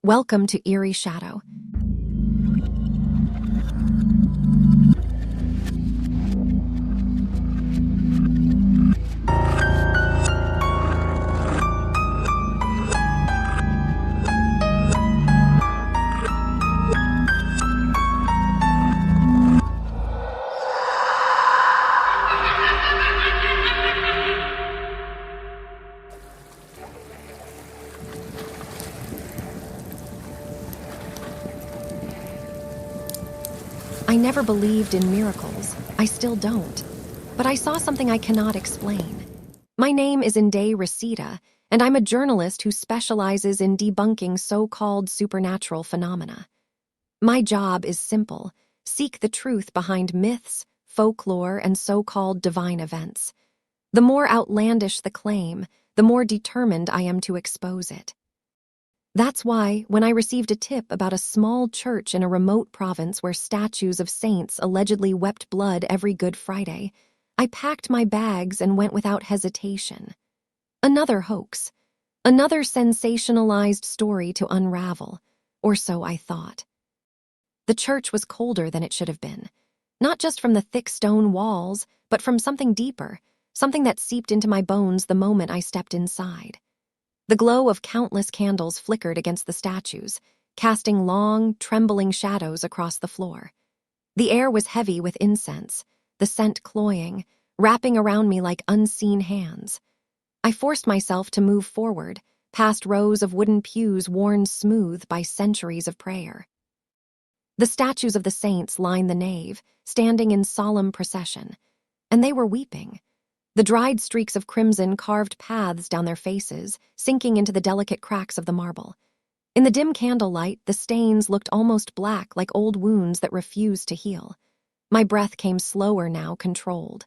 Welcome to Eerie Shadow. I never believed in miracles. I still don't. But I saw something I cannot explain. My name is Inde Resita, and I'm a journalist who specializes in debunking so-called supernatural phenomena. My job is simple: seek the truth behind myths, folklore, and so-called divine events. The more outlandish the claim, the more determined I am to expose it. That's why, when I received a tip about a small church in a remote province where statues of saints allegedly wept blood every Good Friday, I packed my bags and went without hesitation. Another hoax. Another sensationalized story to unravel, or so I thought. The church was colder than it should have been, not just from the thick stone walls, but from something deeper, something that seeped into my bones the moment I stepped inside. The glow of countless candles flickered against the statues, casting long, trembling shadows across the floor. The air was heavy with incense, the scent cloying, wrapping around me like unseen hands. I forced myself to move forward, past rows of wooden pews worn smooth by centuries of prayer. The statues of the saints lined the nave, standing in solemn procession, and they were weeping. The dried streaks of crimson carved paths down their faces, sinking into the delicate cracks of the marble. In the dim candlelight, the stains looked almost black, like old wounds that refused to heal. My breath came slower now, controlled.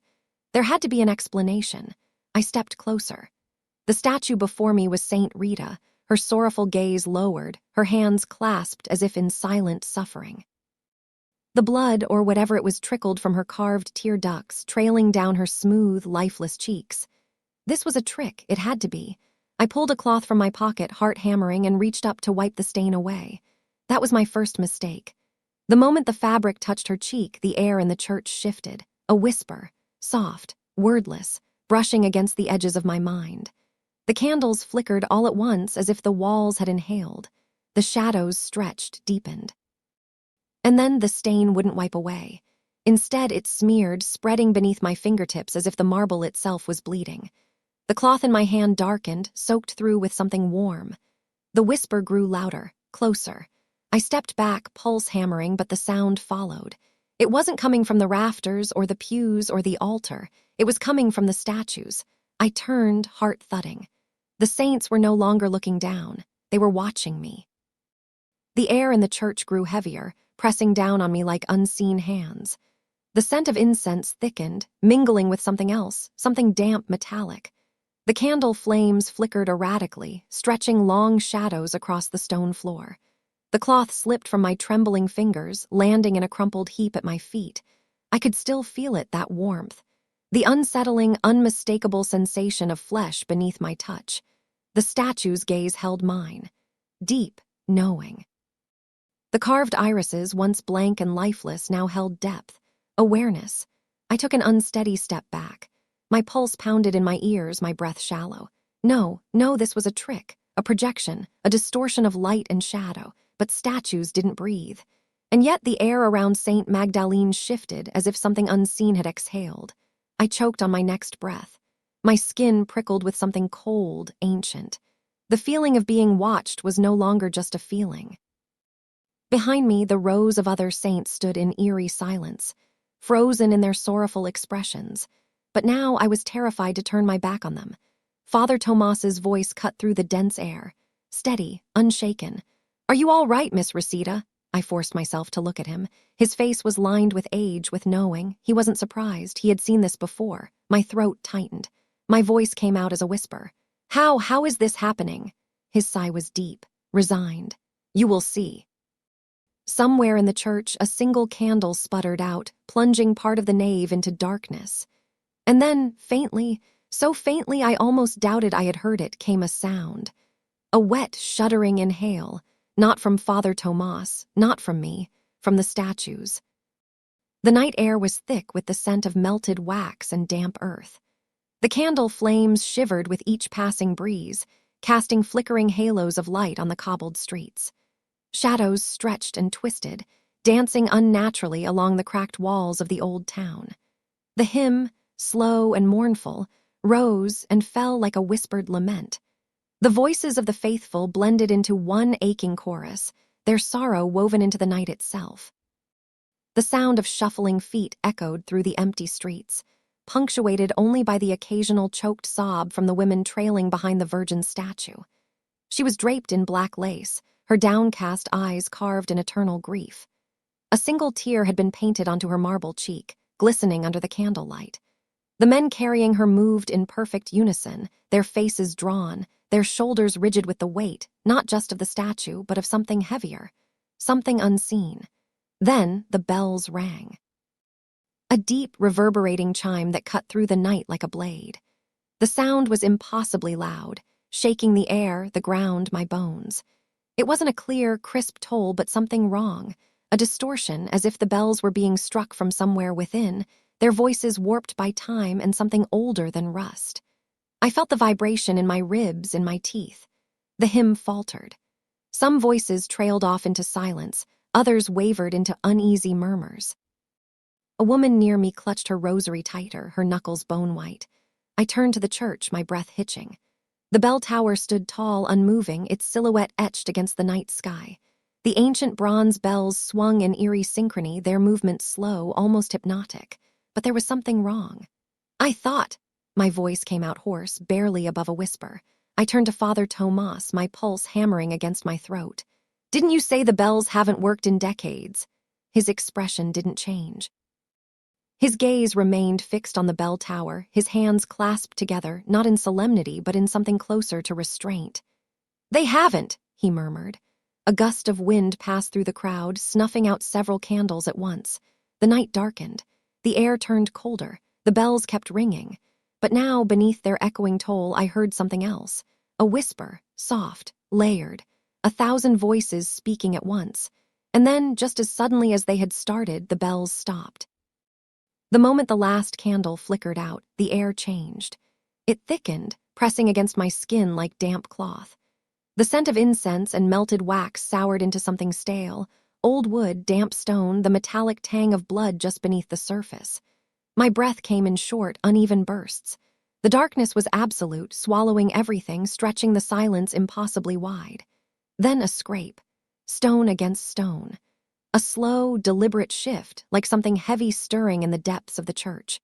There had to be an explanation. I stepped closer. The statue before me was Saint Rita, her sorrowful gaze lowered, her hands clasped as if in silent suffering. The blood, or whatever it was, trickled from her carved tear ducts, trailing down her smooth, lifeless cheeks. This was a trick, it had to be. I pulled a cloth from my pocket, heart hammering, and reached up to wipe the stain away. That was my first mistake. The moment the fabric touched her cheek, the air in the church shifted. A whisper, soft, wordless, brushing against the edges of my mind. The candles flickered all at once as if the walls had inhaled. The shadows stretched, deepened. And then the stain wouldn't wipe away. Instead, it smeared, spreading beneath my fingertips as if the marble itself was bleeding. The cloth in my hand darkened, soaked through with something warm. The whisper grew louder, closer. I stepped back, pulse hammering, but the sound followed. It wasn't coming from the rafters or the pews or the altar. It was coming from the statues. I turned, heart thudding. The saints were no longer looking down. They were watching me. The air in the church grew heavier, pressing down on me like unseen hands. The scent of incense thickened, mingling with something else, something damp, metallic. The candle flames flickered erratically, stretching long shadows across the stone floor. The cloth slipped from my trembling fingers, landing in a crumpled heap at my feet. I could still feel it, that warmth. The unsettling, unmistakable sensation of flesh beneath my touch. The statue's gaze held mine. Deep, knowing. The carved irises, once blank and lifeless, now held depth, awareness. I took an unsteady step back. My pulse pounded in my ears, my breath shallow. No, this was a trick, a projection, a distortion of light and shadow, but statues didn't breathe. And yet the air around St. Magdalene shifted as if something unseen had exhaled. I choked on my next breath. My skin prickled with something cold, ancient. The feeling of being watched was no longer just a feeling. Behind me, the rows of other saints stood in eerie silence, frozen in their sorrowful expressions. But now I was terrified to turn my back on them. Father Tomas's voice cut through the dense air, steady, unshaken. "Are you all right, Miss Resita?" I forced myself to look at him. His face was lined with age, with knowing. He wasn't surprised. He had seen this before. My throat tightened. My voice came out as a whisper. How is this happening?" His sigh was deep, resigned. "You will see." Somewhere in the church, a single candle sputtered out, plunging part of the nave into darkness. And then, faintly, so faintly I almost doubted I had heard it, came a sound. A wet, shuddering inhale, Not from Father Tomas, not from me, from the statues. The night air was thick with the scent of melted wax and damp earth. The candle flames shivered with each passing breeze, casting flickering halos of light on the cobbled streets. Shadows stretched and twisted, dancing unnaturally along the cracked walls of the old town. The hymn, slow and mournful, rose and fell like a whispered lament. The voices of the faithful blended into one aching chorus, their sorrow woven into the night itself. The sound of shuffling feet echoed through the empty streets, punctuated only by the occasional choked sob from the women trailing behind the Virgin statue. She was draped in black lace, her downcast eyes carved in eternal grief. A single tear had been painted onto her marble cheek, glistening under the candlelight. The men carrying her moved in perfect unison, their faces drawn, their shoulders rigid with the weight, not just of the statue, but of something heavier, something unseen. Then the bells rang. A deep, reverberating chime that cut through the night like a blade. The sound was impossibly loud, shaking the air, the ground, my bones. It wasn't a clear, crisp toll, but something wrong, a distortion, as if the bells were being struck from somewhere within, their voices warped by time and something older than rust. I felt the vibration in my ribs, in my teeth. The hymn faltered. Some voices trailed off into silence, others wavered into uneasy murmurs. A woman near me clutched her rosary tighter, her knuckles bone-white. I turned to the church, my breath hitching. The bell tower stood tall, unmoving, its silhouette etched against the night sky. The ancient bronze bells swung in eerie synchrony, their movement slow, almost hypnotic. But there was something wrong. I thought. My voice came out hoarse, barely above a whisper. I turned to Father Tomas, my pulse hammering against my throat. "Didn't you say the bells haven't worked in decades?" His expression didn't change. His gaze remained fixed on the bell tower, his hands clasped together, not in solemnity, but in something closer to restraint. "They haven't," he murmured. A gust of wind passed through the crowd, snuffing out several candles at once. The night darkened. The air turned colder. The bells kept ringing. But now, beneath their echoing toll, I heard something else. A whisper, soft, layered, 1,000 voices speaking at once. And then, just as suddenly as they had started, the bells stopped. The moment the last candle flickered out, the air changed. It thickened, pressing against my skin like damp cloth. The scent of incense and melted wax soured into something stale. Old wood, damp stone, the metallic tang of blood just beneath the surface. My breath came in short, uneven bursts. The darkness was absolute, swallowing everything, stretching the silence impossibly wide. Then a scrape. Stone against stone. A slow, deliberate shift, like something heavy stirring in the depths of the church.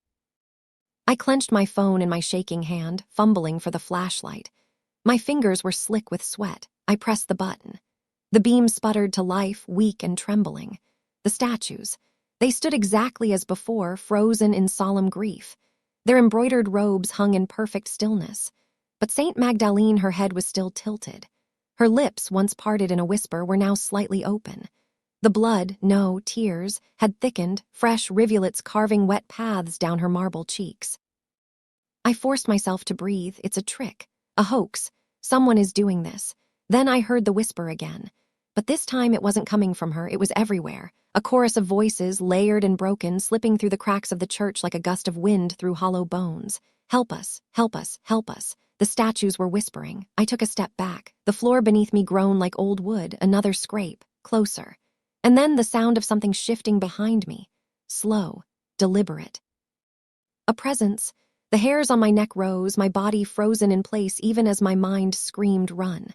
I clenched my phone in my shaking hand, fumbling for the flashlight. My fingers were slick with sweat. I pressed the button. The beam sputtered to life, weak and trembling. The statues. They stood exactly as before, frozen in solemn grief. Their embroidered robes hung in perfect stillness. But Saint Magdalene, her head was still tilted. Her lips, once parted in a whisper, were now slightly open. The blood, no, tears, had thickened, fresh rivulets carving wet paths down her marble cheeks. I forced myself to breathe. It's a trick, a hoax. Someone is doing this. Then I heard the whisper again. But this time it wasn't coming from her, it was everywhere. A chorus of voices, layered and broken, slipping through the cracks of the church like a gust of wind through hollow bones. "Help us, help us, help us." The statues were whispering. I took a step back. The floor beneath me groaned like old wood, another scrape, closer. And then the sound of something shifting behind me. Slow, deliberate. A presence. The hairs on my neck rose, my body frozen in place even as my mind screamed, "Run."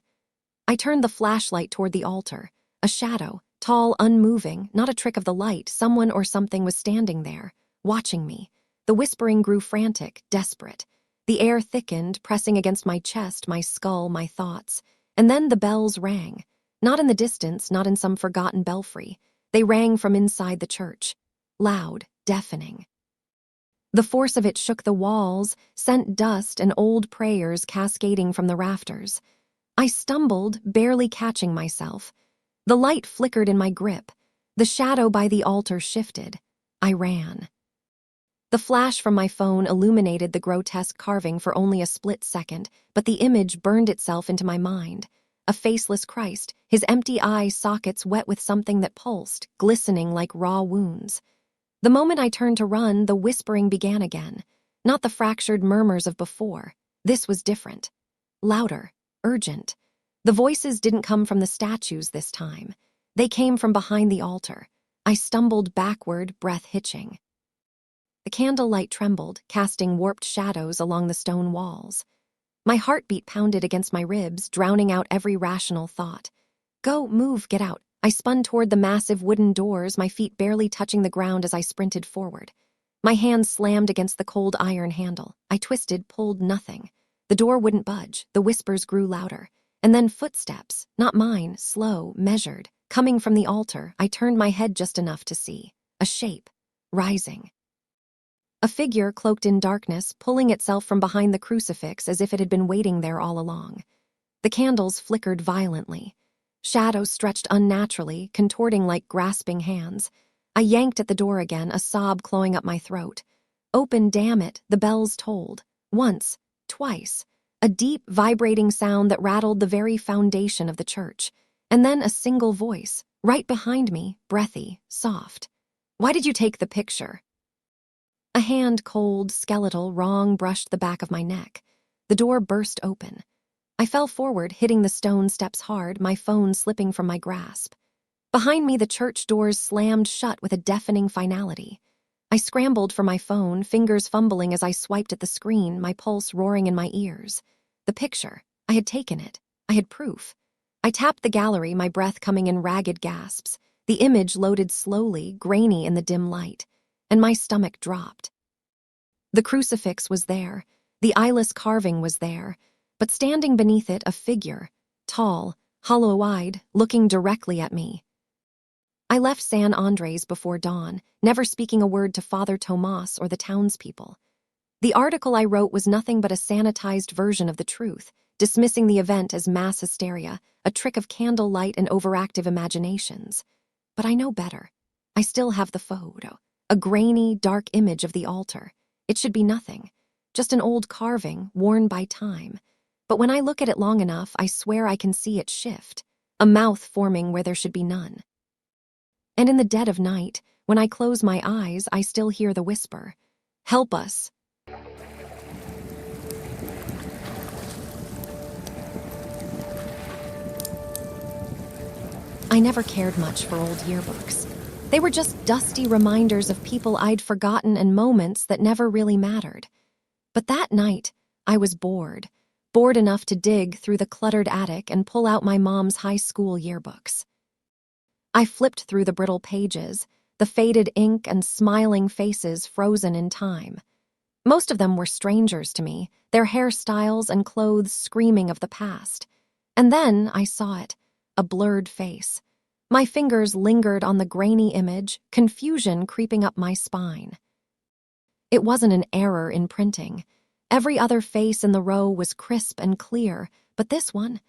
I turned the flashlight toward the altar. A shadow, tall, unmoving, not a trick of the light, someone or something was standing there, watching me. The whispering grew frantic, desperate. The air thickened, pressing against my chest, my skull, my thoughts. And then the bells rang. Not in the distance, not in some forgotten belfry. They rang from inside the church. Loud, deafening. The force of it shook the walls, sent dust and old prayers cascading from the rafters. I stumbled, barely catching myself. The light flickered in my grip. The shadow by the altar shifted. I ran. The flash from my phone illuminated the grotesque carving for only a split second, but the image burned itself into my mind. a faceless Christ, his empty eye sockets wet with something that pulsed, glistening like raw wounds. The moment I turned to run, the whispering began again. Not the fractured murmurs of before. This was different. Louder, urgent. The voices didn't come from the statues this time. They came from behind the altar. I stumbled backward, breath hitching. The candlelight trembled, casting warped shadows along the stone walls. My heartbeat pounded against my ribs, drowning out every rational thought. Go, move, get out. I spun toward the massive wooden doors, my feet barely touching the ground as I sprinted forward. My hands slammed against the cold iron handle. I twisted, pulled, nothing. The door wouldn't budge. The whispers grew louder. And then footsteps, not mine, slow, measured, coming from the altar. I turned my head just enough to see. A shape, rising. A figure cloaked in darkness, pulling itself from behind the crucifix as if it had been waiting there all along. The candles flickered violently. Shadows stretched unnaturally, contorting like grasping hands. I yanked at the door again, a sob clawing up my throat. Open, damn it, the bells tolled. Once, twice. A deep, vibrating sound that rattled the very foundation of the church. And then a single voice, right behind me, breathy, soft. Why did you take the picture? A hand, cold, skeletal, wrong, brushed the back of my neck. The door burst open. I fell forward, hitting the stone steps hard, my phone slipping from my grasp. Behind me, the church doors slammed shut with a deafening finality. I scrambled for my phone, fingers fumbling as I swiped at the screen, my pulse roaring in my ears. The picture. I had taken it. I had proof. I tapped the gallery, my breath coming in ragged gasps. The image loaded slowly, grainy in the dim light. And my stomach dropped. The crucifix was there, the eyeless carving was there, but standing beneath it a figure, tall, hollow-eyed, looking directly at me. I left San Andres before dawn, never speaking a word to Father Tomas or the townspeople. The article I wrote was nothing but a sanitized version of the truth, dismissing the event as mass hysteria, a trick of candlelight and overactive imaginations. But I know better. I still have the photo. A grainy, dark image of the altar. It should be nothing. Just an old carving, worn by time. But when I look at it long enough, I swear I can see it shift. A mouth forming where there should be none. And in the dead of night, when I close my eyes, I still hear the whisper. Help us. I never cared much for old yearbooks. They were just dusty reminders of people I'd forgotten and moments that never really mattered. But that night, I was bored. Bored enough to dig through the cluttered attic and pull out my mom's high school yearbooks. I flipped through the brittle pages, the faded ink and smiling faces frozen in time. Most of them were strangers to me, their hairstyles and clothes screaming of the past. And then I saw it, a blurred face. My fingers lingered on the grainy image, confusion creeping up my spine. It wasn't an error in printing. Every other face in the row was crisp and clear, but this one,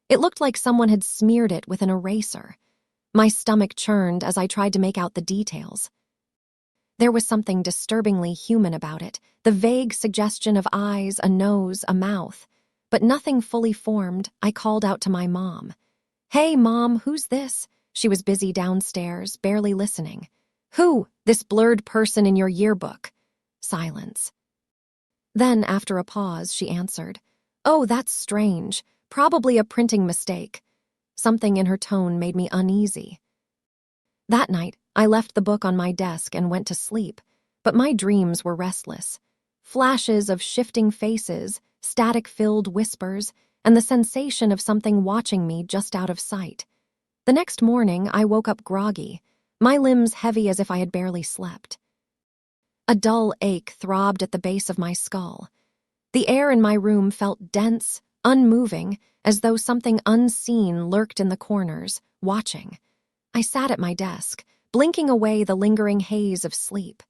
it looked like someone had smeared it with an eraser. My stomach churned as I tried to make out the details. There was something disturbingly human about it, the vague suggestion of eyes, a nose, a mouth. But nothing fully formed. I called out to my mom. Hey, Mom, who's this? She was busy downstairs, barely listening. Who? This blurred person in your yearbook. Silence. Then, after a pause, she answered. Oh, that's strange. Probably a printing mistake. Something in her tone made me uneasy. That night, I left the book on my desk and went to sleep, but my dreams were restless. Flashes of shifting faces, static-filled whispers, and the sensation of something watching me just out of sight. The next morning, I woke up groggy, my limbs heavy as if I had barely slept. A dull ache throbbed at the base of my skull. The air in my room felt dense, unmoving, as though something unseen lurked in the corners, watching. I sat at my desk, blinking away the lingering haze of sleep.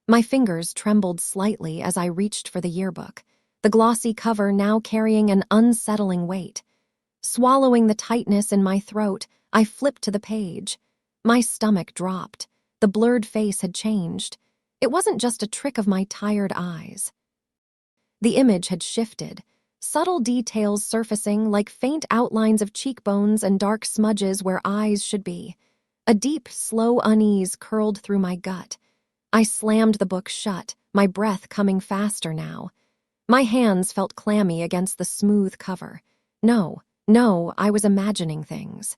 My fingers trembled slightly as I reached for the yearbook, the glossy cover now carrying an unsettling weight. Swallowing the tightness in my throat, I flipped to the page. My stomach dropped. The blurred face had changed. It wasn't just a trick of my tired eyes. The image had shifted. subtle details surfacing like faint outlines of cheekbones and dark smudges where eyes should be. A deep, slow unease curled through my gut. I slammed the book shut, my breath coming faster now. My hands felt clammy against the smooth cover. No, I was imagining things.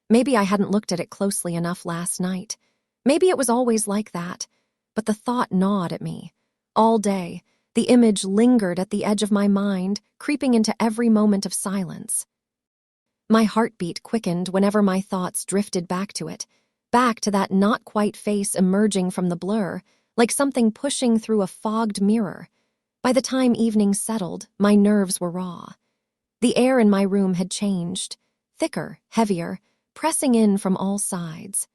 Maybe I hadn't looked at it closely enough last night. Maybe it was always like that. But the thought gnawed at me. All day, the image lingered at the edge of my mind, creeping into every moment of silence. My heartbeat quickened whenever my thoughts drifted back to it, back to that not-quite face emerging from the blur, like something pushing through a fogged mirror. By the time evening settled, my nerves were raw. The air in my room had changed, thicker, heavier, pressing in from all sides.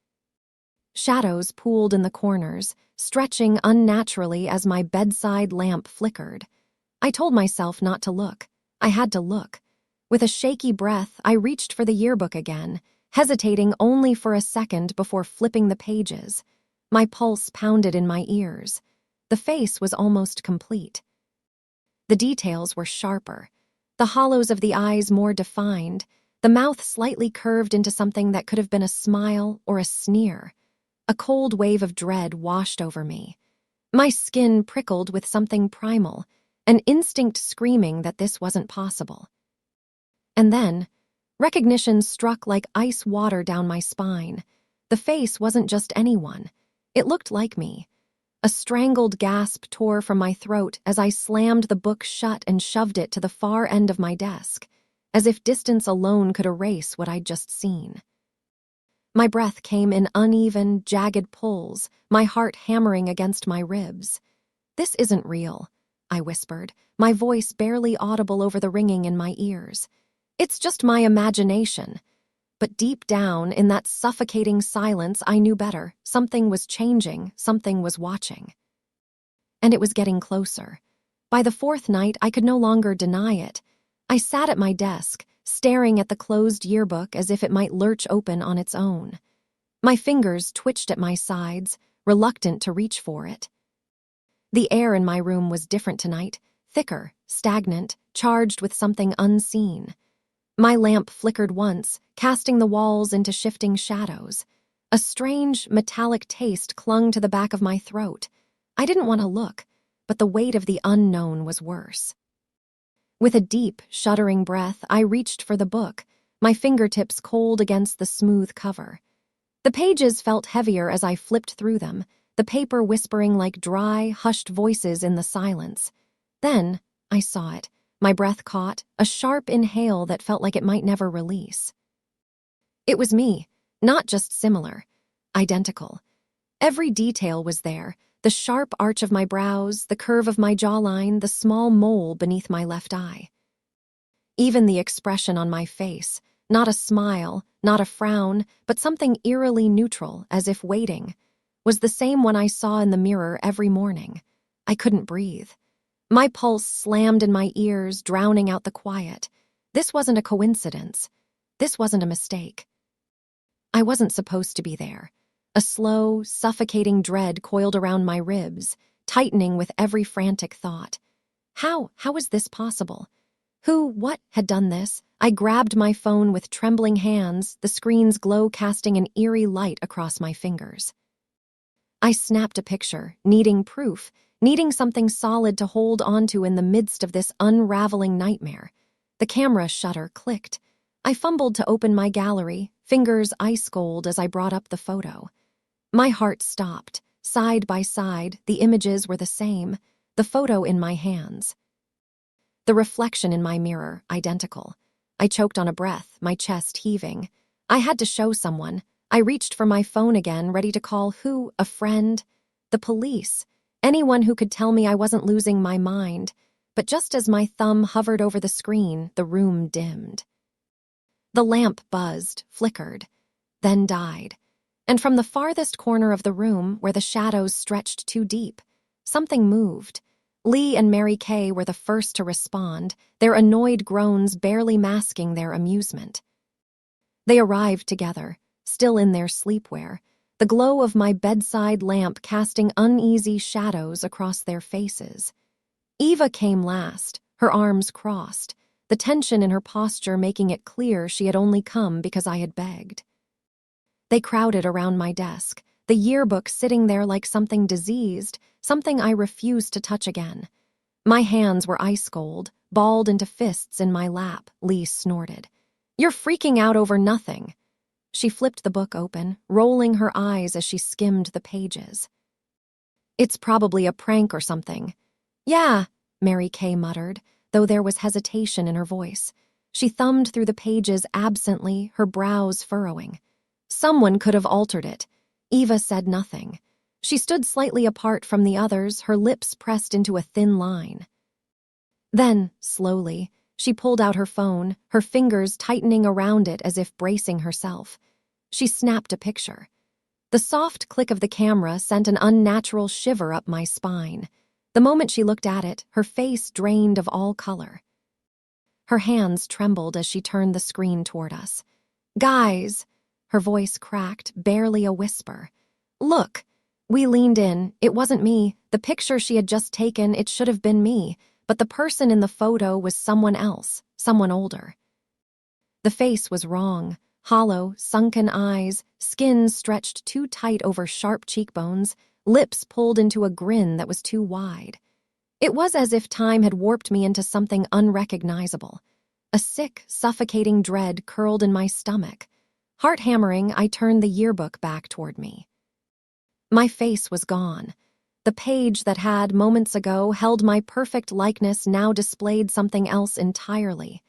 Shadows pooled in the corners, stretching unnaturally as my bedside lamp flickered. I told myself not to look. I had to look. With a shaky breath, I reached for the yearbook again, hesitating only for a second before flipping the pages. My pulse pounded in my ears. The face was almost complete. The details were sharper, the hollows of the eyes more defined, the mouth slightly curved into something that could have been a smile or a sneer. A cold wave of dread washed over me. My skin prickled with something primal, an instinct screaming that this wasn't possible. And then, recognition struck like ice water down my spine. The face wasn't just anyone. It looked like me. A strangled gasp tore from my throat as I slammed the book shut and shoved it to the far end of my desk, as if distance alone could erase what I'd just seen. My breath came in uneven, jagged pulls, my heart hammering against my ribs. "This isn't real," I whispered, my voice barely audible over the ringing in my ears. "It's just my imagination." But deep down, in that suffocating silence, I knew better. Something was changing, something was watching. And it was getting closer. By the fourth night, I could no longer deny it. I sat at my desk, staring at the closed yearbook as if it might lurch open on its own. My fingers twitched at my sides, reluctant to reach for it. The air in my room was different tonight, thicker, stagnant, charged with something unseen. My lamp flickered once, casting the walls into shifting shadows. A strange, metallic taste clung to the back of my throat. I didn't want to look, but the weight of the unknown was worse. With a deep, shuddering breath, I reached for the book, my fingertips cold against the smooth cover. The pages felt heavier as I flipped through them, the paper whispering like dry, hushed voices in the silence. Then, I saw it. My breath caught, a sharp inhale that felt like it might never release. It was me, not just similar, identical. Every detail was there, the sharp arch of my brows, the curve of my jawline, the small mole beneath my left eye. Even the expression on my face, not a smile, not a frown, but something eerily neutral, as if waiting, was the same one I saw in the mirror every morning. I couldn't breathe. My pulse slammed in my ears, drowning out the quiet. This wasn't a coincidence. This wasn't a mistake. I wasn't supposed to be there. A slow, suffocating dread coiled around my ribs, tightening with every frantic thought. How was this possible? What had done this? I grabbed my phone with trembling hands, the screen's glow casting an eerie light across my fingers. I snapped a picture, needing proof, needing something solid to hold onto in the midst of this unraveling nightmare. The camera shutter clicked. I fumbled to open my gallery, fingers ice cold as I brought up the photo. My heart stopped. Side by side, the images were the same, the photo in my hands. The reflection in my mirror, identical. I choked on a breath, my chest heaving. I had to show someone. I reached for my phone again, ready to call who? A friend? The police? Anyone who could tell me I wasn't losing my mind. But just as my thumb hovered over the screen, the room dimmed. The lamp buzzed, flickered, then died. And from the farthest corner of the room, where the shadows stretched too deep, something moved. Lee and Mary Kay were the first to respond, their annoyed groans barely masking their amusement. They arrived together, still in their sleepwear, the glow of my bedside lamp casting uneasy shadows across their faces. Eva came last, her arms crossed, the tension in her posture making it clear she had only come because I had begged. They crowded around my desk, the yearbook sitting there like something diseased, something I refused to touch again. My hands were ice cold, balled into fists in my lap, Lee snorted. "You're freaking out over nothing." She flipped the book open, rolling her eyes as she skimmed the pages. "It's probably a prank or something." "Yeah," Mary Kay muttered, though there was hesitation in her voice. She thumbed through the pages absently, her brows furrowing. "Someone could have altered it." Eva said nothing. She stood slightly apart from the others, her lips pressed into a thin line. Then, slowly, she pulled out her phone, her fingers tightening around it as if bracing herself. She snapped a picture. The soft click of the camera sent an unnatural shiver up my spine. The moment she looked at it, her face drained of all color. Her hands trembled as she turned the screen toward us. "Guys," her voice cracked, barely a whisper. "Look." We leaned in. It wasn't me. The picture she had just taken, it should have been me, but the person in the photo was someone else, someone older. The face was wrong. Hollow, sunken eyes, skin stretched too tight over sharp cheekbones, lips pulled into a grin that was too wide. It was as if time had warped me into something unrecognizable. A sick, suffocating dread curled in my stomach. Heart-hammering, I turned the yearbook back toward me. My face was gone. The page that had, moments ago, held my perfect likeness now displayed something else entirely.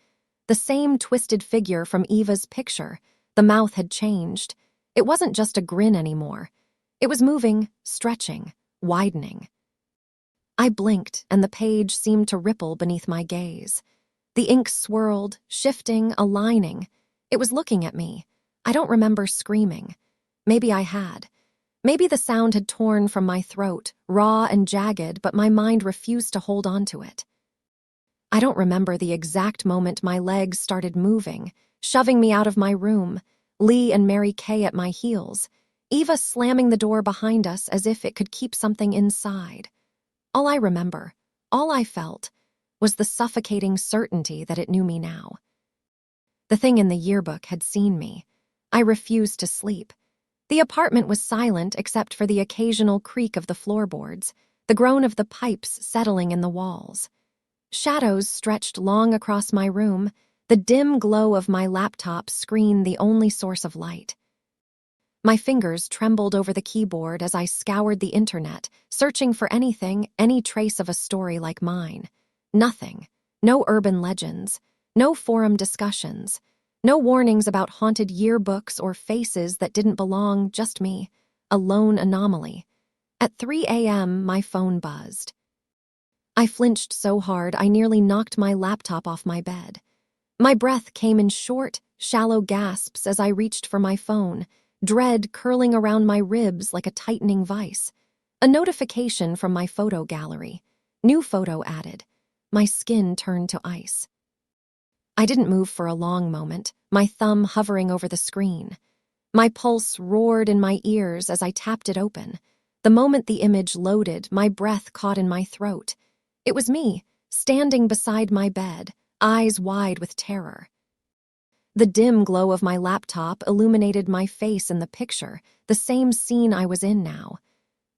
The same twisted figure from Eva's picture. The mouth had changed. It wasn't just a grin anymore. It was moving, stretching, widening. I blinked, and the page seemed to ripple beneath my gaze. The ink swirled, shifting, aligning. It was looking at me. I don't remember screaming. Maybe I had. Maybe the sound had torn from my throat, raw and jagged, but my mind refused to hold on to it. I don't remember the exact moment my legs started moving, shoving me out of my room, Lee and Mary Kay at my heels, Eva slamming the door behind us as if it could keep something inside. All I remember, all I felt, was the suffocating certainty that it knew me now. The thing in the yearbook had seen me. I refused to sleep. The apartment was silent except for the occasional creak of the floorboards, the groan of the pipes settling in the walls. Shadows stretched long across my room, the dim glow of my laptop screen the only source of light. My fingers trembled over the keyboard as I scoured the internet, searching for anything, any trace of a story like mine. Nothing. No urban legends. No forum discussions. No warnings about haunted yearbooks or faces that didn't belong, just me. A lone anomaly. At 3 a.m., my phone buzzed. I flinched so hard I nearly knocked my laptop off my bed. My breath came in short, shallow gasps as I reached for my phone, dread curling around my ribs like a tightening vice. A notification from my photo gallery. New photo added. My skin turned to ice. I didn't move for a long moment, my thumb hovering over the screen. My pulse roared in my ears as I tapped it open. The moment the image loaded, my breath caught in my throat. It was me, standing beside my bed, eyes wide with terror. The dim glow of my laptop illuminated my face in the picture, the same scene I was in now.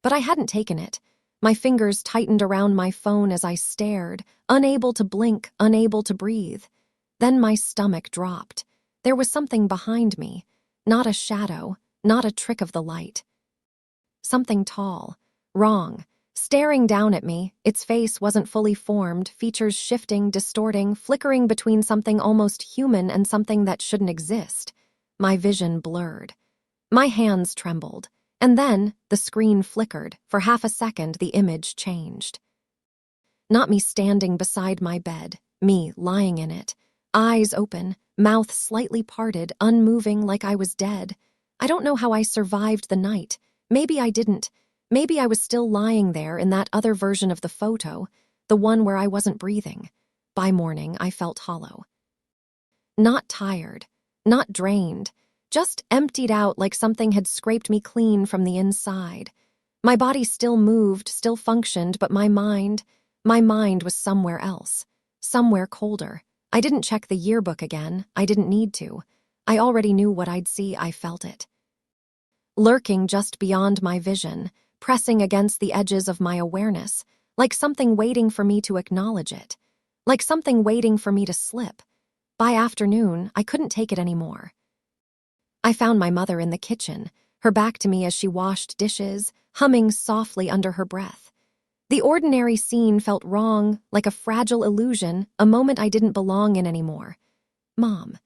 But I hadn't taken it. My fingers tightened around my phone as I stared, unable to blink, unable to breathe. Then my stomach dropped. There was something behind me, not a shadow, not a trick of the light. Something tall, wrong, staring down at me. Its face wasn't fully formed, features shifting, distorting, flickering between something almost human and something that shouldn't exist. My vision blurred. My hands trembled. And then, the screen flickered. For half a second, the image changed. Not me standing beside my bed, me lying in it. Eyes open, mouth slightly parted, unmoving like I was dead. I don't know how I survived the night. Maybe I didn't. Maybe I was still lying there in that other version of the photo, the one where I wasn't breathing. By morning, I felt hollow. Not tired, not drained, just emptied out like something had scraped me clean from the inside. My body still moved, still functioned, but my mind was somewhere else. somewhere colder. I didn't check the yearbook again. I didn't need to. I already knew what I'd see. I felt it. Lurking just beyond my vision, pressing against the edges of my awareness, like something waiting for me to acknowledge it, like something waiting for me to slip. By afternoon, I couldn't take it anymore. I found my mother in the kitchen, her back to me as she washed dishes, humming softly under her breath. The ordinary scene felt wrong, like a fragile illusion, a moment I didn't belong in anymore. "Mom."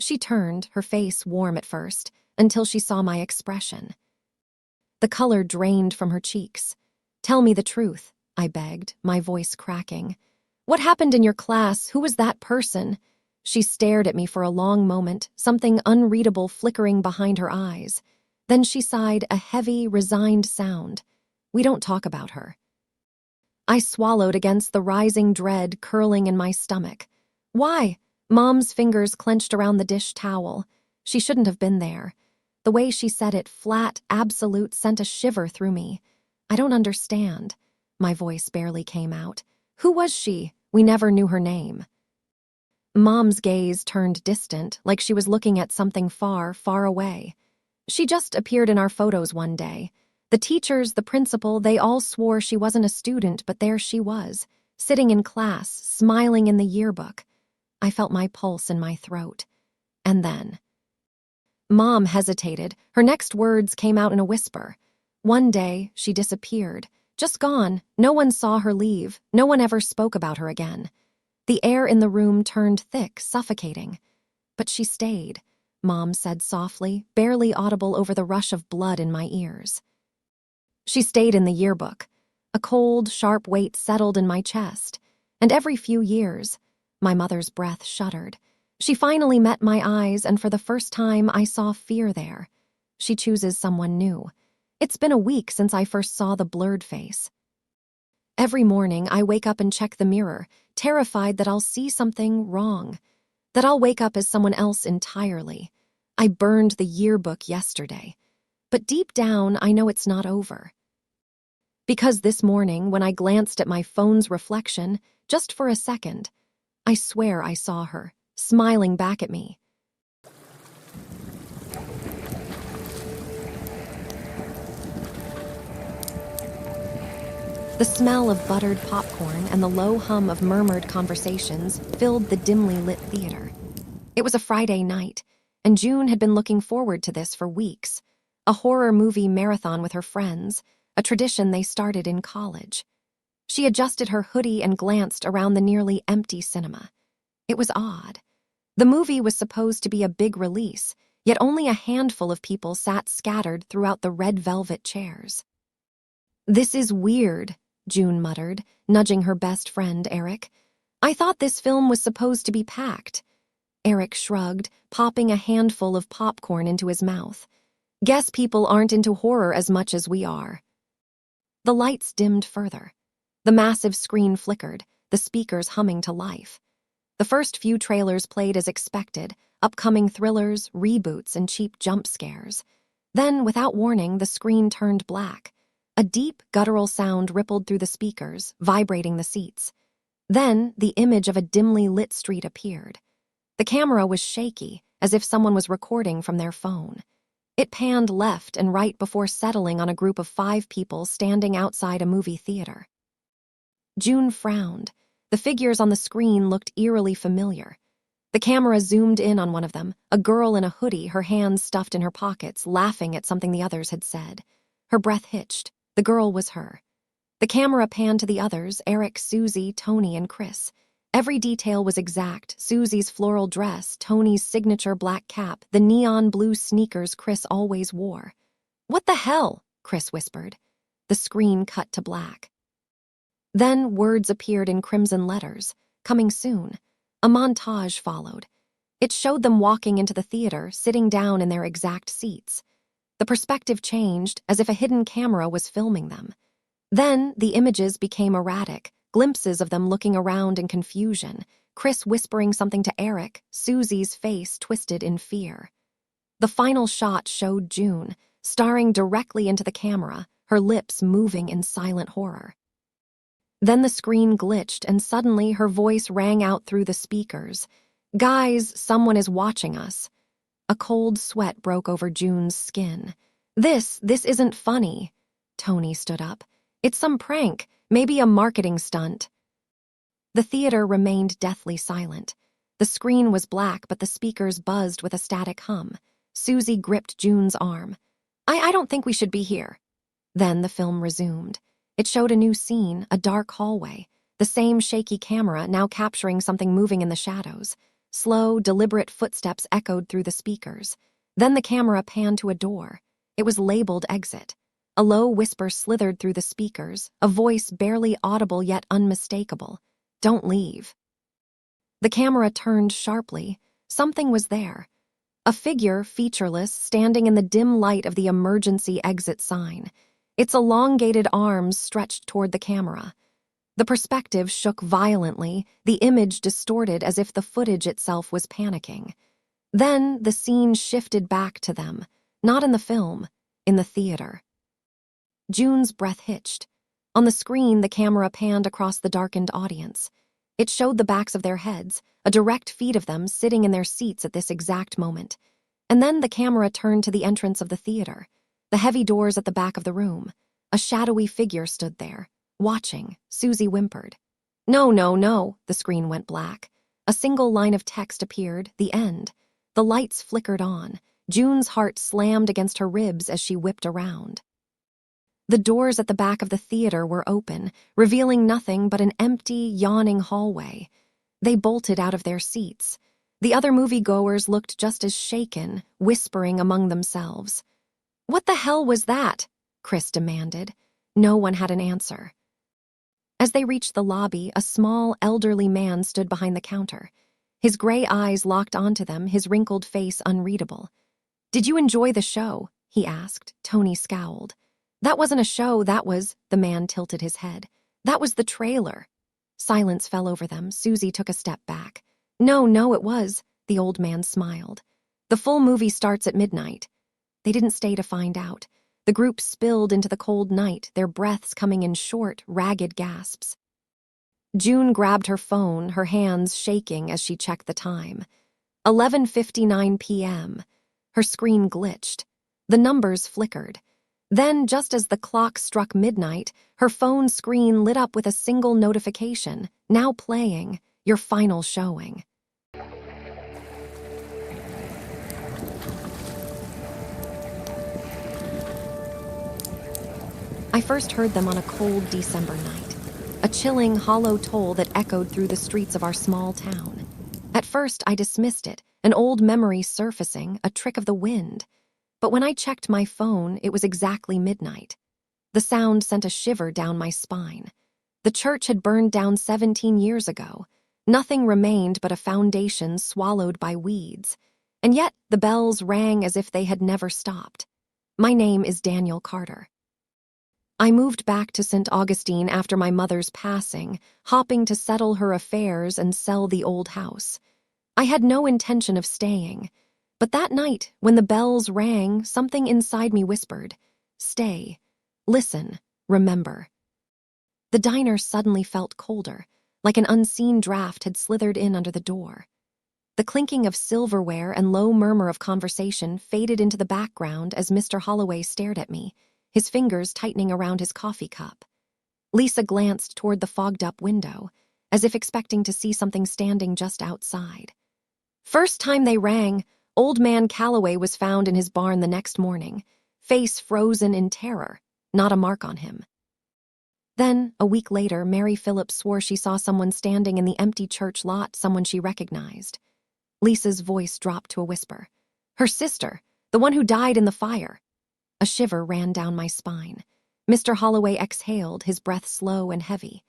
She turned, her face warm at first, until she saw my expression. The color drained from her cheeks. "Tell me the truth," I begged, my voice cracking. "What happened in your class? Who was that person?" She stared at me for a long moment, something unreadable flickering behind her eyes. Then she sighed, a heavy, resigned sound. "We don't talk about her." I swallowed against the rising dread curling in my stomach. "Why?" Mom's fingers clenched around the dish towel. She shouldn't have been there. The way she said it, flat, absolute, sent a shiver through me. "I don't understand." My voice barely came out. "Who was she?" We never knew her name. Mom's gaze turned distant, like she was looking at something far, far away. "She just appeared in our photos one day. The teachers, the principal, they all swore she wasn't a student, but there she was, sitting in class, smiling in the yearbook." I felt my pulse in my throat. And then Mom hesitated. Her next words came out in a whisper. "One day, she disappeared. Just gone. No one saw her leave. No one ever spoke about her again." The air in the room turned thick, suffocating. "But she stayed," Mom said softly, barely audible over the rush of blood in my ears. "She stayed in the yearbook." A cold, sharp weight settled in my chest. "And every few years," my mother's breath shuddered. "She finally met my eyes, and for the first time I saw fear there. She chooses someone new. It's been a week since I first saw the blurred face. Every morning I wake up and check the mirror, terrified that I'll see something wrong, that I'll wake up as someone else entirely. I burned the yearbook yesterday. But deep down, I know it's not over. Because this morning, when I glanced at my phone's reflection, just for a second, I swear I saw her, smiling back at me. The smell of buttered popcorn and the low hum of murmured conversations filled the dimly lit theater. It was a Friday night, and June had been looking forward to this for weeks. A horror movie marathon with her friends, a tradition they started in college. She adjusted her hoodie and glanced around the nearly empty cinema. It was odd. The movie was supposed to be a big release, yet only a handful of people sat scattered throughout the red velvet chairs. "This is weird," June muttered, nudging her best friend, Eric. "I thought this film was supposed to be packed." Eric shrugged, popping a handful of popcorn into his mouth. "Guess people aren't into horror as much as we are." The lights dimmed further. The massive screen flickered, the speakers humming to life. The first few trailers played as expected, upcoming thrillers, reboots, and cheap jump scares. Then, without warning, the screen turned black. A deep, guttural sound rippled through the speakers, vibrating the seats. Then, the image of a dimly lit street appeared. The camera was shaky, as if someone was recording from their phone. It panned left and right before settling on a group of 5 people standing outside a movie theater. June frowned. The figures on the screen looked eerily familiar. The camera zoomed in on one of them, a girl in a hoodie, her hands stuffed in her pockets, laughing at something the others had said. Her breath hitched. The girl was her. The camera panned to the others, Eric, Susie, Tony, and Chris. Every detail was exact: Susie's floral dress, Tony's signature black cap, the neon blue sneakers Chris always wore. "What the hell?" Chris whispered. The screen cut to black. Then words appeared in crimson letters, "Coming soon." A montage followed. It showed them walking into the theater, sitting down in their exact seats. The perspective changed, as if a hidden camera was filming them. Then the images became erratic, glimpses of them looking around in confusion, Chris whispering something to Eric, Susie's face twisted in fear. The final shot showed June, staring directly into the camera, her lips moving in silent horror. Then the screen glitched and suddenly her voice rang out through the speakers. "Guys, someone is watching us." A cold sweat broke over June's skin. This isn't funny." Tony stood up. "It's some prank, maybe a marketing stunt." The theater remained deathly silent. The screen was black, but the speakers buzzed with a static hum. Susie gripped June's arm. I don't think we should be here." Then the film resumed. It showed a new scene, a dark hallway. The same shaky camera, now capturing something moving in the shadows. Slow, deliberate footsteps echoed through the speakers. Then the camera panned to a door. It was labeled exit. A low whisper slithered through the speakers, a voice barely audible yet unmistakable. "Don't leave." The camera turned sharply. Something was there. A figure, featureless, standing in the dim light of the emergency exit sign. Its elongated arms stretched toward the camera. The perspective shook violently, the image distorted as if the footage itself was panicking. Then the scene shifted back to them, not in the film, in the theater. June's breath hitched. On the screen, the camera panned across the darkened audience. It showed the backs of their heads, a direct feed of them sitting in their seats at this exact moment. And then the camera turned to the entrance of the theater, the heavy doors at the back of the room. A shadowy figure stood there, watching. Susie whimpered. "No, no, no." The screen went black. A single line of text appeared, the end. The lights flickered on. June's heart slammed against her ribs as she whipped around. The doors at the back of the theater were open, revealing nothing but an empty, yawning hallway. They bolted out of their seats. The other moviegoers looked just as shaken, whispering among themselves. "What the hell was that?" Chris demanded. No one had an answer. As they reached the lobby, a small, elderly man stood behind the counter. His gray eyes locked onto them, his wrinkled face unreadable. "Did you enjoy the show?" he asked. Tony scowled. "That wasn't a show, that was..." The man tilted his head. "That was the trailer." Silence fell over them. Susie took a step back. No, it was." The old man smiled. "The full movie starts at midnight." They didn't stay to find out. The group spilled into the cold night, their breaths coming in short, ragged gasps. June grabbed her phone, her hands shaking as she checked the time. 11:59 p.m. Her screen glitched. The numbers flickered. Then, just as the clock struck midnight, her phone screen lit up with a single notification. "Now playing. Your final showing." I first heard them on a cold December night, a chilling, hollow toll that echoed through the streets of our small town. At first, I dismissed it, an old memory surfacing, a trick of the wind. But when I checked my phone, it was exactly midnight. The sound sent a shiver down my spine. The church had burned down 17 years ago. Nothing remained but a foundation swallowed by weeds. And yet the bells rang as if they had never stopped. My name is Daniel Carter. I moved back to St. Augustine after my mother's passing, hoping to settle her affairs and sell the old house. I had no intention of staying. But that night, when the bells rang, something inside me whispered, "Stay. Listen. Remember." The diner suddenly felt colder, like an unseen draft had slithered in under the door. The clinking of silverware and low murmur of conversation faded into the background as Mr. Holloway stared at me, his fingers tightening around his coffee cup. Lisa glanced toward the fogged-up window, as if expecting to see something standing just outside. First time they rang, Old Man Calloway was found in his barn the next morning, face frozen in terror, not a mark on him. Then, a week later, Mary Phillips swore she saw someone standing in the empty church lot, someone she recognized. Lisa's voice dropped to a whisper. "Her sister, the one who died in the fire." A shiver ran down my spine. Mr. Holloway exhaled, his breath slow and heavy.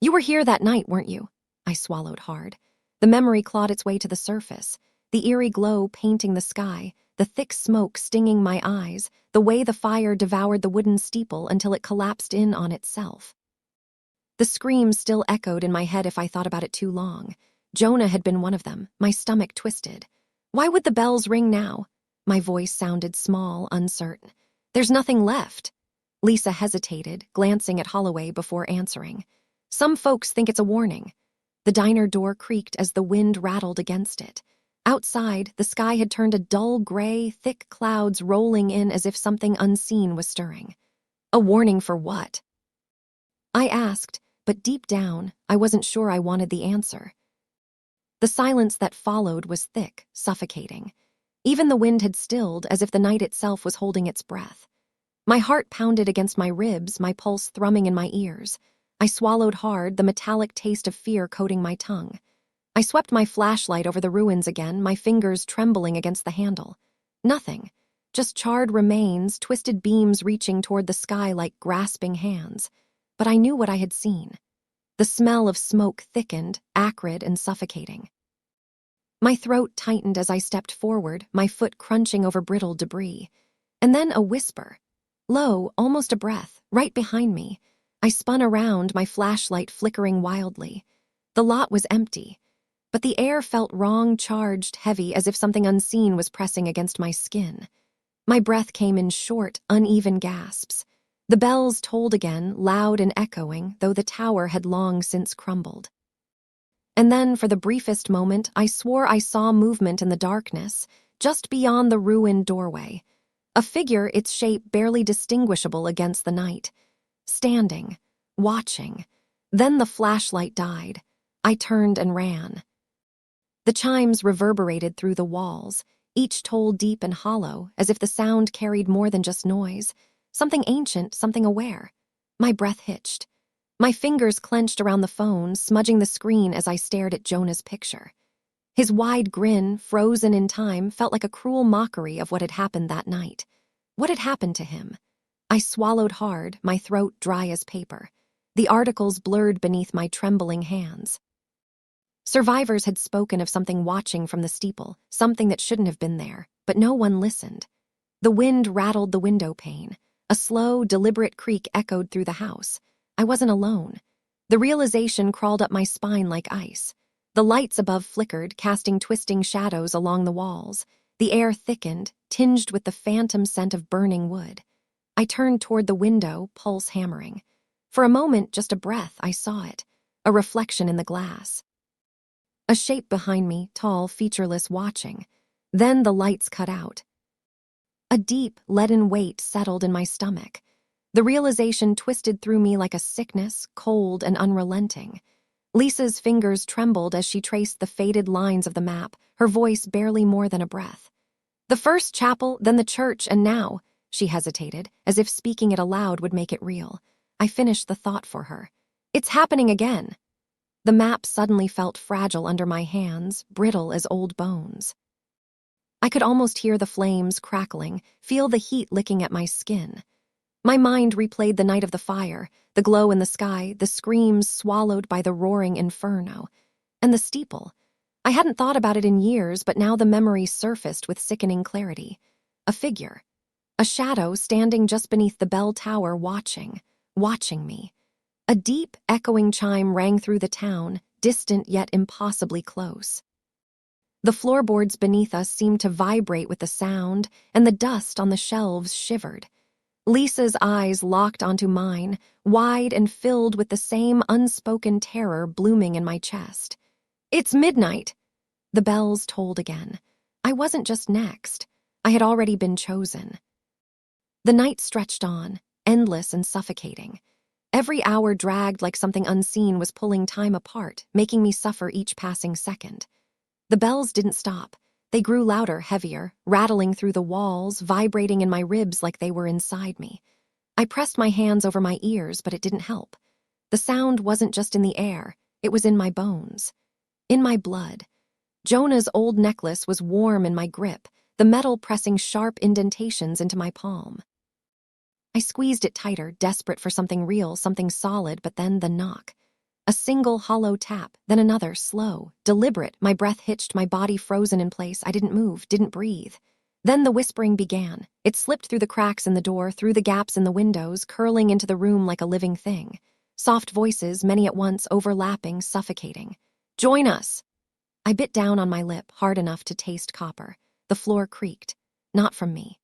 "You were here that night, weren't you?" I swallowed hard. The memory clawed its way to the surface, the eerie glow painting the sky, the thick smoke stinging my eyes, the way the fire devoured the wooden steeple until it collapsed in on itself. The scream still echoed in my head if I thought about it too long. Jonah had been one of them, my stomach twisted. Why would the bells ring now? My voice sounded small, uncertain. "There's nothing left." Lisa hesitated, glancing at Holloway before answering. Some folks think it's a warning. The diner door creaked as the wind rattled against it. Outside, the sky had turned a dull gray, thick clouds rolling in as if something unseen was stirring. A warning for what? I asked, but deep down, I wasn't sure I wanted the answer. The silence that followed was thick, suffocating. Even the wind had stilled, as if the night itself was holding its breath. My heart pounded against my ribs, my pulse thrumming in my ears. I swallowed hard, the metallic taste of fear coating my tongue. I swept my flashlight over the ruins again, my fingers trembling against the handle. Nothing. Just charred remains, twisted beams reaching toward the sky like grasping hands. But I knew what I had seen. The smell of smoke thickened, acrid and suffocating. My throat tightened as I stepped forward, my foot crunching over brittle debris. And then a whisper. Low, almost a breath, right behind me. I spun around, my flashlight flickering wildly. The lot was empty, but the air felt wrong, charged, heavy, as if something unseen was pressing against my skin. My breath came in short, uneven gasps. The bells tolled again, loud and echoing, though the tower had long since crumbled. And then, for the briefest moment, I swore I saw movement in the darkness, just beyond the ruined doorway. A figure, its shape barely distinguishable against the night. Standing, watching. Then the flashlight died. I turned and ran. The chimes reverberated through the walls, each toll deep and hollow, as if the sound carried more than just noise. Something ancient, something aware. My breath hitched. My fingers clenched around the phone, smudging the screen as I stared at Jonah's picture. His wide grin, frozen in time, felt like a cruel mockery of what had happened that night. What had happened to him? I swallowed hard, my throat dry as paper. The articles blurred beneath my trembling hands. Survivors had spoken of something watching from the steeple, something that shouldn't have been there, but no one listened. The wind rattled the window pane. A slow, deliberate creak echoed through the house. I wasn't alone. The realization crawled up my spine like ice. The lights above flickered, casting twisting shadows along the walls. The air thickened, tinged with the phantom scent of burning wood. I turned toward the window, pulse hammering. For a moment, just a breath, I saw it. A reflection in the glass. A shape behind me, tall, featureless, watching. Then the lights cut out. A deep, leaden weight settled in my stomach. The realization twisted through me like a sickness, cold and unrelenting. Lisa's fingers trembled as she traced the faded lines of the map, her voice barely more than a breath. The first chapel, then the church, and now, she hesitated, as if speaking it aloud would make it real. I finished the thought for her. It's happening again. The map suddenly felt fragile under my hands, brittle as old bones. I could almost hear the flames crackling, feel the heat licking at my skin. My mind replayed the night of the fire, the glow in the sky, the screams swallowed by the roaring inferno. And the steeple. I hadn't thought about it in years, but now the memory surfaced with sickening clarity. A figure. A shadow standing just beneath the bell tower watching me. A deep, echoing chime rang through the town, distant yet impossibly close. The floorboards beneath us seemed to vibrate with the sound, and the dust on the shelves shivered. Lisa's eyes locked onto mine, wide and filled with the same unspoken terror blooming in my chest. It's midnight! The bells tolled again. I wasn't just next. I had already been chosen. The night stretched on, endless and suffocating. Every hour dragged like something unseen was pulling time apart, making me suffer each passing second. The bells didn't stop. They grew louder, heavier, rattling through the walls, vibrating in my ribs like they were inside me. I pressed my hands over my ears, but it didn't help. The sound wasn't just in the air, it was in my bones. In my blood. Jonah's old necklace was warm in my grip, the metal pressing sharp indentations into my palm. I squeezed it tighter, desperate for something real, something solid, but then the knock. A single hollow tap, then another, slow, deliberate, my breath hitched, my body frozen in place. I didn't move, didn't breathe. Then the whispering began. It slipped through the cracks in the door, through the gaps in the windows, curling into the room like a living thing. Soft voices, many at once, overlapping, suffocating. Join us! I bit down on my lip, hard enough to taste copper. The floor creaked. Not from me.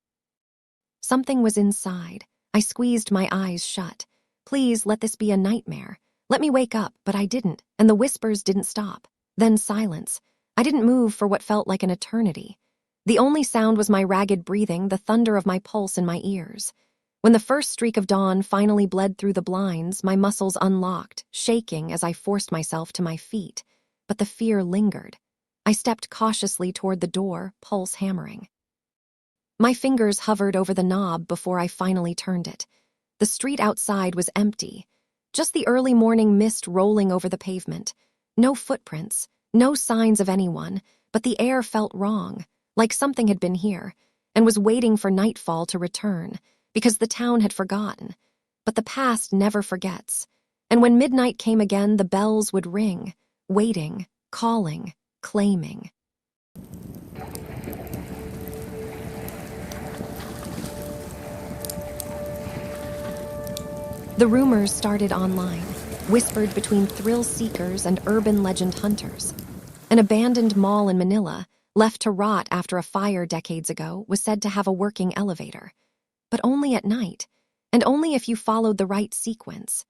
Something was inside. I squeezed my eyes shut. Please let this be a nightmare. Let me wake up, but I didn't, and the whispers didn't stop. Then silence. I didn't move for what felt like an eternity. The only sound was my ragged breathing, the thunder of my pulse in my ears. When the first streak of dawn finally bled through the blinds, my muscles unlocked, shaking as I forced myself to my feet. But the fear lingered. I stepped cautiously toward the door, pulse hammering. My fingers hovered over the knob before I finally turned it. The street outside was empty. Just the early morning mist rolling over the pavement. No footprints, no signs of anyone, but the air felt wrong, like something had been here, and was waiting for nightfall to return, because the town had forgotten. But the past never forgets. And when midnight came again, the bells would ring, waiting, calling, claiming. The rumors started online, whispered between thrill seekers and urban legend hunters. An abandoned mall in Manila, left to rot after a fire decades ago, was said to have a working elevator. But only at night, and only if you followed the right sequence.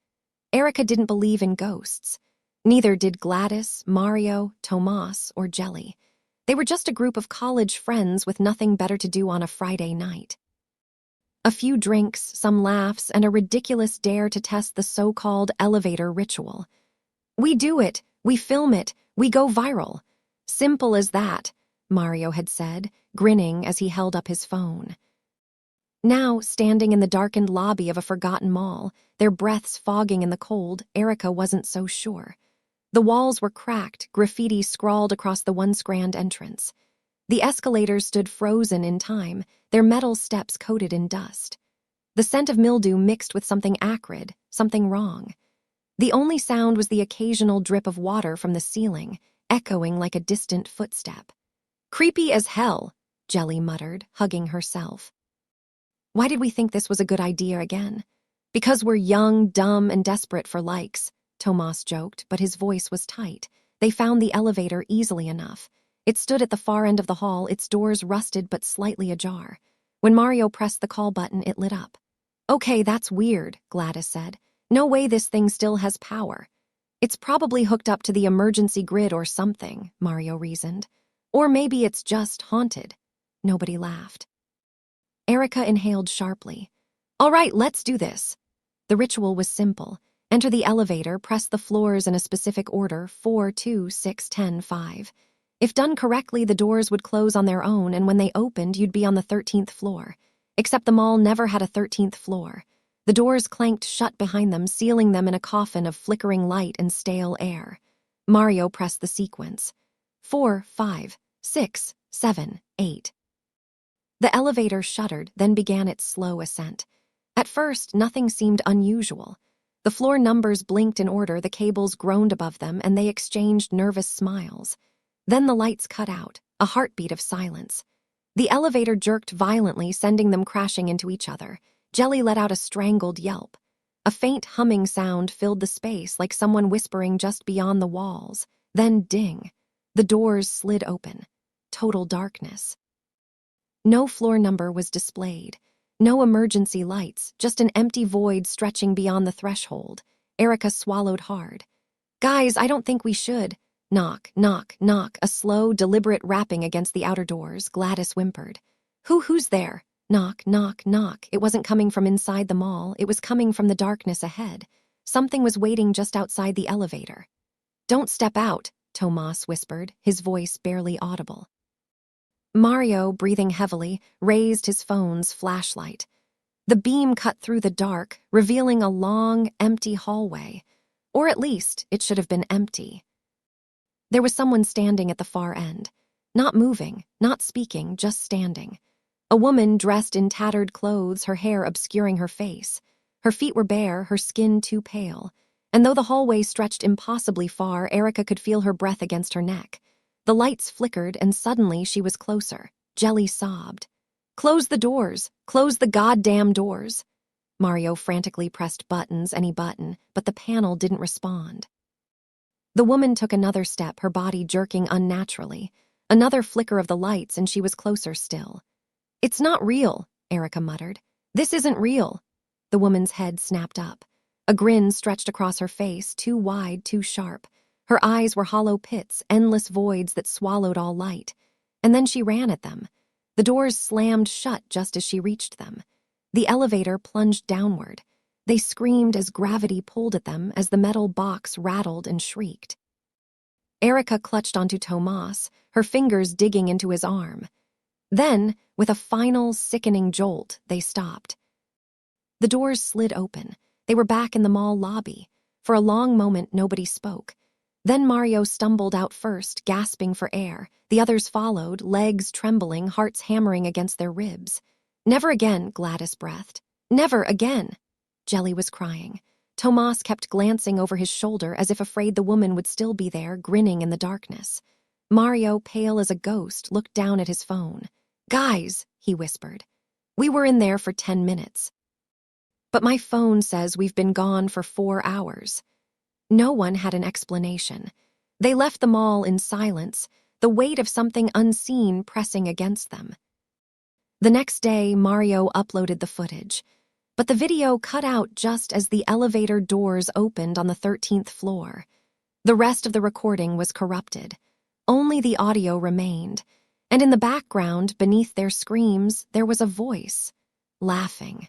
Erica didn't believe in ghosts. Neither did Gladys, Mario, Tomas, or Jelly. They were just a group of college friends with nothing better to do on a Friday night. A few drinks, some laughs, and a ridiculous dare to test the so-called elevator ritual. We do it, we film it, we go viral. Simple as that, Mario had said, grinning as he held up his phone. Now, standing in the darkened lobby of a forgotten mall, their breaths fogging in the cold, Erica wasn't so sure. The walls were cracked, graffiti scrawled across the once grand entrance. The escalators stood frozen in time, their metal steps coated in dust. The scent of mildew mixed with something acrid, something wrong. The only sound was the occasional drip of water from the ceiling, echoing like a distant footstep. Creepy as hell, Jelly muttered, hugging herself. Why did we think this was a good idea again? Because we're young, dumb, and desperate for likes, Tomas joked, but his voice was tight. They found the elevator easily enough. It stood at the far end of the hall, its doors rusted but slightly ajar. When Mario pressed the call button, it lit up. Okay, that's weird, Gladys said. No way this thing still has power. It's probably hooked up to the emergency grid or something, Mario reasoned. Or maybe it's just haunted. Nobody laughed. Erica inhaled sharply. All right, let's do this. The ritual was simple. Enter the elevator, press the floors in a specific order, 4, 2, 6, 10, 5. If done correctly, the doors would close on their own, and when they opened, you'd be on the 13th floor. Except the mall never had a 13th floor. The doors clanked shut behind them, sealing them in a coffin of flickering light and stale air. Mario pressed the sequence. 4, 5, 6, 7, 8. The elevator shuddered, then began its slow ascent. At first, nothing seemed unusual. The floor numbers blinked in order, the cables groaned above them, and they exchanged nervous smiles. Then the lights cut out, a heartbeat of silence. The elevator jerked violently, sending them crashing into each other. Jelly let out a strangled yelp. A faint humming sound filled the space, like someone whispering just beyond the walls. Then ding. The doors slid open. Total darkness. No floor number was displayed. No emergency lights, just an empty void stretching beyond the threshold. Erica swallowed hard. Guys, I don't think we should. Knock, knock, knock, a slow, deliberate rapping against the outer doors. Gladys whimpered. Who's there? Knock, knock, knock. It wasn't coming from inside the mall. It was coming from the darkness ahead. Something was waiting just outside the elevator. Don't step out, Tomas whispered, his voice barely audible. Mario, breathing heavily, raised his phone's flashlight. The beam cut through the dark, revealing a long, empty hallway. Or at least, it should have been empty. There was someone standing at the far end. Not moving, not speaking, just standing. A woman dressed in tattered clothes, her hair obscuring her face. Her feet were bare, her skin too pale. And though the hallway stretched impossibly far, Erica could feel her breath against her neck. The lights flickered, and suddenly she was closer. Jelly sobbed. Close the doors! Close the goddamn doors! Mario frantically pressed buttons, any button, but the panel didn't respond. The woman took another step, her body jerking unnaturally. Another flicker of the lights, and she was closer still. It's not real, Erica muttered. This isn't real. The woman's head snapped up. A grin stretched across her face, too wide, too sharp. Her eyes were hollow pits, endless voids that swallowed all light. And then she ran at them. The doors slammed shut just as she reached them. The elevator plunged downward. They screamed as gravity pulled at them as the metal box rattled and shrieked. Erica clutched onto Tomas, her fingers digging into his arm. Then, with a final, sickening jolt, they stopped. The doors slid open. They were back in the mall lobby. For a long moment, nobody spoke. Then Mario stumbled out first, gasping for air. The others followed, legs trembling, hearts hammering against their ribs. "Never again," Gladys breathed. "Never again." Jelly was crying. Tomas kept glancing over his shoulder as if afraid the woman would still be there, grinning in the darkness. Mario, pale as a ghost, looked down at his phone. "Guys," he whispered. "We were in there for 10 minutes. But my phone says we've been gone for 4 hours." No one had an explanation. They left the mall in silence, the weight of something unseen pressing against them. The next day, Mario uploaded the footage. But the video cut out just as the elevator doors opened on the 13th floor. The rest of the recording was corrupted. Only the audio remained. And in the background, beneath their screams, there was a voice, laughing.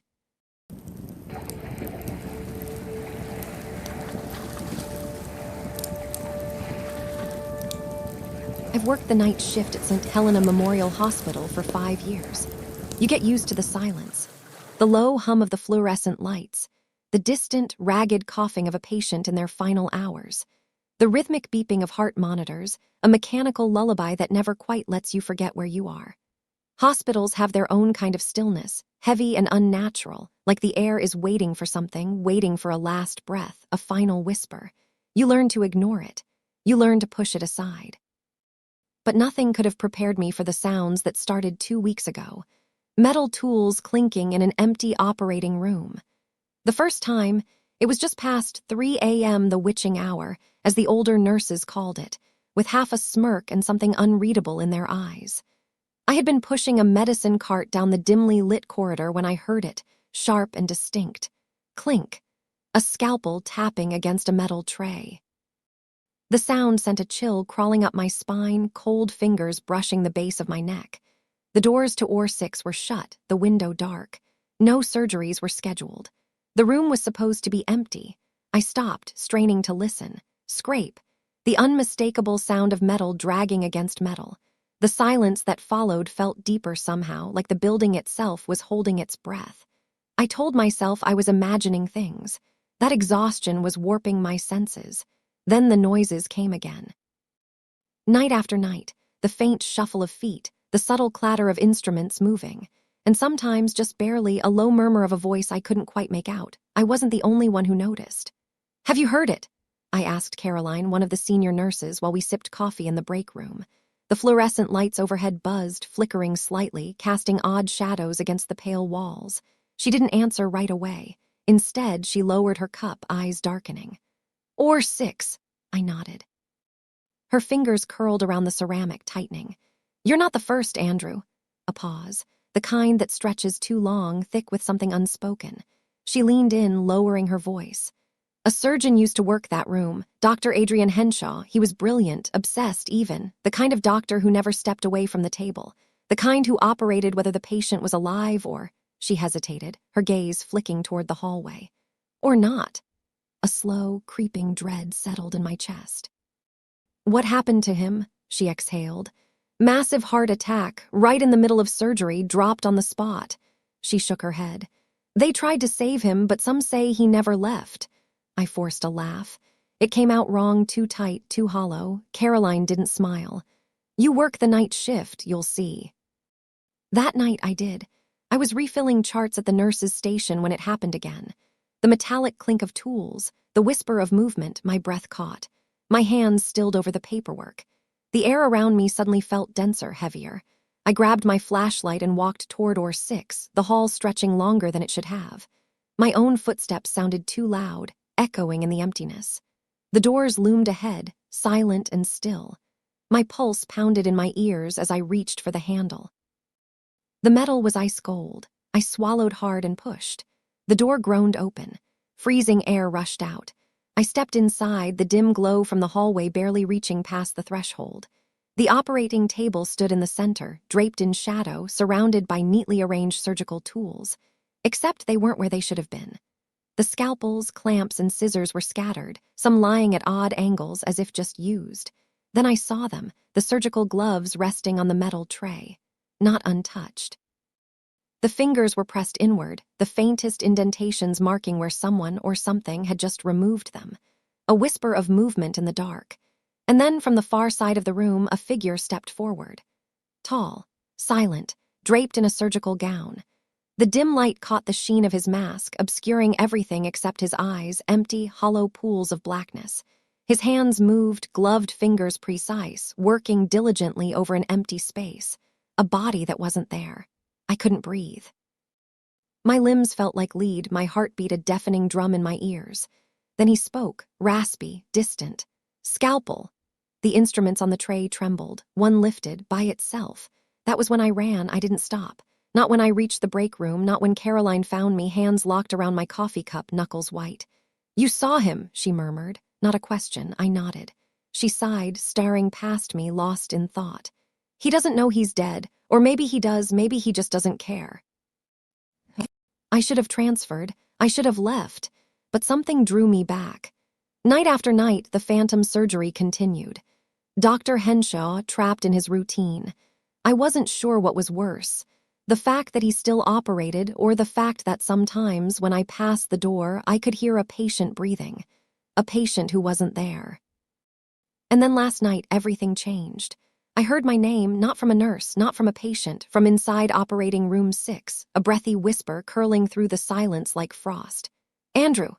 I've worked the night shift at St. Helena Memorial Hospital for 5 years. You get used to the silence. The low hum of the fluorescent lights, the distant, ragged coughing of a patient in their final hours, the rhythmic beeping of heart monitors, a mechanical lullaby that never quite lets you forget where you are. Hospitals have their own kind of stillness, heavy and unnatural, like the air is waiting for something, waiting for a last breath, a final whisper. You learn to ignore it. You learn to push it aside. But nothing could have prepared me for the sounds that started 2 weeks ago. Metal tools clinking in an empty operating room. The first time, it was just past 3 a.m., the witching hour, as the older nurses called it, with half a smirk and something unreadable in their eyes. I had been pushing a medicine cart down the dimly lit corridor when I heard it, sharp and distinct. Clink. A scalpel tapping against a metal tray. The sound sent a chill crawling up my spine, cold fingers brushing the base of my neck. The doors to OR6 were shut, the window dark. No surgeries were scheduled. The room was supposed to be empty. I stopped, straining to listen. Scrape. The unmistakable sound of metal dragging against metal. The silence that followed felt deeper somehow, like the building itself was holding its breath. I told myself I was imagining things. That exhaustion was warping my senses. Then the noises came again. Night after night, the faint shuffle of feet, the subtle clatter of instruments moving, and sometimes just barely a low murmur of a voice I couldn't quite make out. I wasn't the only one who noticed. "Have you heard it?" I asked Caroline, one of the senior nurses, while we sipped coffee in the break room. The fluorescent lights overhead buzzed, flickering slightly, casting odd shadows against the pale walls. She didn't answer right away. Instead, she lowered her cup, eyes darkening. "OR6, I nodded. Her fingers curled around the ceramic, tightening. "You're not the first, Andrew." A pause, the kind that stretches too long, thick with something unspoken. She leaned in, lowering her voice. "A surgeon used to work that room, Dr. Adrian Henshaw. He was brilliant, obsessed even, the kind of doctor who never stepped away from the table, the kind who operated whether the patient was alive or..." She hesitated, her gaze flicking toward the hallway. "Or not." A slow, creeping dread settled in my chest. "What happened to him?" she exhaled. "Massive heart attack, right in the middle of surgery, dropped on the spot." She shook her head. "They tried to save him, but some say he never left." I forced a laugh. It came out wrong, too tight, too hollow. Caroline didn't smile. "You work the night shift, you'll see." That night I did. I was refilling charts at the nurse's station when it happened again. The metallic clink of tools, the whisper of movement, my breath caught. My hands stilled over the paperwork. The air around me suddenly felt denser, heavier. I grabbed my flashlight and walked toward OR6, the hall stretching longer than it should have. My own footsteps sounded too loud, echoing in the emptiness. The doors loomed ahead, silent and still. My pulse pounded in my ears as I reached for the handle. The metal was ice cold. I swallowed hard and pushed. The door groaned open. Freezing air rushed out. I stepped inside, the dim glow from the hallway barely reaching past the threshold. The operating table stood in the center, draped in shadow, surrounded by neatly arranged surgical tools. Except they weren't where they should have been. The scalpels, clamps, and scissors were scattered, some lying at odd angles as if just used. Then I saw them, the surgical gloves resting on the metal tray, not untouched. The fingers were pressed inward, the faintest indentations marking where someone or something had just removed them. A whisper of movement in the dark. And then from the far side of the room, a figure stepped forward. Tall, silent, draped in a surgical gown. The dim light caught the sheen of his mask, obscuring everything except his eyes, empty, hollow pools of blackness. His hands moved, gloved fingers precise, working diligently over an empty space. A body that wasn't there. I couldn't breathe. My limbs felt like lead, my heart beat a deafening drum in my ears. Then he spoke, raspy, distant. Scalpel. The instruments on the tray trembled, one lifted, by itself. That was when I ran, I didn't stop. Not when I reached the break room, not when Caroline found me, hands locked around my coffee cup, knuckles white. "You saw him," she murmured. Not a question, I nodded. She sighed, staring past me, lost in thought. "He doesn't know he's dead, or maybe he does, maybe he just doesn't care." I should have transferred, I should have left, but something drew me back. Night after night, the phantom surgery continued. Dr. Henshaw trapped in his routine. I wasn't sure what was worse. The fact that he still operated, or the fact that sometimes, when I passed the door, I could hear a patient breathing. A patient who wasn't there. And then last night, everything changed. I heard my name, not from a nurse, not from a patient, from inside operating room 6, a breathy whisper curling through the silence like frost. "Andrew!"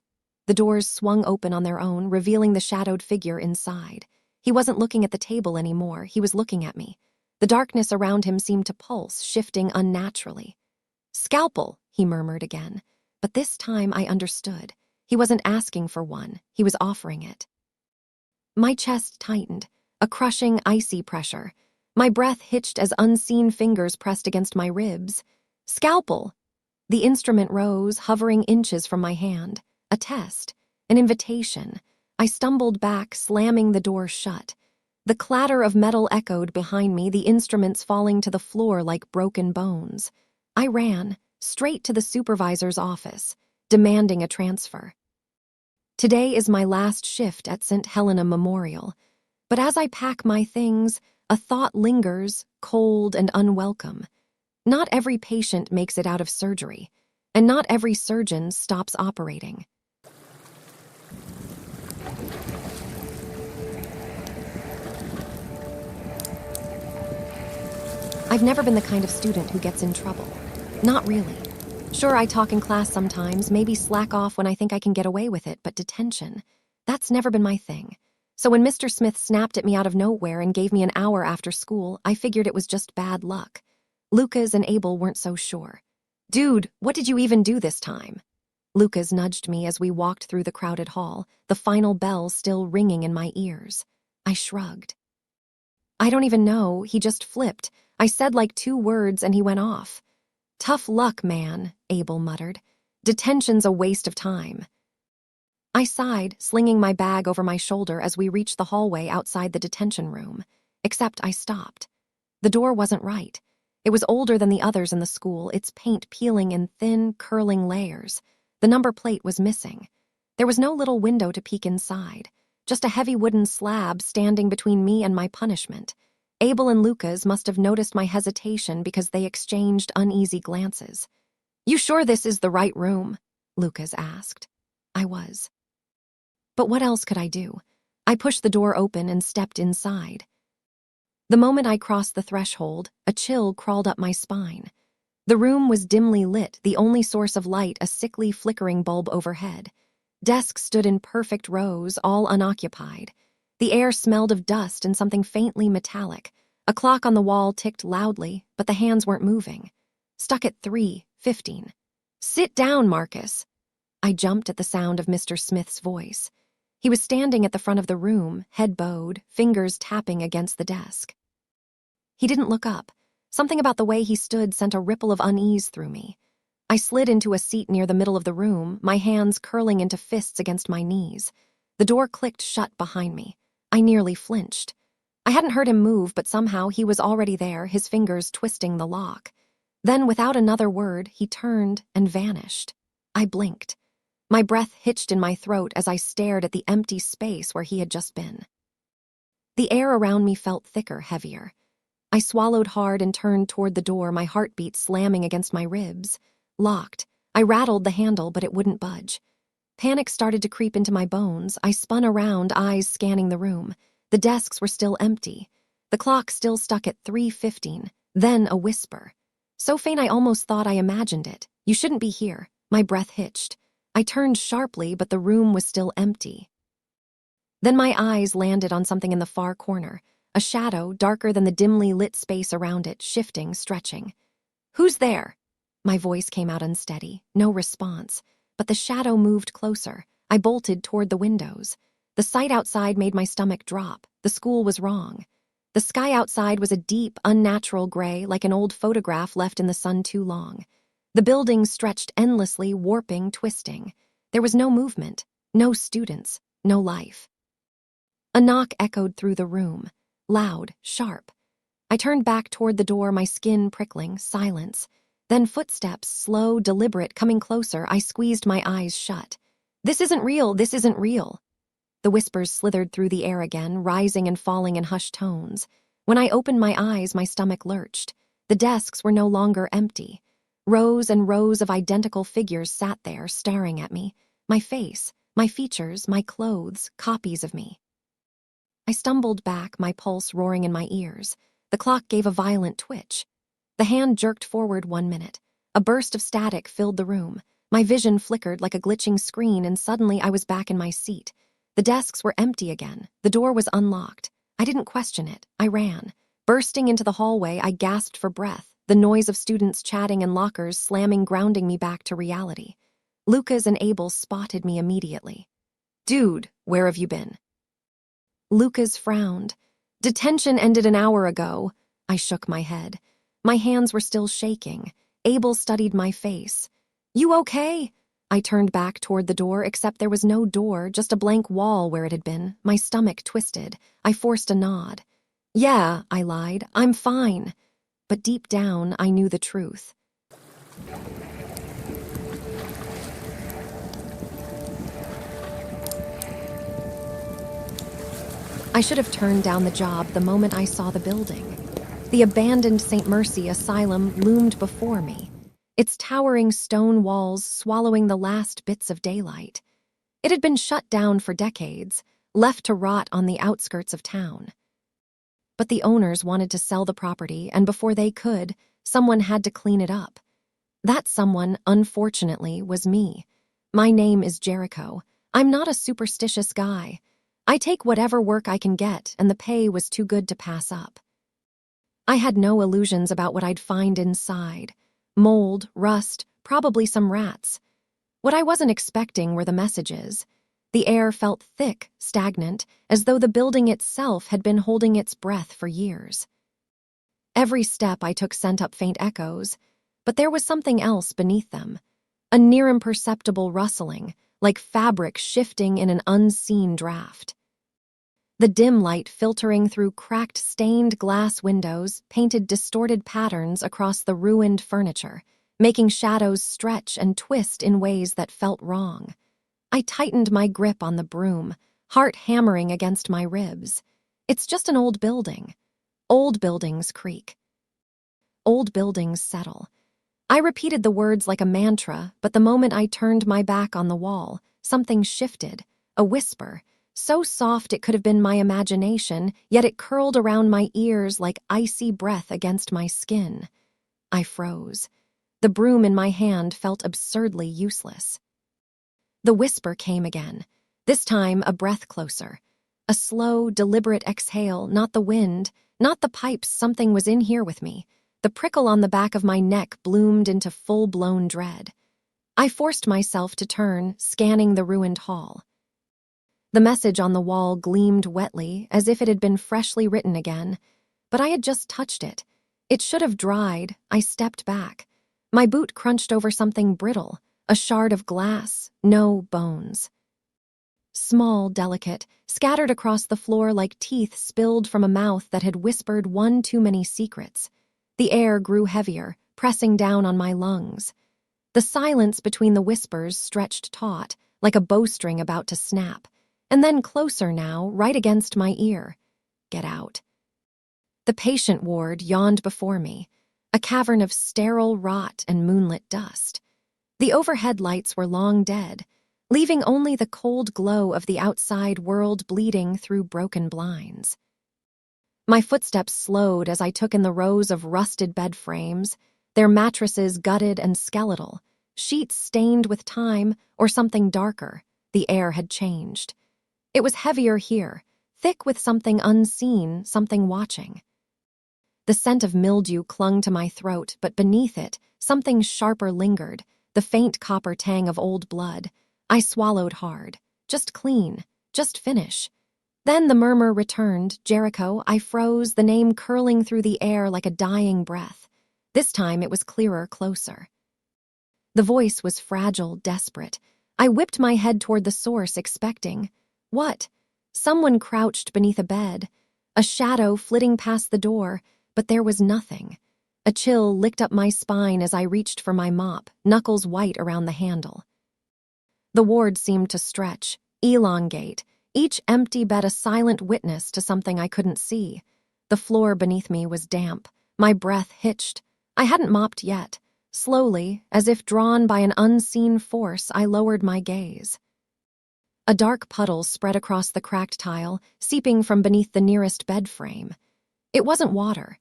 The doors swung open on their own, revealing the shadowed figure inside. He wasn't looking at the table anymore, he was looking at me. The darkness around him seemed to pulse, shifting unnaturally. "Scalpel," he murmured again. But this time I understood. He wasn't asking for one, he was offering it. My chest tightened, a crushing, icy pressure. My breath hitched as unseen fingers pressed against my ribs. "Scalpel!" The instrument rose, hovering inches from my hand. A test, an invitation. I stumbled back, slamming the door shut. The clatter of metal echoed behind me, the instruments falling to the floor like broken bones. I ran, straight to the supervisor's office, demanding a transfer. Today is my last shift at St. Helena Memorial. But as I pack my things, a thought lingers, cold and unwelcome. Not every patient makes it out of surgery, and not every surgeon stops operating. I've never been the kind of student who gets in trouble. Not really. Sure, I talk in class sometimes, maybe slack off when I think I can get away with it, but detention, that's never been my thing. So when Mr. Smith snapped at me out of nowhere and gave me an hour after school, I figured it was just bad luck. Lucas and Abel weren't so sure. "Dude, what did you even do this time?" Lucas nudged me as we walked through the crowded hall, the final bell still ringing in my ears. I shrugged. "I don't even know, he just flipped. I said like 2 words and he went off." "Tough luck, man," Abel muttered. "Detention's a waste of time." I sighed, slinging my bag over my shoulder as we reached the hallway outside the detention room. Except I stopped. The door wasn't right. It was older than the others in the school, its paint peeling in thin, curling layers. The number plate was missing. There was no little window to peek inside, just a heavy wooden slab standing between me and my punishment. Abel and Lucas must have noticed my hesitation because they exchanged uneasy glances. "You sure this is the right room?" Lucas asked. I was. But what else could I do? I pushed the door open and stepped inside. The moment I crossed the threshold, a chill crawled up my spine. The room was dimly lit, the only source of light a sickly flickering bulb overhead. Desks stood in perfect rows, all unoccupied. The air smelled of dust and something faintly metallic. A clock on the wall ticked loudly, but the hands weren't moving. Stuck at 3:15. "Sit down, Marcus." I jumped at the sound of Mr. Smith's voice. He was standing at the front of the room, head bowed, fingers tapping against the desk. He didn't look up. Something about the way he stood sent a ripple of unease through me. I slid into a seat near the middle of the room, my hands curling into fists against my knees. The door clicked shut behind me. I nearly flinched. I hadn't heard him move, but somehow he was already there, his fingers twisting the lock. Then, without another word, he turned and vanished. I blinked. My breath hitched in my throat as I stared at the empty space where he had just been. The air around me felt thicker, heavier. I swallowed hard and turned toward the door, my heartbeat slamming against my ribs. Locked. I rattled the handle, but it wouldn't budge. Panic started to creep into my bones. I spun around, eyes scanning the room. The desks were still empty. The clock still stuck at 3:15. Then a whisper. So faint I almost thought I imagined it. "You shouldn't be here." My breath hitched. I turned sharply, but the room was still empty. Then my eyes landed on something in the far corner, a shadow darker than the dimly lit space around it, shifting, stretching. "Who's there?" My voice came out unsteady. No response. But the shadow moved closer. I bolted toward the windows. The sight outside made my stomach drop. The school was wrong. The sky outside was a deep, unnatural gray, like an old photograph left in the sun too long. The buildings stretched endlessly, warping, twisting. There was no movement, no students, no life. A knock echoed through the room, loud, sharp. I turned back toward the door, my skin prickling. Silence. Then footsteps, slow, deliberate, coming closer. I squeezed my eyes shut. "This isn't real, this isn't real." The whispers slithered through the air again, rising and falling in hushed tones. When I opened my eyes, my stomach lurched. The desks were no longer empty. Rows and rows of identical figures sat there, staring at me. My face, my features, my clothes, copies of me. I stumbled back, my pulse roaring in my ears. The clock gave a violent twitch. The hand jerked forward 1 minute. A burst of static filled the room. My vision flickered like a glitching screen, and suddenly I was back in my seat. The desks were empty again. The door was unlocked. I didn't question it. I ran. Bursting into the hallway, I gasped for breath, the noise of students chatting and lockers slamming grounding me back to reality. Lucas and Abel spotted me immediately. "Dude, where have you been?" Lucas frowned. "Detention ended an hour ago." I shook my head. My hands were still shaking. Abel studied my face. "You okay?" I turned back toward the door, except there was no door, just a blank wall where it had been. My stomach twisted. I forced a nod. "Yeah," I lied. "I'm fine." But deep down, I knew the truth. I should have turned down the job the moment I saw the building. The abandoned St. Mercy Asylum loomed before me, its towering stone walls swallowing the last bits of daylight. It had been shut down for decades, left to rot on the outskirts of town. But the owners wanted to sell the property, and before they could, someone had to clean it up. That someone, unfortunately, was me. My name is Jericho. I'm not a superstitious guy. I take whatever work I can get, and the pay was too good to pass up. I had no illusions about what I'd find inside. Mold, rust, probably some rats. What I wasn't expecting were the messages. The air felt thick, stagnant, as though the building itself had been holding its breath for years. Every step I took sent up faint echoes, but there was something else beneath them. A near imperceptible rustling, like fabric shifting in an unseen draft. The dim light filtering through cracked stained glass windows painted distorted patterns across the ruined furniture, making shadows stretch and twist in ways that felt wrong. I tightened my grip on the broom, heart hammering against my ribs. It's just an old building. Old buildings creak. Old buildings settle. I repeated the words like a mantra, but the moment I turned my back on the wall, something shifted, a whisper, so soft it could have been my imagination, yet it curled around my ears like icy breath against my skin. I froze. The broom in my hand felt absurdly useless. The whisper came again, this time a breath closer. A slow, deliberate exhale, not the wind, not the pipes. Something was in here with me. The prickle on the back of my neck bloomed into full-blown dread. I forced myself to turn, scanning the ruined hall. The message on the wall gleamed wetly, as if it had been freshly written again. But I had just touched it. It should have dried. I stepped back. My boot crunched over something brittle, a shard of glass, no bones. Small, delicate, scattered across the floor like teeth spilled from a mouth that had whispered one too many secrets. The air grew heavier, pressing down on my lungs. The silence between the whispers stretched taut, like a bowstring about to snap, and then closer now, right against my ear. Get out. The patient ward yawned before me, a cavern of sterile rot and moonlit dust. The overhead lights were long dead, leaving only the cold glow of the outside world bleeding through broken blinds. My footsteps slowed as I took in the rows of rusted bed frames, their mattresses gutted and skeletal, sheets stained with time or something darker. The air had changed. It was heavier here, thick with something unseen, something watching. The scent of mildew clung to my throat, but beneath it, something sharper lingered, the faint copper tang of old blood. I swallowed hard. Just clean. Just finish. Then the murmur returned. Jericho. I froze, the name curling through the air like a dying breath. This time it was clearer, closer. The voice was fragile, desperate. I whipped my head toward the source, expecting. What? Someone crouched beneath a bed, a shadow flitting past the door, but there was nothing. A chill licked up my spine as I reached for my mop, knuckles white around the handle. The ward seemed to stretch, elongate, each empty bed a silent witness to something I couldn't see. The floor beneath me was damp. My breath hitched. I hadn't mopped yet. Slowly, as if drawn by an unseen force, I lowered my gaze. A dark puddle spread across the cracked tile, seeping from beneath the nearest bed frame. It wasn't water.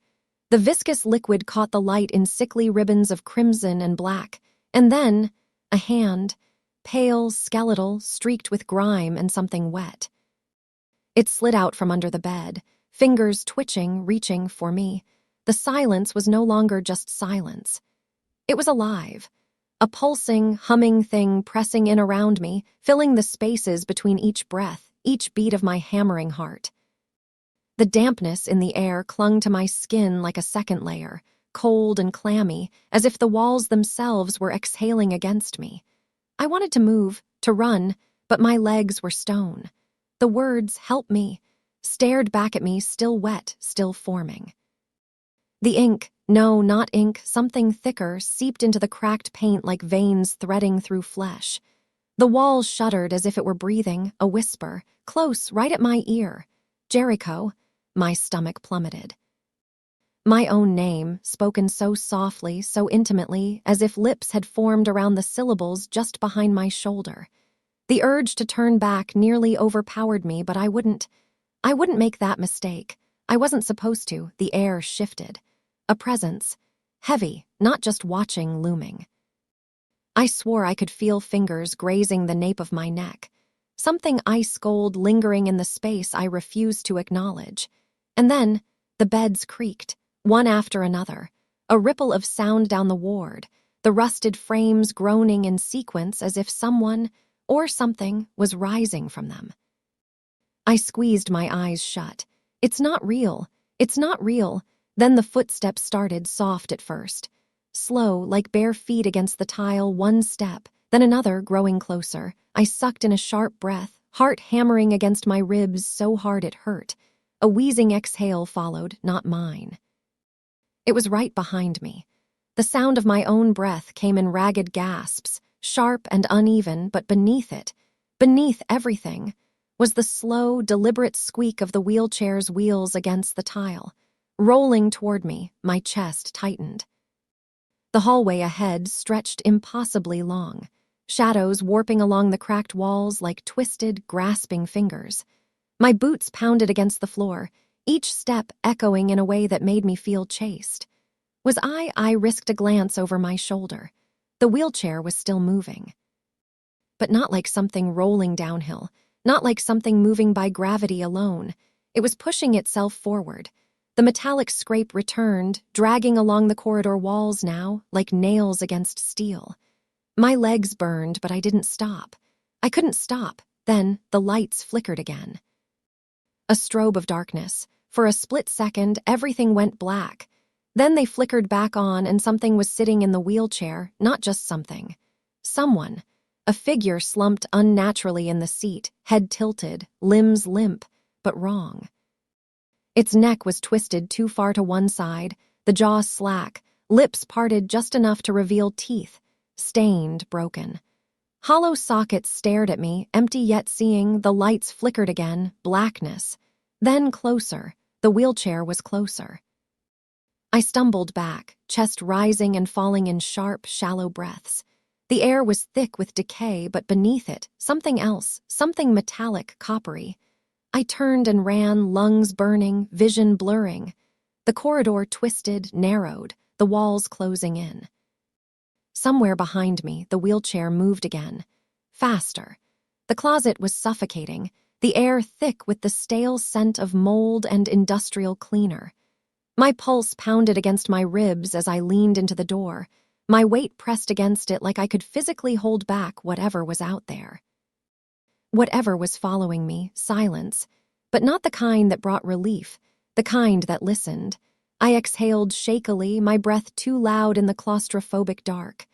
The viscous liquid caught the light in sickly ribbons of crimson and black, and then a hand, pale, skeletal, streaked with grime and something wet. It slid out from under the bed, fingers twitching, reaching for me. The silence was no longer just silence. It was alive, a pulsing, humming thing pressing in around me, filling the spaces between each breath, each beat of my hammering heart. The dampness in the air clung to my skin like a second layer, cold and clammy, as if the walls themselves were exhaling against me. I wanted to move, to run, but my legs were stone. The words, "Help me," stared back at me, still wet, still forming. The ink, no, not ink, something thicker, seeped into the cracked paint like veins threading through flesh. The wall shuddered as if it were breathing, a whisper, close, right at my ear. Jericho. My stomach plummeted. My own name, spoken so softly, so intimately, as if lips had formed around the syllables just behind my shoulder. The urge to turn back nearly overpowered me, but I wouldn't make that mistake. I wasn't supposed to. The air shifted. A presence. Heavy, not just watching, looming. I swore I could feel fingers grazing the nape of my neck. Something ice-cold lingering in the space I refused to acknowledge. And then, the beds creaked, one after another, a ripple of sound down the ward, the rusted frames groaning in sequence as if someone, or something, was rising from them. I squeezed my eyes shut. It's not real. It's not real. Then the footsteps started, soft at first. Slow, like bare feet against the tile, one step, then another, growing closer. I sucked in a sharp breath, heart hammering against my ribs so hard it hurt. A wheezing exhale followed, not mine. It was right behind me. The sound of my own breath came in ragged gasps, sharp and uneven, but beneath it, beneath everything, was the slow, deliberate squeak of the wheelchair's wheels against the tile. Rolling toward me, my chest tightened. The hallway ahead stretched impossibly long, shadows warping along the cracked walls like twisted, grasping fingers. My boots pounded against the floor, each step echoing in a way that made me feel chased. I risked a glance over my shoulder. The wheelchair was still moving. But not like something rolling downhill, not like something moving by gravity alone. It was pushing itself forward. The metallic scrape returned, dragging along the corridor walls now, like nails against steel. My legs burned, but I didn't stop. I couldn't stop. Then the lights flickered again. A strobe of darkness. For a split second, everything went black. Then they flickered back on and something was sitting in the wheelchair, not just something. Someone. A figure slumped unnaturally in the seat, head tilted, limbs limp, but wrong. Its neck was twisted too far to one side, the jaw slack, lips parted just enough to reveal teeth, stained, broken. Hollow sockets stared at me, empty yet seeing, the lights flickered again, blackness. Then closer, the wheelchair was closer. I stumbled back, chest rising and falling in sharp, shallow breaths. The air was thick with decay, but beneath it, something else, something metallic, coppery. I turned and ran, lungs burning, vision blurring. The corridor twisted, narrowed, the walls closing in. Somewhere behind me, the wheelchair moved again. Faster. The closet was suffocating, the air thick with the stale scent of mold and industrial cleaner. My pulse pounded against my ribs as I leaned into the door. My weight pressed against it like I could physically hold back whatever was out there. Whatever was following me, silence, but not the kind that brought relief, the kind that listened. I exhaled shakily, my breath too loud in the claustrophobic dark.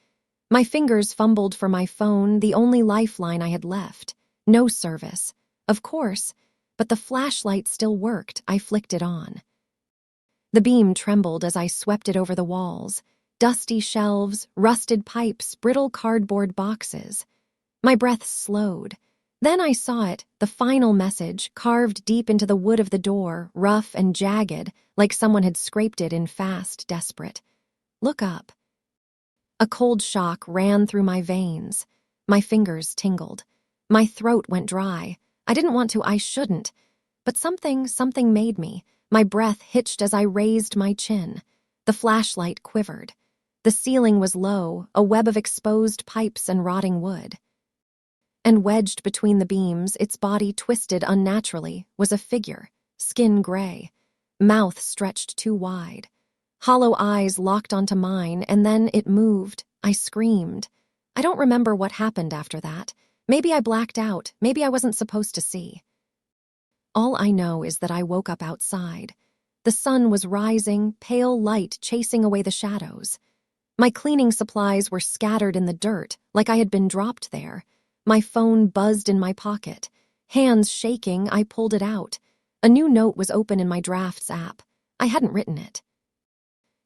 My fingers fumbled for my phone, the only lifeline I had left. No service. Of course, but the flashlight still worked. I flicked it on. The beam trembled as I swept it over the walls. Dusty shelves, rusted pipes, brittle cardboard boxes. My breath slowed. Then I saw it, the final message, carved deep into the wood of the door, rough and jagged, like someone had scraped it in fast, desperate. Look up. A cold shock ran through my veins. My fingers tingled. My throat went dry. I didn't want to, I shouldn't. But something made me. My breath hitched as I raised my chin. The flashlight quivered. The ceiling was low, a web of exposed pipes and rotting wood. And wedged between the beams, its body twisted unnaturally, was a figure, skin gray, mouth stretched too wide. Hollow eyes locked onto mine, and then it moved. I screamed. I don't remember what happened after that. Maybe I blacked out, maybe I wasn't supposed to see. All I know is that I woke up outside. The sun was rising, pale light chasing away the shadows. My cleaning supplies were scattered in the dirt, like I had been dropped there. My phone buzzed in my pocket. Hands shaking, I pulled it out. A new note was open in my drafts app. I hadn't written it.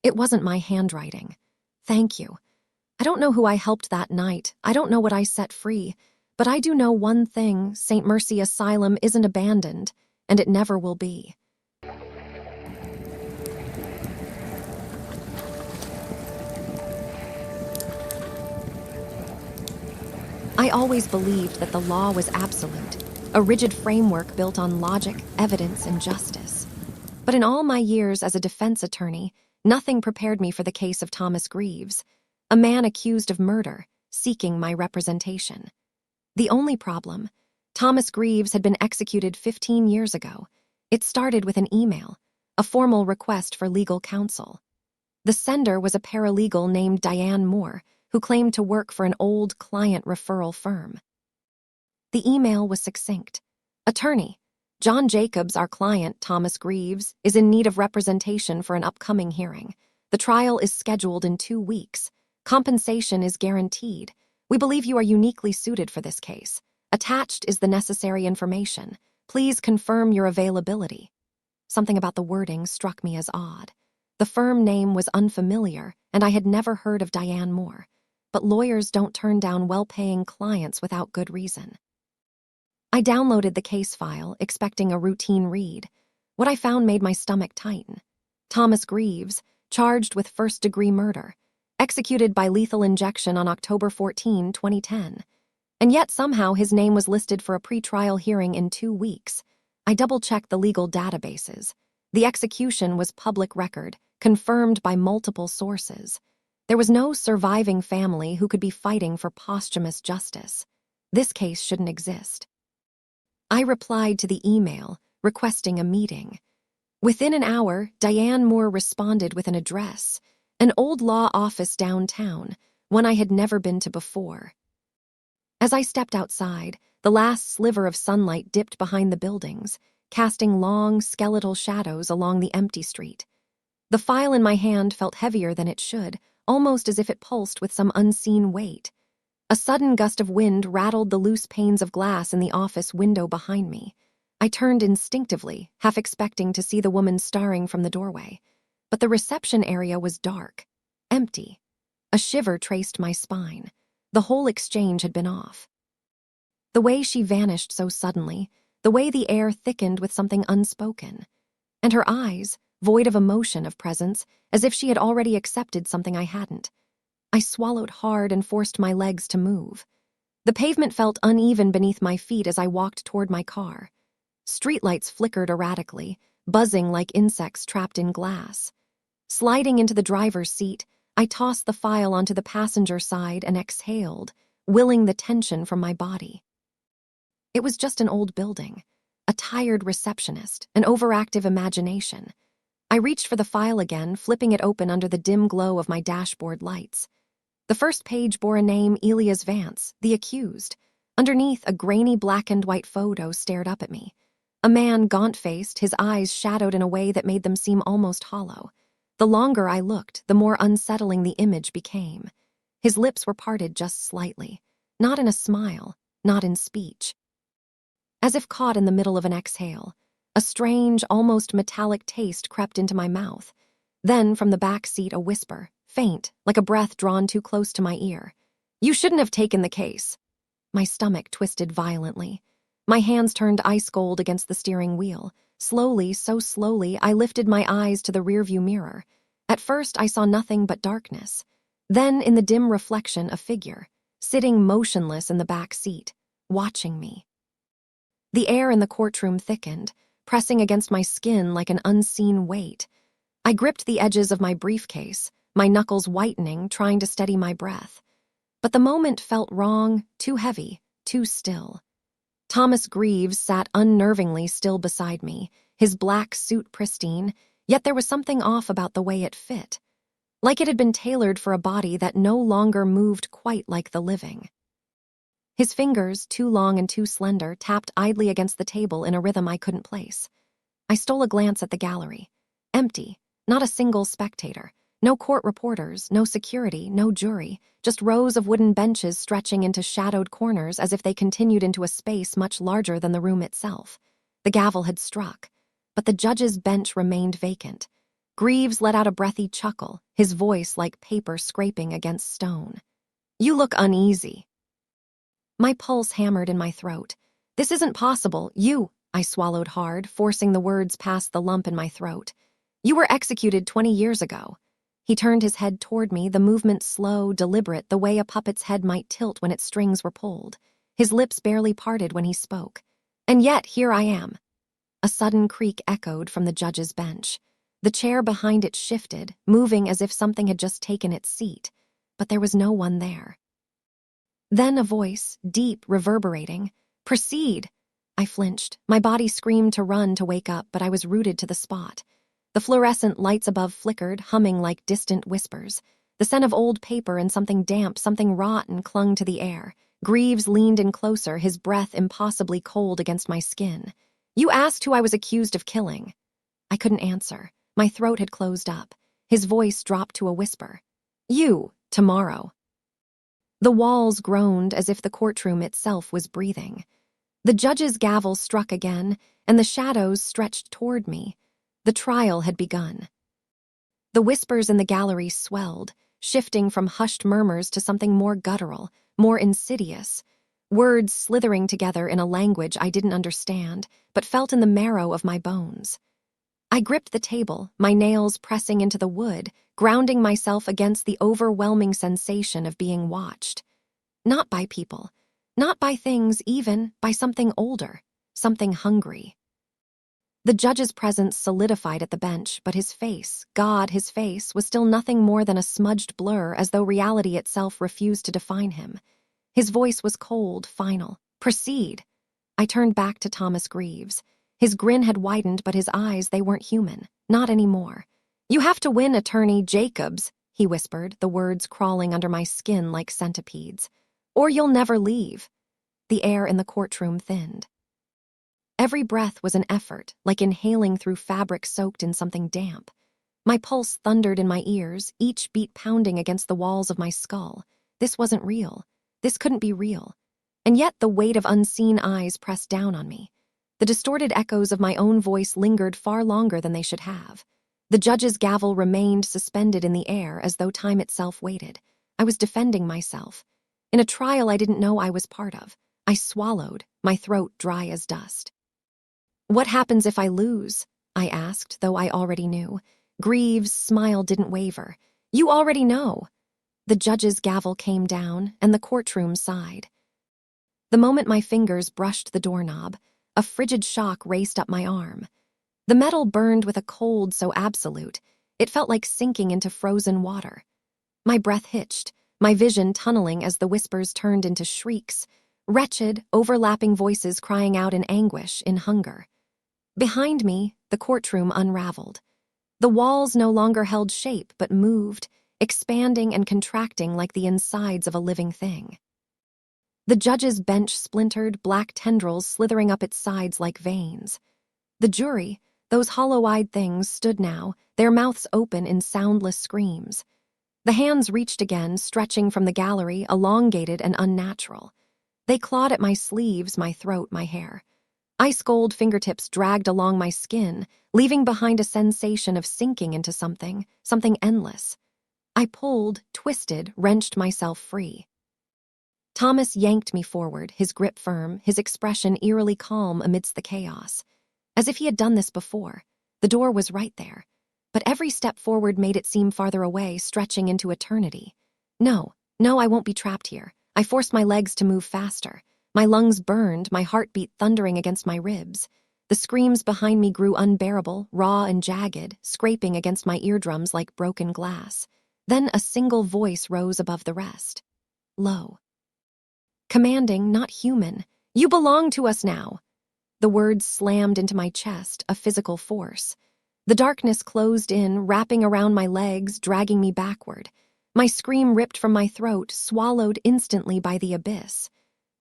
It wasn't my handwriting. Thank you. I don't know who I helped that night. I don't know what I set free. But I do know one thing: St. Mercy Asylum isn't abandoned, and it never will be. I always believed that the law was absolute, a rigid framework built on logic, evidence, and justice. But in all my years as a defense attorney, nothing prepared me for the case of Thomas Greaves, a man accused of murder, seeking my representation. The only problem: Thomas Greaves had been executed 15 years ago. It started with an email, a formal request for legal counsel. The sender was a paralegal named Diane Moore, who claimed to work for an old client referral firm. The email was succinct. Attorney, John Jacobs, our client, Thomas Greaves, is in need of representation for an upcoming hearing. The trial is scheduled in 2 weeks. Compensation is guaranteed. We believe you are uniquely suited for this case. Attached is the necessary information. Please confirm your availability. Something about the wording struck me as odd. The firm name was unfamiliar, and I had never heard of Diane Moore. But lawyers don't turn down well-paying clients without good reason. I downloaded the case file, expecting a routine read. What I found made my stomach tighten. Thomas Greaves, charged with first-degree murder, executed by lethal injection on October 14, 2010. And yet somehow his name was listed for a pretrial hearing in 2 weeks. I double-checked the legal databases. The execution was public record, confirmed by multiple sources. There was no surviving family who could be fighting for posthumous justice. This case shouldn't exist. I replied to the email, requesting a meeting. Within an hour, Diane Moore responded with an address, an old law office downtown, one I had never been to before. As I stepped outside, the last sliver of sunlight dipped behind the buildings, casting long, skeletal shadows along the empty street. The file in my hand felt heavier than it should, almost as if it pulsed with some unseen weight. A sudden gust of wind rattled the loose panes of glass in the office window behind me. I turned instinctively, half expecting to see the woman staring from the doorway. But the reception area was dark, empty. A shiver traced my spine. The whole exchange had been off. The way she vanished so suddenly, the way the air thickened with something unspoken. And her eyes, void of emotion of presence, as if she had already accepted something I hadn't. I swallowed hard and forced my legs to move. The pavement felt uneven beneath my feet as I walked toward my car. Streetlights flickered erratically, buzzing like insects trapped in glass. Sliding into the driver's seat, I tossed the file onto the passenger side and exhaled, willing the tension from my body. It was just an old building, a tired receptionist, an overactive imagination. I reached for the file again, flipping it open under the dim glow of my dashboard lights. The first page bore a name, Elias Vance, the accused. Underneath, a grainy black and white photo stared up at me. A man, gaunt-faced, his eyes shadowed in a way that made them seem almost hollow. The longer I looked, the more unsettling the image became. His lips were parted just slightly, not in a smile, not in speech. As if caught in the middle of an exhale, a strange, almost metallic taste crept into my mouth. Then, from the back seat, a whisper, faint, like a breath drawn too close to my ear. "You shouldn't have taken the case." My stomach twisted violently. My hands turned ice cold against the steering wheel. Slowly, so slowly, I lifted my eyes to the rearview mirror. At first, I saw nothing but darkness. Then, in the dim reflection, a figure, sitting motionless in the back seat, watching me. The air in the courtroom thickened, pressing against my skin like an unseen weight. I gripped the edges of my briefcase, my knuckles whitening, trying to steady my breath. But the moment felt wrong, too heavy, too still. Thomas Greaves sat unnervingly still beside me, his black suit pristine, yet there was something off about the way it fit. Like it had been tailored for a body that no longer moved quite like the living. His fingers, too long and too slender, tapped idly against the table in a rhythm I couldn't place. I stole a glance at the gallery. Empty, not a single spectator. No court reporters, no security, no jury, just rows of wooden benches stretching into shadowed corners as if they continued into a space much larger than the room itself. The gavel had struck, but the judge's bench remained vacant. Greaves let out a breathy chuckle, his voice like paper scraping against stone. "You look uneasy." My pulse hammered in my throat. "This isn't possible. I swallowed hard, forcing the words past the lump in my throat. "You were executed 20 years ago." He turned his head toward me, the movement slow, deliberate, the way a puppet's head might tilt when its strings were pulled. His lips barely parted when he spoke. "And yet, here I am." A sudden creak echoed from the judge's bench. The chair behind it shifted, moving as if something had just taken its seat. But there was no one there. Then a voice, deep, reverberating. "Proceed." I flinched. My body screamed to run to wake up, but I was rooted to the spot. The fluorescent lights above flickered, humming like distant whispers. The scent of old paper and something damp, something rotten clung to the air. Greaves leaned in closer, his breath impossibly cold against my skin. "You asked who I was accused of killing." I couldn't answer. My throat had closed up. His voice dropped to a whisper. "You, tomorrow." The walls groaned as if the courtroom itself was breathing. The judge's gavel struck again, and the shadows stretched toward me. The trial had begun. The whispers in the gallery swelled, shifting from hushed murmurs to something more guttural, more insidious. Words slithering together in a language I didn't understand, but felt in the marrow of my bones. I gripped the table, my nails pressing into the wood, grounding myself against the overwhelming sensation of being watched. Not by people, not by things, even by something older, something hungry. The judge's presence solidified at the bench, but his face, God, his face, was still nothing more than a smudged blur, as though reality itself refused to define him. His voice was cold, final. "Proceed." I turned back to Thomas Greaves. His grin had widened, but his eyes, they weren't human. Not anymore. "You have to win, Attorney Jacobs," he whispered, the words crawling under my skin like centipedes. "Or you'll never leave." The air in the courtroom thinned. Every breath was an effort, like inhaling through fabric soaked in something damp. My pulse thundered in my ears, each beat pounding against the walls of my skull. This wasn't real. This couldn't be real. And yet the weight of unseen eyes pressed down on me. The distorted echoes of my own voice lingered far longer than they should have. The judge's gavel remained suspended in the air as though time itself waited. I was defending myself. In a trial I didn't know I was part of. I swallowed, my throat dry as dust. "What happens if I lose?" I asked, though I already knew. Greaves' smile didn't waver. "You already know." The judge's gavel came down, and the courtroom sighed. The moment my fingers brushed the doorknob, a frigid shock raced up my arm. The metal burned with a cold so absolute, it felt like sinking into frozen water. My breath hitched, my vision tunneling as the whispers turned into shrieks, wretched, overlapping voices crying out in anguish, in hunger. Behind me, the courtroom unraveled. The walls no longer held shape but moved, expanding and contracting like the insides of a living thing. The judge's bench splintered, black tendrils slithering up its sides like veins. The jury, those hollow-eyed things, stood now, their mouths open in soundless screams. The hands reached again, stretching from the gallery, elongated and unnatural. They clawed at my sleeves, my throat, my hair. Ice-cold fingertips dragged along my skin, leaving behind a sensation of sinking into something endless. I pulled, twisted, wrenched myself free. Thomas yanked me forward, his grip firm, his expression eerily calm amidst the chaos. As if he had done this before. The door was right there. But every step forward made it seem farther away, stretching into eternity. No, I won't be trapped here. I forced my legs to move faster. My lungs burned, my heartbeat thundering against my ribs. The screams behind me grew unbearable, raw and jagged, scraping against my eardrums like broken glass. Then a single voice rose above the rest. Low. Commanding, not human. "You belong to us now." The words slammed into my chest, a physical force. The darkness closed in, wrapping around my legs, dragging me backward. My scream ripped from my throat, swallowed instantly by the abyss.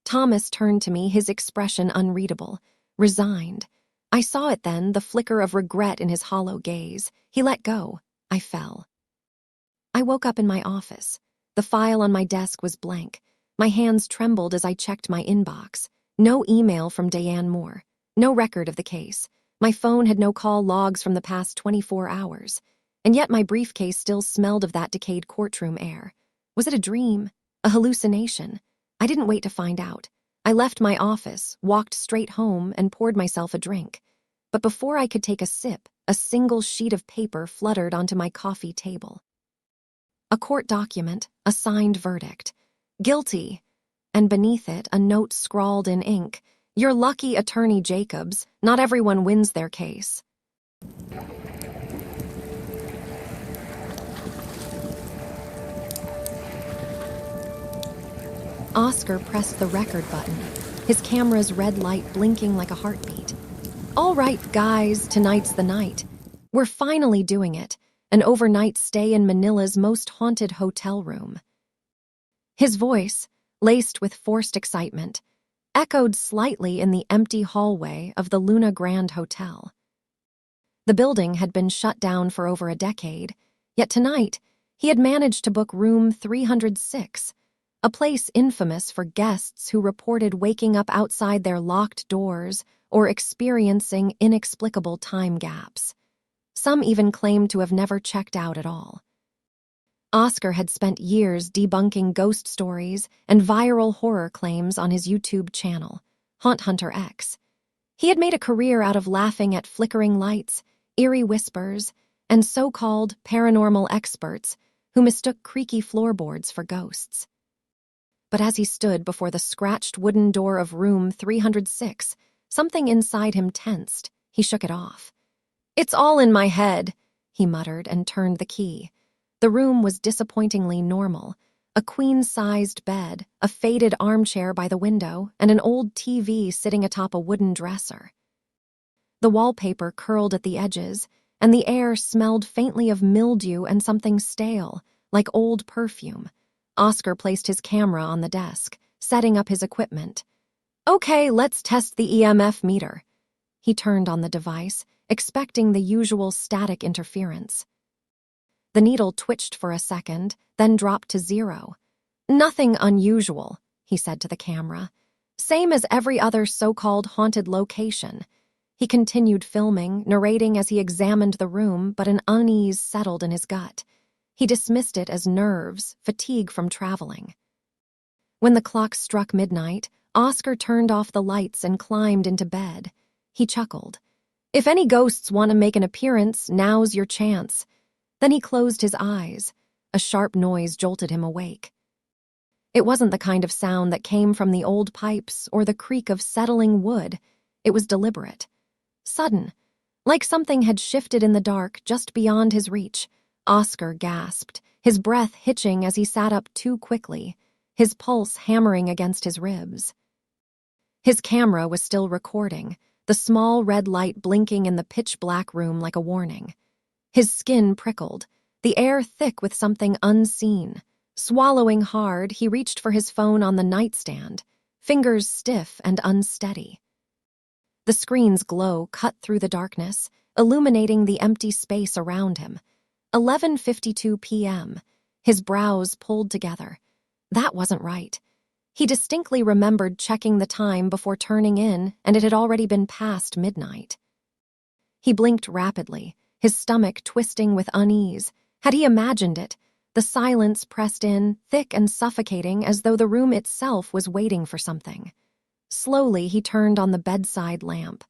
Thomas turned to me, his expression unreadable, resigned. I saw it then, the flicker of regret in his hollow gaze. He let go. I fell. I woke up in my office. The file on my desk was blank. My hands trembled as I checked my inbox. No email from Diane Moore. No record of the case. My phone had no call logs from the past 24 hours. And yet my briefcase still smelled of that decayed courtroom air. Was it a dream? A hallucination? I didn't wait to find out. I left my office, walked straight home, and poured myself a drink. But before I could take a sip, a single sheet of paper fluttered onto my coffee table. A court document, a signed verdict. Guilty. And beneath it, a note scrawled in ink. "You're lucky, Attorney Jacobs. Not everyone wins their case." Oscar pressed the record button, his camera's red light blinking like a heartbeat. "All right, guys, tonight's the night. We're finally doing it. An overnight stay in Manila's most haunted hotel room." His voice, laced with forced excitement, echoed slightly in the empty hallway of the Luna Grand Hotel. The building had been shut down for over a decade, yet tonight he had managed to book room 306, a place infamous for guests who reported waking up outside their locked doors or experiencing inexplicable time gaps. Some even claimed to have never checked out at all. Oscar had spent years debunking ghost stories and viral horror claims on his YouTube channel, Haunt Hunter X. He had made a career out of laughing at flickering lights, eerie whispers, and so-called paranormal experts who mistook creaky floorboards for ghosts. But as he stood before the scratched wooden door of room 306, something inside him tensed. He shook it off. "It's all in my head," he muttered and turned the key. The room was disappointingly normal. A queen-sized bed, a faded armchair by the window, and an old TV sitting atop a wooden dresser. The wallpaper curled at the edges, and the air smelled faintly of mildew and something stale, like old perfume. Oscar placed his camera on the desk, setting up his equipment. "Okay, let's test the EMF meter." He turned on the device, expecting the usual static interference. The needle twitched for a second, then dropped to 0. "Nothing unusual," he said to the camera. "Same as every other so-called haunted location." He continued filming, narrating as he examined the room, but an unease settled in his gut. He dismissed it as nerves, fatigue from traveling. When the clock struck midnight, Oscar turned off the lights and climbed into bed. He chuckled. "If any ghosts want to make an appearance, now's your chance." Then he closed his eyes. A sharp noise jolted him awake. It wasn't the kind of sound that came from the old pipes or the creak of settling wood. It was deliberate. Sudden, like something had shifted in the dark just beyond his reach. Oscar gasped, his breath hitching as he sat up too quickly, his pulse hammering against his ribs. His camera was still recording, the small red light blinking in the pitch-black room like a warning. His skin prickled, the air thick with something unseen. Swallowing hard, he reached for his phone on the nightstand, fingers stiff and unsteady. The screen's glow cut through the darkness, illuminating the empty space around him. 11:52 p.m. His brows pulled together. That wasn't right. He distinctly remembered checking the time before turning in, and it had already been past midnight. He blinked rapidly, his stomach twisting with unease. Had he imagined it? The silence pressed in, thick and suffocating, as though the room itself was waiting for something. Slowly, he turned on the bedside lamp.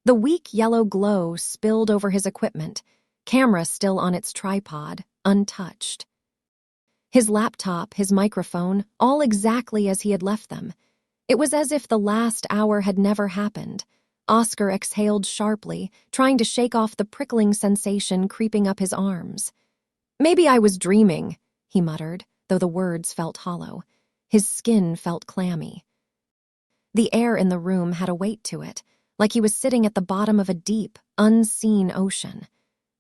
The weak yellow glow spilled over his equipment, camera still on its tripod, untouched. His laptop, his microphone, all exactly as he had left them. It was as if the last hour had never happened. Oscar exhaled sharply, trying to shake off the prickling sensation creeping up his arms. "Maybe I was dreaming," he muttered, though the words felt hollow. His skin felt clammy. The air in the room had a weight to it, like he was sitting at the bottom of a deep, unseen ocean.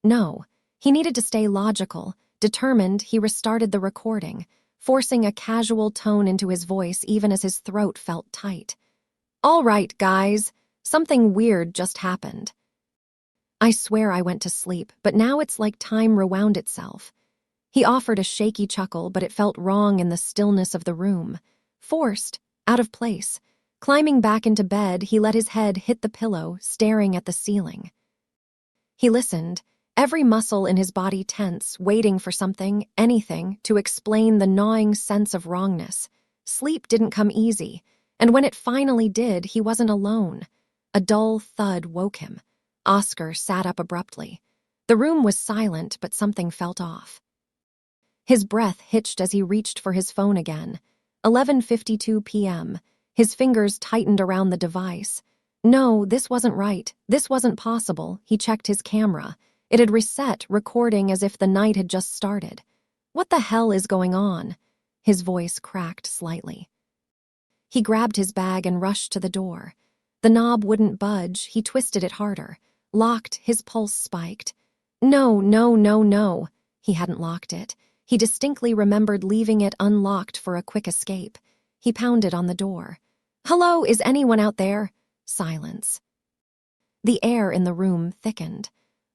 No, he needed to stay logical. Determined, he restarted the recording, forcing a casual tone into his voice even as his throat felt tight. "All right, guys, something weird just happened. I swear I went to sleep, but now it's like time rewound itself." He offered a shaky chuckle, but it felt wrong in the stillness of the room. Forced, out of place. Climbing back into bed, he let his head hit the pillow, staring at the ceiling. He listened, every muscle in his body tense, waiting for something, anything, to explain the gnawing sense of wrongness. Sleep didn't come easy, and when it finally did, he wasn't alone. A dull thud woke him. Oscar sat up abruptly. The room was silent, but something felt off. His breath hitched as he reached for his phone again. 11:52 p.m. His fingers tightened around the device. No, this wasn't right. This wasn't possible. He checked his camera. It had reset, recording as if the night had just started. What the hell is going on? His voice cracked slightly. He grabbed his bag and rushed to the door. The knob wouldn't budge. He twisted it harder. Locked, his pulse spiked. No, no, no, no. He hadn't locked it. He distinctly remembered leaving it unlocked for a quick escape. He pounded on the door. "Hello, is anyone out there?" Silence. The air in the room thickened.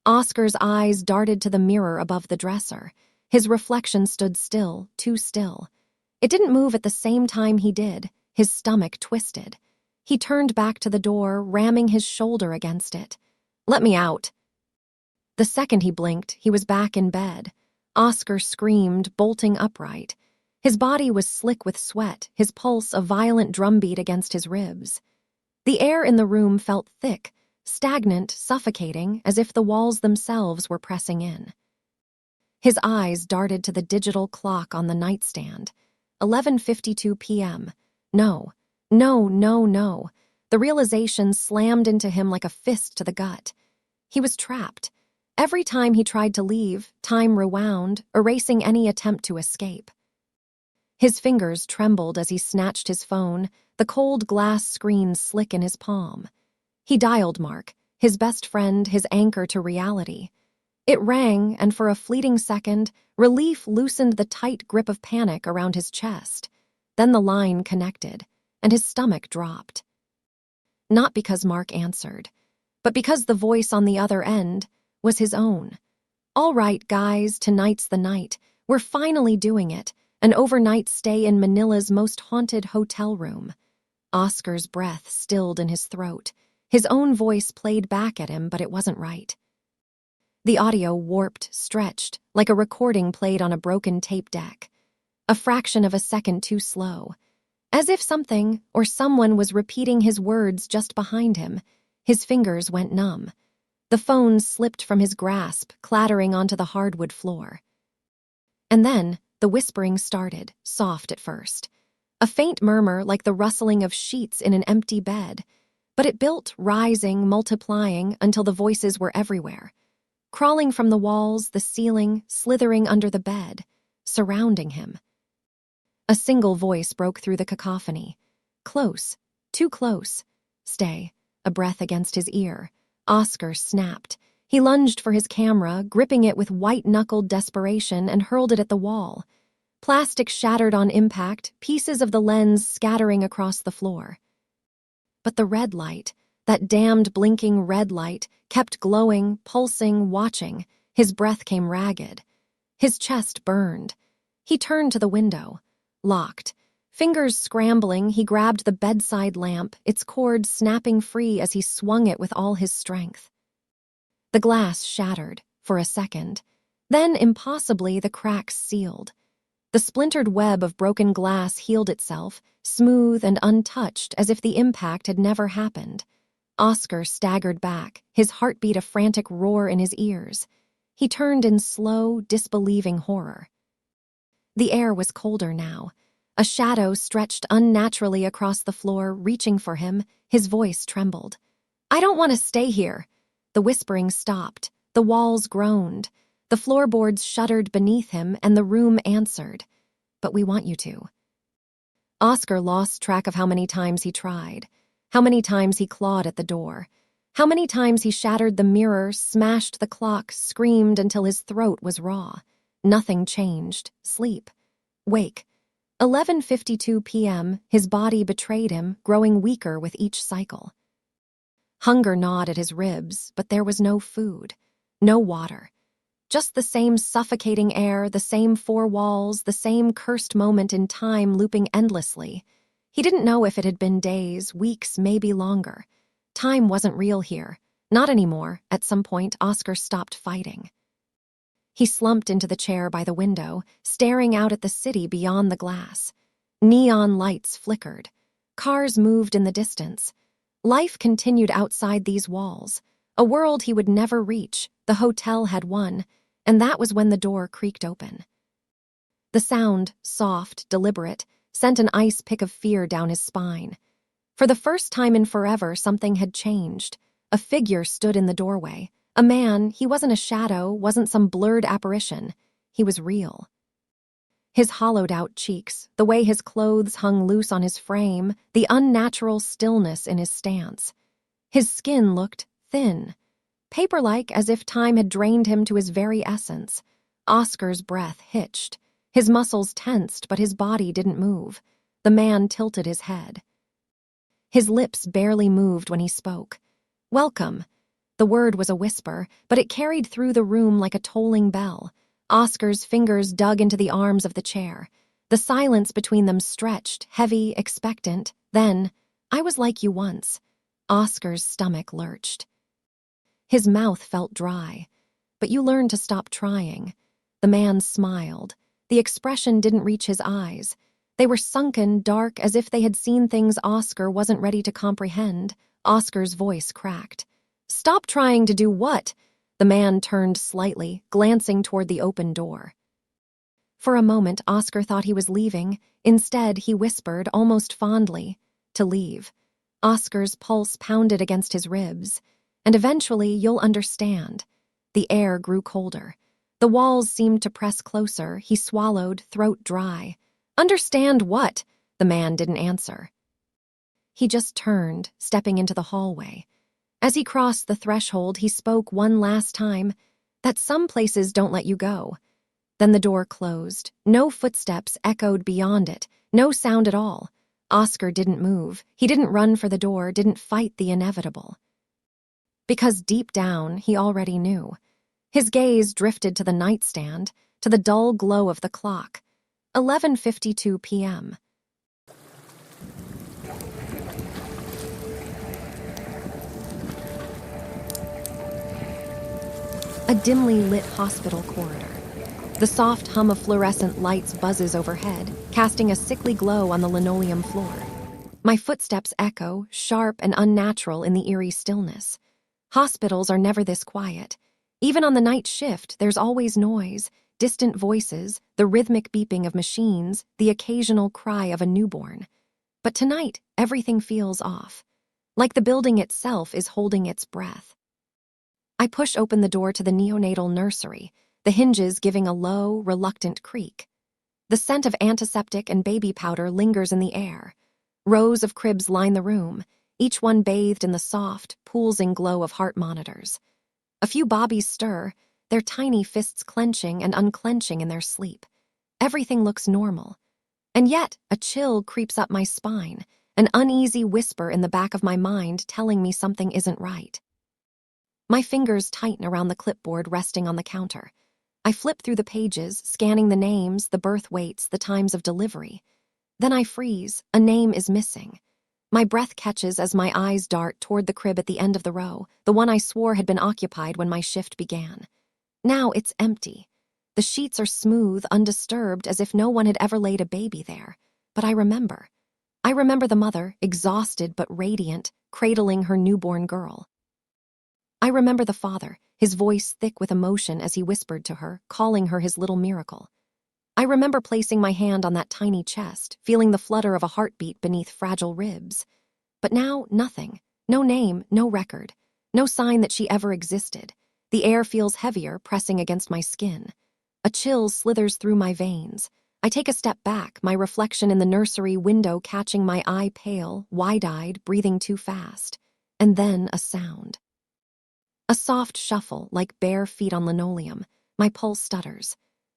Oscar's eyes darted to the mirror above the dresser. His reflection stood still, too still. It didn't move at the same time he did. His stomach twisted. He turned back to the door, ramming his shoulder against it. "Let me out." The second he blinked, he was back in bed. Oscar screamed, bolting upright. His body was slick with sweat, his pulse a violent drumbeat against his ribs. The air in the room felt thick, stagnant, suffocating, as if the walls themselves were pressing in. His eyes darted to the digital clock on the nightstand. 11:52 p.m. No, no, no, no. The realization slammed into him like a fist to the gut. He was trapped. Every time he tried to leave, time rewound, erasing any attempt to escape. His fingers trembled as he snatched his phone, the cold glass screen slick in his palm. He dialed Mark, his best friend, his anchor to reality. It rang, and for a fleeting second, relief loosened the tight grip of panic around his chest. Then the line connected, and his stomach dropped. Not because Mark answered, but because the voice on the other end was his own. All right, guys, tonight's the night. We're finally doing it. An overnight stay in Manila's most haunted hotel room. Oscar's breath stilled in his throat. His own voice played back at him, but it wasn't right. The audio warped, stretched, like a recording played on a broken tape deck. A fraction of a second too slow. As if something or someone was repeating his words just behind him. His fingers went numb. The phone slipped from his grasp, clattering onto the hardwood floor. And then, the whispering started, soft at first. A faint murmur like the rustling of sheets in an empty bed. But it built, rising, multiplying, until the voices were everywhere. Crawling from the walls, the ceiling, slithering under the bed, surrounding him. A single voice broke through the cacophony. Close, too close. Stay, a breath against his ear. Oscar snapped. He lunged for his camera, gripping it with white-knuckled desperation, and hurled it at the wall. Plastic shattered on impact, pieces of the lens scattering across the floor. But the red light, that damned blinking red light, kept glowing, pulsing, watching. His breath came ragged. His chest burned. He turned to the window. Locked. Fingers scrambling, he grabbed the bedside lamp, its cord snapping free as he swung it with all his strength. The glass shattered, for a second. Then, impossibly, the cracks sealed. The splintered web of broken glass healed itself, smooth and untouched, as if the impact had never happened. Oscar staggered back, his heartbeat a frantic roar in his ears. He turned in slow, disbelieving horror. The air was colder now. A shadow stretched unnaturally across the floor, reaching for him. His voice trembled. "I don't want to stay here." The whispering stopped. The walls groaned. The floorboards shuddered beneath him, and the room answered. "But we want you to." Oscar lost track of how many times he tried, how many times he clawed at the door, how many times he shattered the mirror, smashed the clock, screamed until his throat was raw. Nothing changed. Sleep. Wake. 11:52 p.m., his body betrayed him, growing weaker with each cycle. Hunger gnawed at his ribs, but there was no food, no water. Just the same suffocating air, the same four walls, the same cursed moment in time looping endlessly. He didn't know if it had been days, weeks, maybe longer. Time wasn't real here. Not anymore. At some point, Oscar stopped fighting. He slumped into the chair by the window, staring out at the city beyond the glass. Neon lights flickered. Cars moved in the distance. Life continued outside these walls. A world he would never reach. The hotel had won, and that was when the door creaked open. The sound, soft, deliberate, sent an ice pick of fear down his spine. For the first time in forever, something had changed. A figure stood in the doorway. A man. He wasn't a shadow, wasn't some blurred apparition. He was real. His hollowed-out cheeks, the way his clothes hung loose on his frame, the unnatural stillness in his stance. His skin looked thin, paper-like, as if time had drained him to his very essence. Oscar's breath hitched. His muscles tensed, but his body didn't move. The man tilted his head. His lips barely moved when he spoke. "Welcome." The word was a whisper, but it carried through the room like a tolling bell. Oscar's fingers dug into the arms of the chair. The silence between them stretched, heavy, expectant. Then, "I was like you once." Oscar's stomach lurched. His mouth felt dry. "But you learned to stop trying." The man smiled. The expression didn't reach his eyes. They were sunken, dark, as if they had seen things Oscar wasn't ready to comprehend. Oscar's voice cracked. "Stop trying to do what?" The man turned slightly, glancing toward the open door. For a moment, Oscar thought he was leaving. Instead, he whispered, almost fondly, "To leave." Oscar's pulse pounded against his ribs. "And eventually, you'll understand." The air grew colder. The walls seemed to press closer. He swallowed, throat dry. "Understand what?" The man didn't answer. He just turned, stepping into the hallway. As he crossed the threshold, he spoke one last time, that some places don't let you go. Then the door closed. No footsteps echoed beyond it, no sound at all. Oscar didn't move. He didn't run for the door, didn't fight the inevitable. Because deep down, he already knew. His gaze drifted to the nightstand, to the dull glow of the clock. 11:52 p.m. A dimly lit hospital corridor. The soft hum of fluorescent lights buzzes overhead, casting a sickly glow on the linoleum floor. My footsteps echo, sharp and unnatural in the eerie stillness. Hospitals are never this quiet. Even on the night shift, there's always noise, distant voices, the rhythmic beeping of machines, the occasional cry of a newborn. But tonight, everything feels off, like the building itself is holding its breath. I push open the door to the neonatal nursery, the hinges giving a low, reluctant creak. The scent of antiseptic and baby powder lingers in the air. Rows of cribs line the room, each one bathed in the soft, pulsing glow of heart monitors. A few bobbies stir, their tiny fists clenching and unclenching in their sleep. Everything looks normal. And yet, a chill creeps up my spine, an uneasy whisper in the back of my mind telling me something isn't right. My fingers tighten around the clipboard resting on the counter. I flip through the pages, scanning the names, the birth weights, the times of delivery. Then I freeze. A name is missing. My breath catches as my eyes dart toward the crib at the end of the row, the one I swore had been occupied when my shift began. Now it's empty. The sheets are smooth, undisturbed, as if no one had ever laid a baby there. But I remember. I remember the mother, exhausted but radiant, cradling her newborn girl. I remember the father, his voice thick with emotion as he whispered to her, calling her his little miracle. I remember placing my hand on that tiny chest, feeling the flutter of a heartbeat beneath fragile ribs. But now, nothing. No name, no record. No sign that she ever existed. The air feels heavier, pressing against my skin. A chill slithers through my veins. I take a step back, my reflection in the nursery window catching my eye pale, wide-eyed, breathing too fast. And then a sound. A soft shuffle, like bare feet on linoleum. My pulse stutters.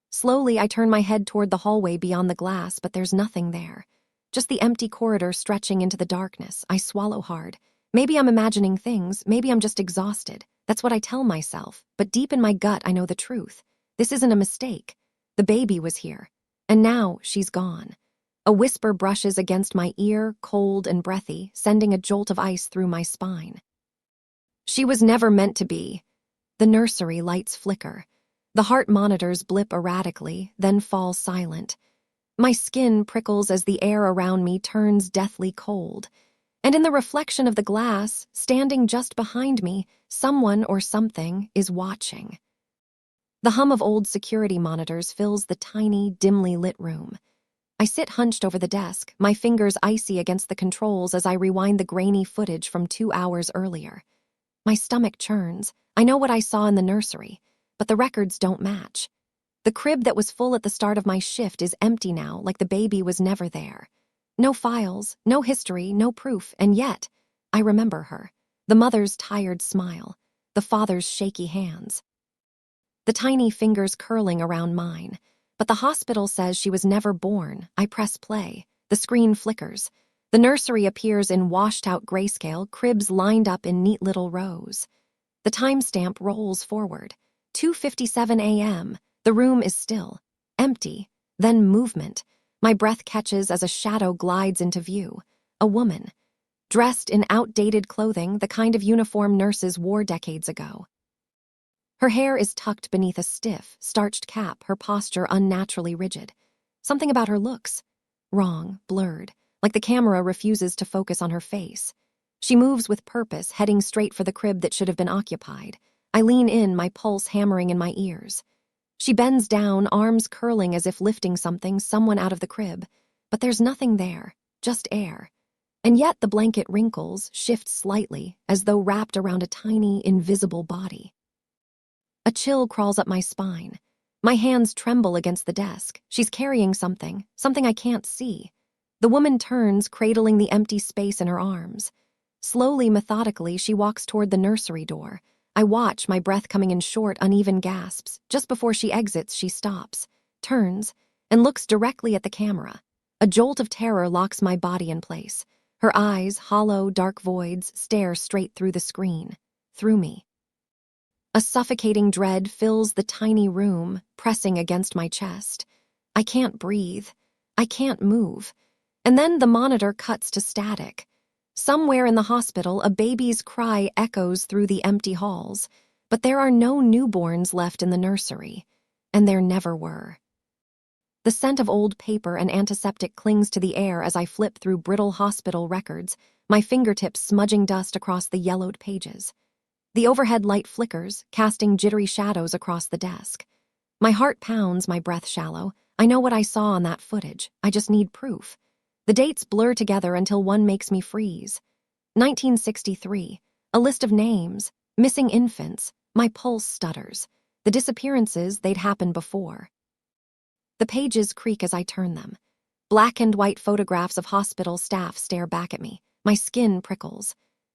Slowly, I turn my head toward the hallway beyond the glass, but there's nothing there. Just the empty corridor stretching into the darkness. I swallow hard. Maybe I'm imagining things, maybe I'm just exhausted. That's what I tell myself, but deep in my gut I know the truth. This isn't a mistake. The baby was here, and now she's gone. A whisper brushes against my ear, cold and breathy, sending a jolt of ice through my spine. She was never meant to be. The nursery lights flicker. The heart monitors blip erratically, then fall silent. My skin prickles as the air around me turns deathly cold. And in the reflection of the glass, standing just behind me, someone or something is watching. The hum of old security monitors fills the tiny, dimly lit room. I sit hunched over the desk, my fingers icy against the controls as I rewind the grainy footage from 2 hours earlier. My stomach churns. I know what I saw in the nursery, but the records don't match. The crib that was full at the start of my shift is empty now, like the baby was never there. No files, no history, no proof, and yet, I remember her. The mother's tired smile, the father's shaky hands. The tiny fingers curling around mine. But the hospital says she was never born. I press play. The screen flickers. The nursery appears in washed-out grayscale, cribs lined up in neat little rows. The timestamp rolls forward. 2:57 a.m. The room is still. Empty. Then movement. My breath catches as a shadow glides into view. A woman. Dressed in outdated clothing, the kind of uniform nurses wore decades ago. Her hair is tucked beneath a stiff, starched cap, her posture unnaturally rigid. Something about her looks wrong, blurred, like the camera refuses to focus on her face. She moves with purpose, heading straight for the crib that should have been occupied. I lean in, my pulse hammering in my ears. She bends down, arms curling as if lifting something, someone out of the crib. But there's nothing there, just air. And yet the blanket wrinkles, shifts slightly, as though wrapped around a tiny, invisible body. A chill crawls up my spine. My hands tremble against the desk. She's carrying something I can't see. The woman turns, cradling the empty space in her arms. Slowly, methodically, she walks toward the nursery door. I watch, my breath coming in short, uneven gasps. Just before she exits, she stops, turns, and looks directly at the camera. A jolt of terror locks my body in place. Her eyes, hollow, dark voids, stare straight through the screen. Through me. A suffocating dread fills the tiny room, pressing against my chest. I can't breathe. I can't move. And then the monitor cuts to static. Somewhere in the hospital, a baby's cry echoes through the empty halls, but there are no newborns left in the nursery, and there never were. The scent of old paper and antiseptic clings to the air as I flip through brittle hospital records, my fingertips smudging dust across the yellowed pages. The overhead light flickers, casting jittery shadows across the desk. My heart pounds, my breath shallow. I know what I saw on that footage. I just need proof. The dates blur together until one makes me freeze. 1963. A list of names. Missing infants. My pulse stutters. The disappearances, they'd happened before. The pages creak as I turn them. Black and white photographs of hospital staff stare back at me. My skin prickles.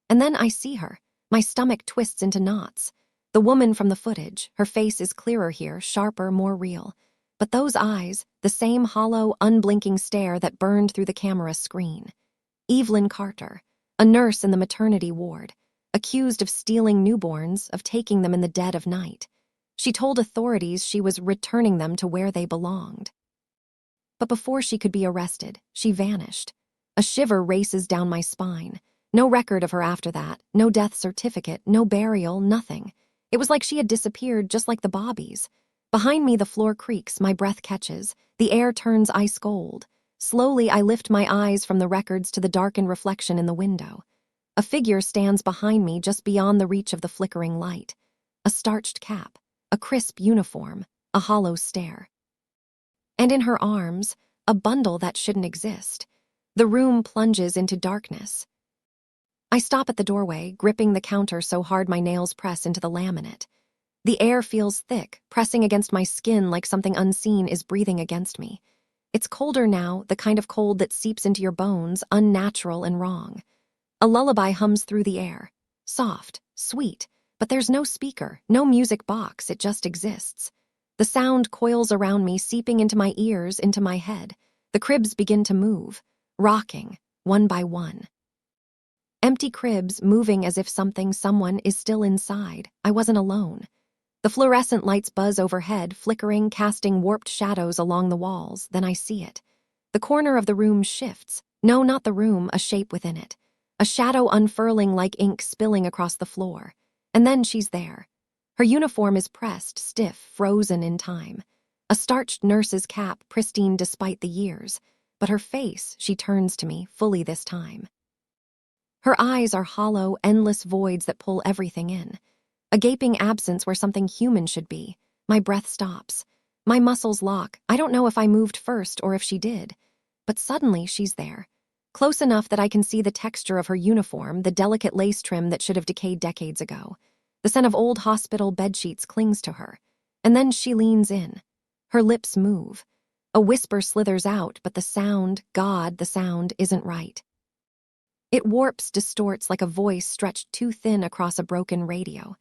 And then I see her. My stomach twists into knots. The woman from the footage, her face is clearer here, sharper, more real. But those eyes, the same hollow, unblinking stare that burned through the camera screen. Evelyn Carter, a nurse in the maternity ward, accused of stealing newborns, of taking them in the dead of night. She told authorities she was returning them to where they belonged. But before she could be arrested, she vanished. A shiver races down my spine. No record of her after that, no death certificate, no burial, nothing. It was like she had disappeared just like the Bobbies. Behind me, the floor creaks, my breath catches. The air turns ice cold. Slowly, I lift my eyes from the records to the darkened reflection in the window. A figure stands behind me just beyond the reach of the flickering light. A starched cap, a crisp uniform, a hollow stare. And in her arms, a bundle that shouldn't exist. The room plunges into darkness. I stop at the doorway, gripping the counter so hard my nails press into the laminate. The air feels thick, pressing against my skin like something unseen is breathing against me. It's colder now, the kind of cold that seeps into your bones, unnatural and wrong. A lullaby hums through the air. Soft, sweet, but there's no speaker, no music box, it just exists. The sound coils around me, seeping into my ears, into my head. The cribs begin to move, rocking, one by one. Empty cribs, moving as if someone is still inside. I wasn't alone. The fluorescent lights buzz overhead, flickering, casting warped shadows along the walls. Then I see it. The corner of the room shifts. No, not the room, a shape within it. A shadow unfurling like ink spilling across the floor. And then she's there. Her uniform is pressed, stiff, frozen in time. A starched nurse's cap, pristine despite the years. But her face, she turns to me, fully this time. Her eyes are hollow, endless voids that pull everything in. A gaping absence where something human should be. My breath stops. My muscles lock. I don't know if I moved first or if she did. But suddenly she's there. Close enough that I can see the texture of her uniform, the delicate lace trim that should have decayed decades ago. The scent of old hospital bedsheets clings to her. And then she leans in. Her lips move. A whisper slithers out, but the sound, God, the sound, isn't right. It warps, distorts like a voice stretched too thin across a broken radio.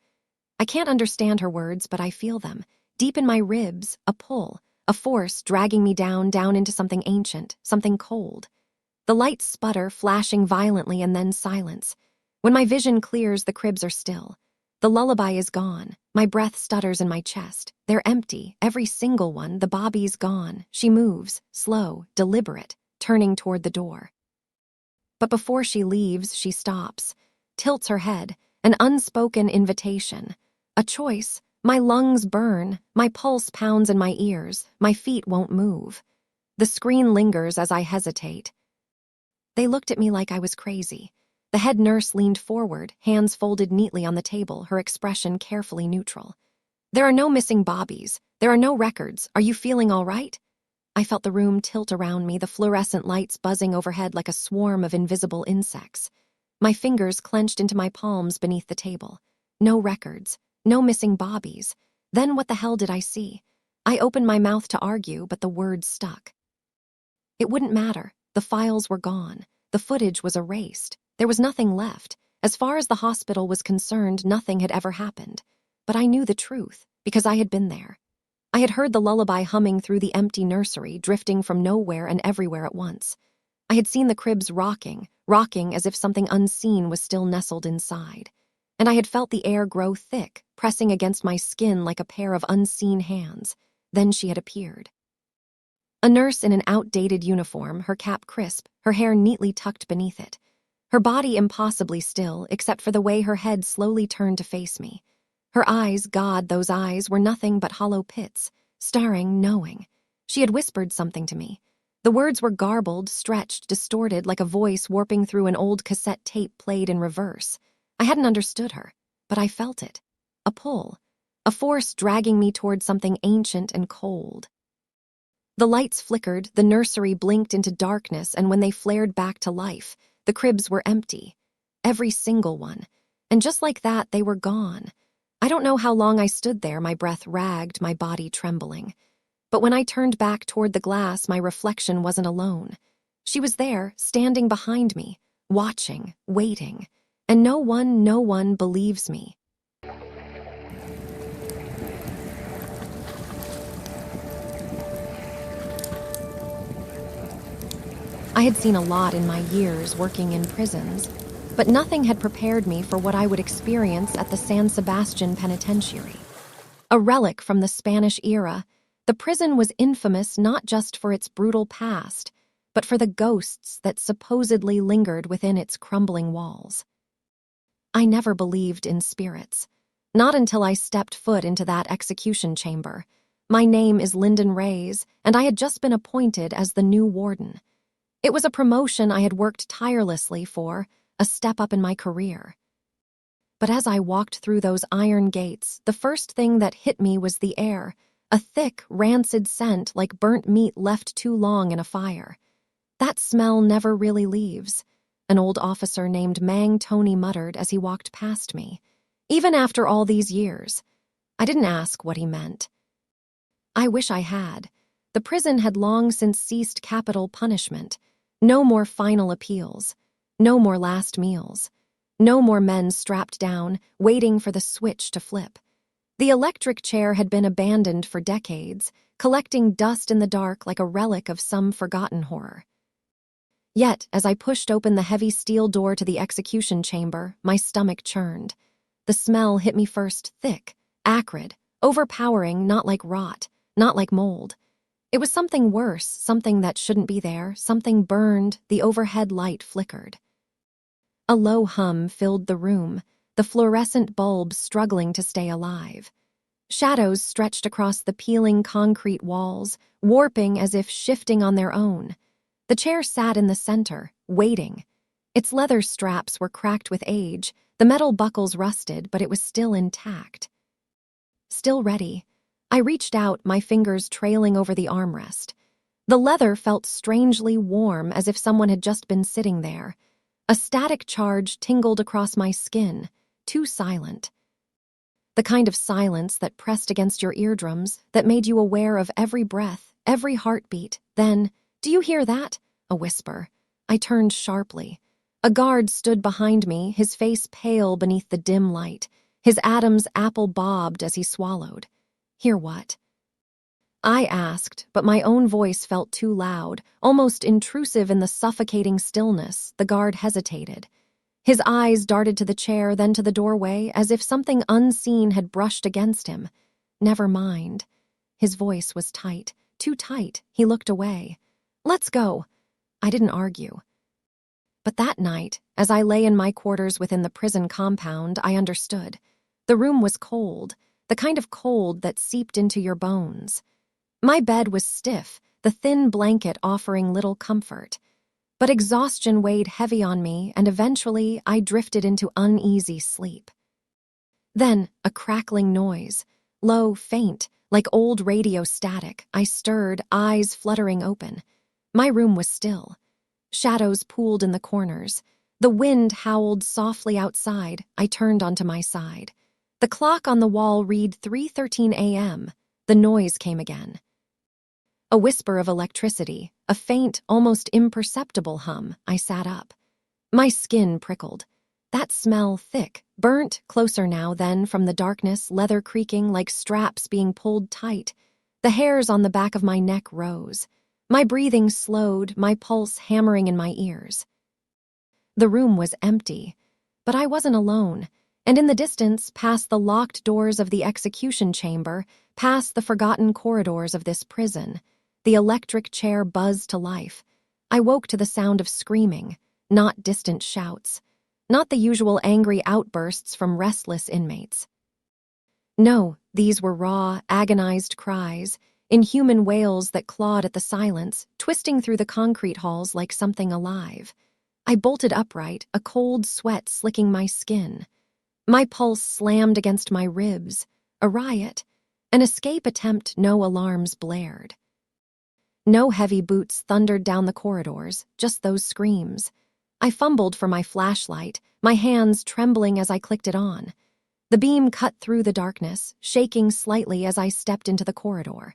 I can't understand her words, but I feel them. Deep in my ribs, a pull, a force dragging me down into something ancient, something cold. The lights sputter, flashing violently, and then silence. When my vision clears, the cribs are still. The lullaby is gone. My breath stutters in my chest. They're empty, every single one. The Bobby's gone. She moves, slow, deliberate, turning toward the door. But before she leaves, she stops, tilts her head, an unspoken invitation. A choice. My lungs burn, my pulse pounds in my ears, my feet won't move. The screen lingers as I hesitate. They looked at me like I was crazy. The head nurse leaned forward, hands folded neatly on the table, her expression carefully neutral. There are no missing Bobbies. There are no records. Are you feeling all right? I felt the room tilt around me, the fluorescent lights buzzing overhead like a swarm of invisible insects. My fingers clenched into my palms beneath the table. No records. No missing Bobbies. Then what the hell did I see? I opened my mouth to argue, but the words stuck. It wouldn't matter. The files were gone. The footage was erased. There was nothing left. As far as the hospital was concerned, nothing had ever happened. But I knew the truth, because I had been there. I had heard the lullaby humming through the empty nursery, drifting from nowhere and everywhere at once. I had seen the cribs rocking as if something unseen was still nestled inside. and I had felt the air grow thick, pressing against my skin like a pair of unseen hands. Then she had appeared. A nurse in an outdated uniform, her cap crisp, her hair neatly tucked beneath it. Her body impossibly still, except for the way her head slowly turned to face me. Her eyes, God, those eyes, were nothing but hollow pits, staring, knowing. She had whispered something to me. The words were garbled, stretched, distorted, like a voice warping through an old cassette tape played in reverse. I hadn't understood her, but I felt it. A pull. A force dragging me toward something ancient and cold. The lights flickered, the nursery blinked into darkness, and when they flared back to life, the cribs were empty. Every single one. And just like that, they were gone. I don't know how long I stood there, my breath ragged, my body trembling. But when I turned back toward the glass, my reflection wasn't alone. She was there, standing behind me, watching, waiting. And no one believes me. I had seen a lot in my years working in prisons, but nothing had prepared me for what I would experience at the San Sebastian Penitentiary. A relic from the Spanish era, the prison was infamous not just for its brutal past, but for the ghosts that supposedly lingered within its crumbling walls. I never believed in spirits. Not until I stepped foot into that execution chamber. My name is Lyndon Reyes, and I had just been appointed as the new warden. It was a promotion I had worked tirelessly for, a step up in my career. But as I walked through those iron gates, the first thing that hit me was the air, a thick, rancid scent like burnt meat left too long in a fire. That smell never really leaves, an old officer named Mang Tony muttered as he walked past me. Even after all these years, I didn't ask what he meant. I wish I had. The prison had long since ceased capital punishment. No more final appeals. No more last meals. No more men strapped down, waiting for the switch to flip. The electric chair had been abandoned for decades, collecting dust in the dark like a relic of some forgotten horror. Yet, as I pushed open the heavy steel door to the execution chamber, my stomach churned. The smell hit me first, thick, acrid, overpowering, not like rot, not like mold. It was something worse, something that shouldn't be there, something burned, the overhead light flickered. A low hum filled the room, the fluorescent bulbs struggling to stay alive. Shadows stretched across the peeling concrete walls, warping as if shifting on their own. The chair sat in the center, waiting. Its leather straps were cracked with age, the metal buckles rusted, but it was still intact. Still ready. I reached out, my fingers trailing over the armrest. The leather felt strangely warm, as if someone had just been sitting there. A static charge tingled across my skin, too silent. The kind of silence that pressed against your eardrums, that made you aware of every breath, every heartbeat. Then, "Do you hear that?" A whisper. I turned sharply. A guard stood behind me, his face pale beneath the dim light. His Adam's apple bobbed as he swallowed. "Hear what?" I asked, but my own voice felt too loud, almost intrusive in the suffocating stillness. The guard hesitated. His eyes darted to the chair, then to the doorway, as if something unseen had brushed against him. "Never mind." His voice was tight, too tight. He looked away. "Let's go." I didn't argue. But that night, as I lay in my quarters within the prison compound, I understood. The room was cold, the kind of cold that seeped into your bones. My bed was stiff, the thin blanket offering little comfort. But exhaustion weighed heavy on me, and eventually I drifted into uneasy sleep. Then, a crackling noise, low, faint, like old radio static. I stirred, eyes fluttering open. My room was still. Shadows pooled in the corners. The wind howled softly outside. I turned onto my side. The clock on the wall read 3:13 a.m. The noise came again. A whisper of electricity, a faint, almost imperceptible hum. I sat up. My skin prickled. That smell, thick, burnt, closer now then from the darkness, leather creaking like straps being pulled tight. The hairs on the back of my neck rose. My breathing slowed, my pulse hammering in my ears. The room was empty, but I wasn't alone. And in the distance, past the locked doors of the execution chamber, past the forgotten corridors of this prison, the electric chair buzzed to life. I woke to the sound of screaming, not distant shouts, not the usual angry outbursts from restless inmates. No, these were raw, agonized cries, inhuman wails that clawed at the silence, twisting through the concrete halls like something alive. I bolted upright, a cold sweat slicking my skin. My pulse slammed against my ribs. A riot. An escape attempt no alarms blared. No heavy boots thundered down the corridors, just those screams. I fumbled for my flashlight, my hands trembling as I clicked it on. The beam cut through the darkness, shaking slightly as I stepped into the corridor.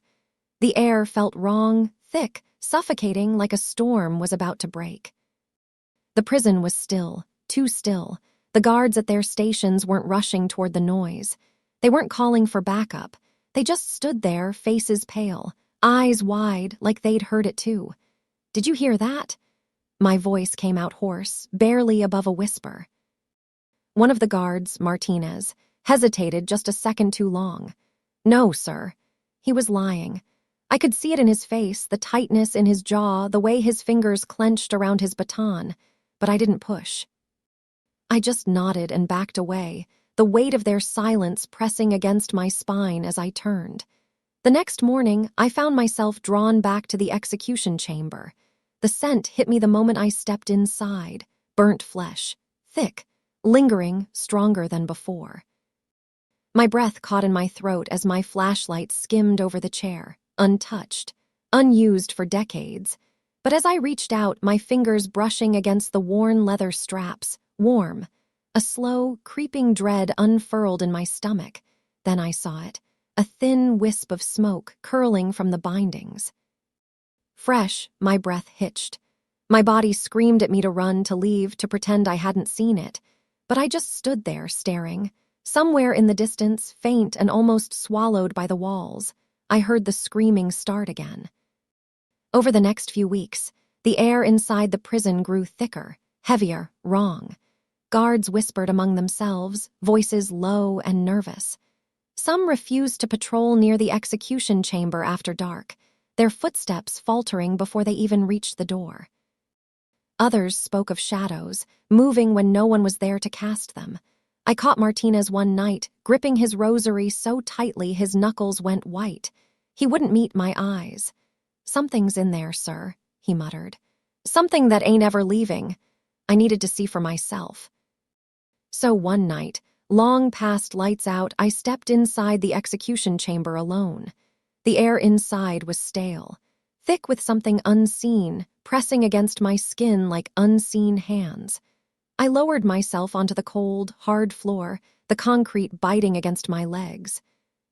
The air felt wrong, thick, suffocating like a storm was about to break. The prison was still, too still. The guards at their stations weren't rushing toward the noise. They weren't calling for backup. They just stood there, faces pale, eyes wide, like they'd heard it too. "Did you hear that?" My voice came out hoarse, barely above a whisper. One of the guards, Martinez, hesitated just a second too long. "No, sir." He was lying. I could see it in his face, the tightness in his jaw, the way his fingers clenched around his baton, but I didn't push. I just nodded and backed away, the weight of their silence pressing against my spine as I turned. The next morning, I found myself drawn back to the execution chamber. The scent hit me the moment I stepped inside, burnt flesh, thick, lingering, stronger than before. My breath caught in my throat as my flashlight skimmed over the chair, untouched, unused for decades. But as I reached out, my fingers brushing against the worn leather straps, warm, a slow, creeping dread unfurled in my stomach. Then I saw it, a thin wisp of smoke curling from the bindings. Fresh, my breath hitched. My body screamed at me to run, to leave, to pretend I hadn't seen it. But I just stood there, staring. Somewhere in the distance, faint and almost swallowed by the walls, I heard the screaming start again. Over the next few weeks, the air inside the prison grew thicker, heavier, wrong. Guards whispered among themselves, voices low and nervous. Some refused to patrol near the execution chamber after dark, their footsteps faltering before they even reached the door. Others spoke of shadows, moving when no one was there to cast them. I caught Martinez one night, gripping his rosary so tightly his knuckles went white. He wouldn't meet my eyes. "Something's in there, sir," he muttered. "Something that ain't ever leaving." I needed to see for myself. So one night, long past lights out, I stepped inside the execution chamber alone. The air inside was stale, thick with something unseen, pressing against my skin like unseen hands. I lowered myself onto the cold, hard floor, the concrete biting against my legs.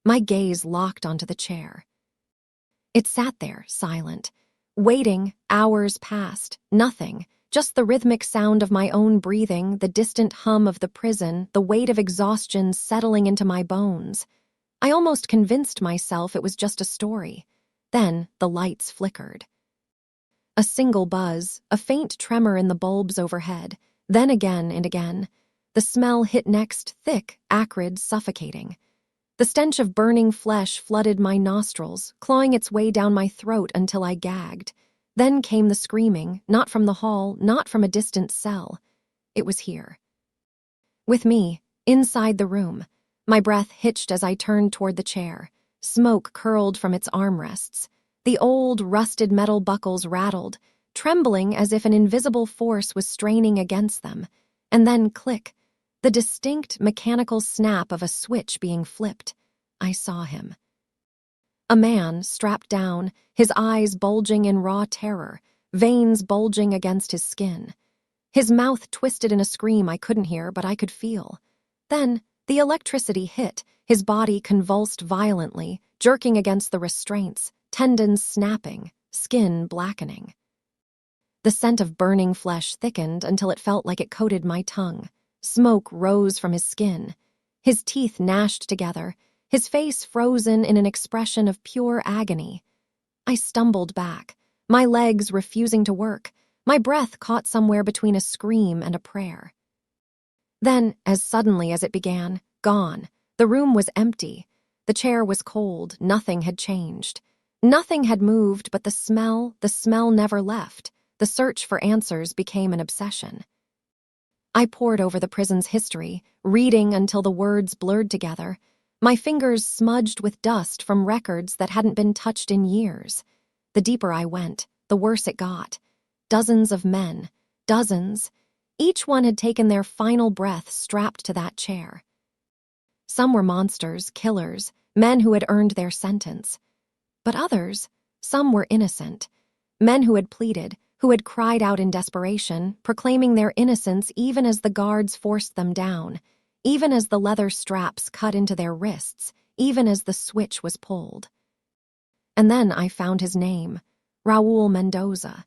My gaze locked onto the chair. It sat there, silent. Waiting, hours passed, nothing, just the rhythmic sound of my own breathing, the distant hum of the prison, the weight of exhaustion settling into my bones. I almost convinced myself it was just a story. Then the lights flickered. A single buzz, a faint tremor in the bulbs overhead, then again and again. The smell hit next, thick, acrid, suffocating. The stench of burning flesh flooded my nostrils, clawing its way down my throat until I gagged. Then came the screaming, not from the hall, not from a distant cell. It was here. With me, inside the room. My breath hitched as I turned toward the chair. Smoke curled from its armrests. The old, rusted metal buckles rattled, trembling as if an invisible force was straining against them. And then click, the distinct mechanical snap of a switch being flipped. I saw him. A man, strapped down, his eyes bulging in raw terror, veins bulging against his skin. His mouth twisted in a scream I couldn't hear, but I could feel. Then, the electricity hit, his body convulsed violently, jerking against the restraints, tendons snapping, skin blackening. The scent of burning flesh thickened until it felt like it coated my tongue. Smoke rose from his skin. His teeth gnashed together, his face frozen in an expression of pure agony. I stumbled back, my legs refusing to work, my breath caught somewhere between a scream and a prayer. Then, as suddenly as it began, gone. The room was empty. The chair was cold. Nothing had changed. Nothing had moved, but the smell never left. The search for answers became an obsession. I pored over the prison's history, reading until the words blurred together, my fingers smudged with dust from records that hadn't been touched in years. The deeper I went, the worse it got. Dozens of men, dozens. Each one had taken their final breath strapped to that chair. Some were monsters, killers, men who had earned their sentence. But others, some were innocent. Men who had pleaded, who had cried out in desperation, proclaiming their innocence even as the guards forced them down, even as the leather straps cut into their wrists, even as the switch was pulled. And then I found his name, Raul Mendoza.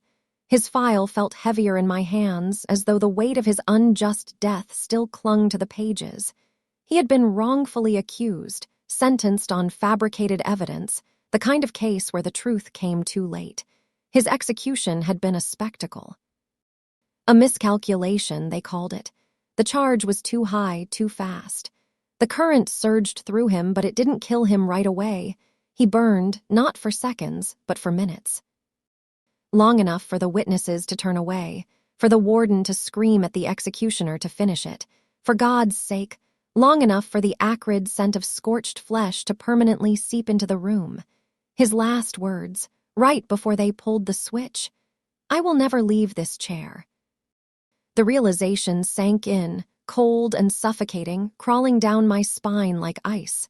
His file felt heavier in my hands, as though the weight of his unjust death still clung to the pages. He had been wrongfully accused, sentenced on fabricated evidence, the kind of case where the truth came too late. His execution had been a spectacle. A miscalculation, they called it. The charge was too high, too fast. The current surged through him, but it didn't kill him right away. He burned, not for seconds, but for minutes. Long enough for the witnesses to turn away, for the warden to scream at the executioner to finish it. For God's sake, long enough for the acrid scent of scorched flesh to permanently seep into the room. His last words, right before they pulled the switch, "I will never leave this chair." The realization sank in, cold and suffocating, crawling down my spine like ice.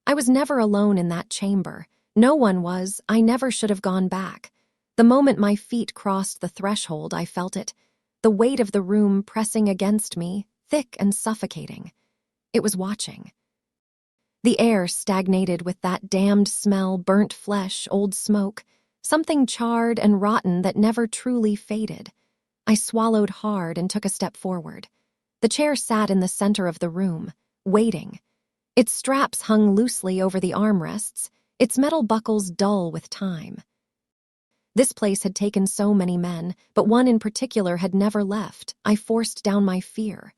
I was never alone in that chamber. No one was. I never should have gone back. The moment my feet crossed the threshold, I felt it, the weight of the room pressing against me, thick and suffocating. It was watching. The air stagnated with that damned smell, burnt flesh, old smoke, something charred and rotten that never truly faded. I swallowed hard and took a step forward. The chair sat in the center of the room, waiting. Its straps hung loosely over the armrests, its metal buckles dull with time. This place had taken so many men, but one in particular had never left. I forced down my fear.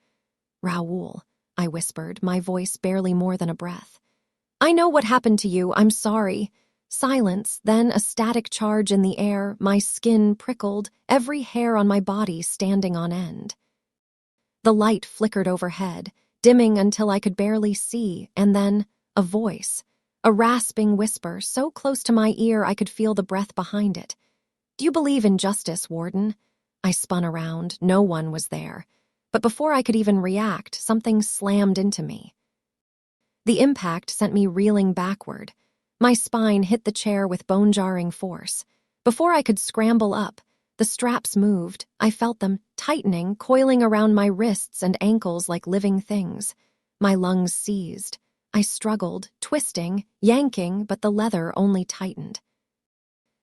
"Raul," I whispered, my voice barely more than a breath. "I know what happened to you. I'm sorry." Silence, then a static charge in the air, my skin prickled, every hair on my body standing on end. The light flickered overhead, dimming until I could barely see, and then a voice, a rasping whisper so close to my ear I could feel the breath behind it. "Do you believe in justice, Warden?" I spun around. No one was there. But before I could even react, something slammed into me. The impact sent me reeling backward. My spine hit the chair with bone-jarring force. Before I could scramble up, the straps moved. I felt them tightening, coiling around my wrists and ankles like living things. My lungs seized. I struggled, twisting, yanking, but the leather only tightened.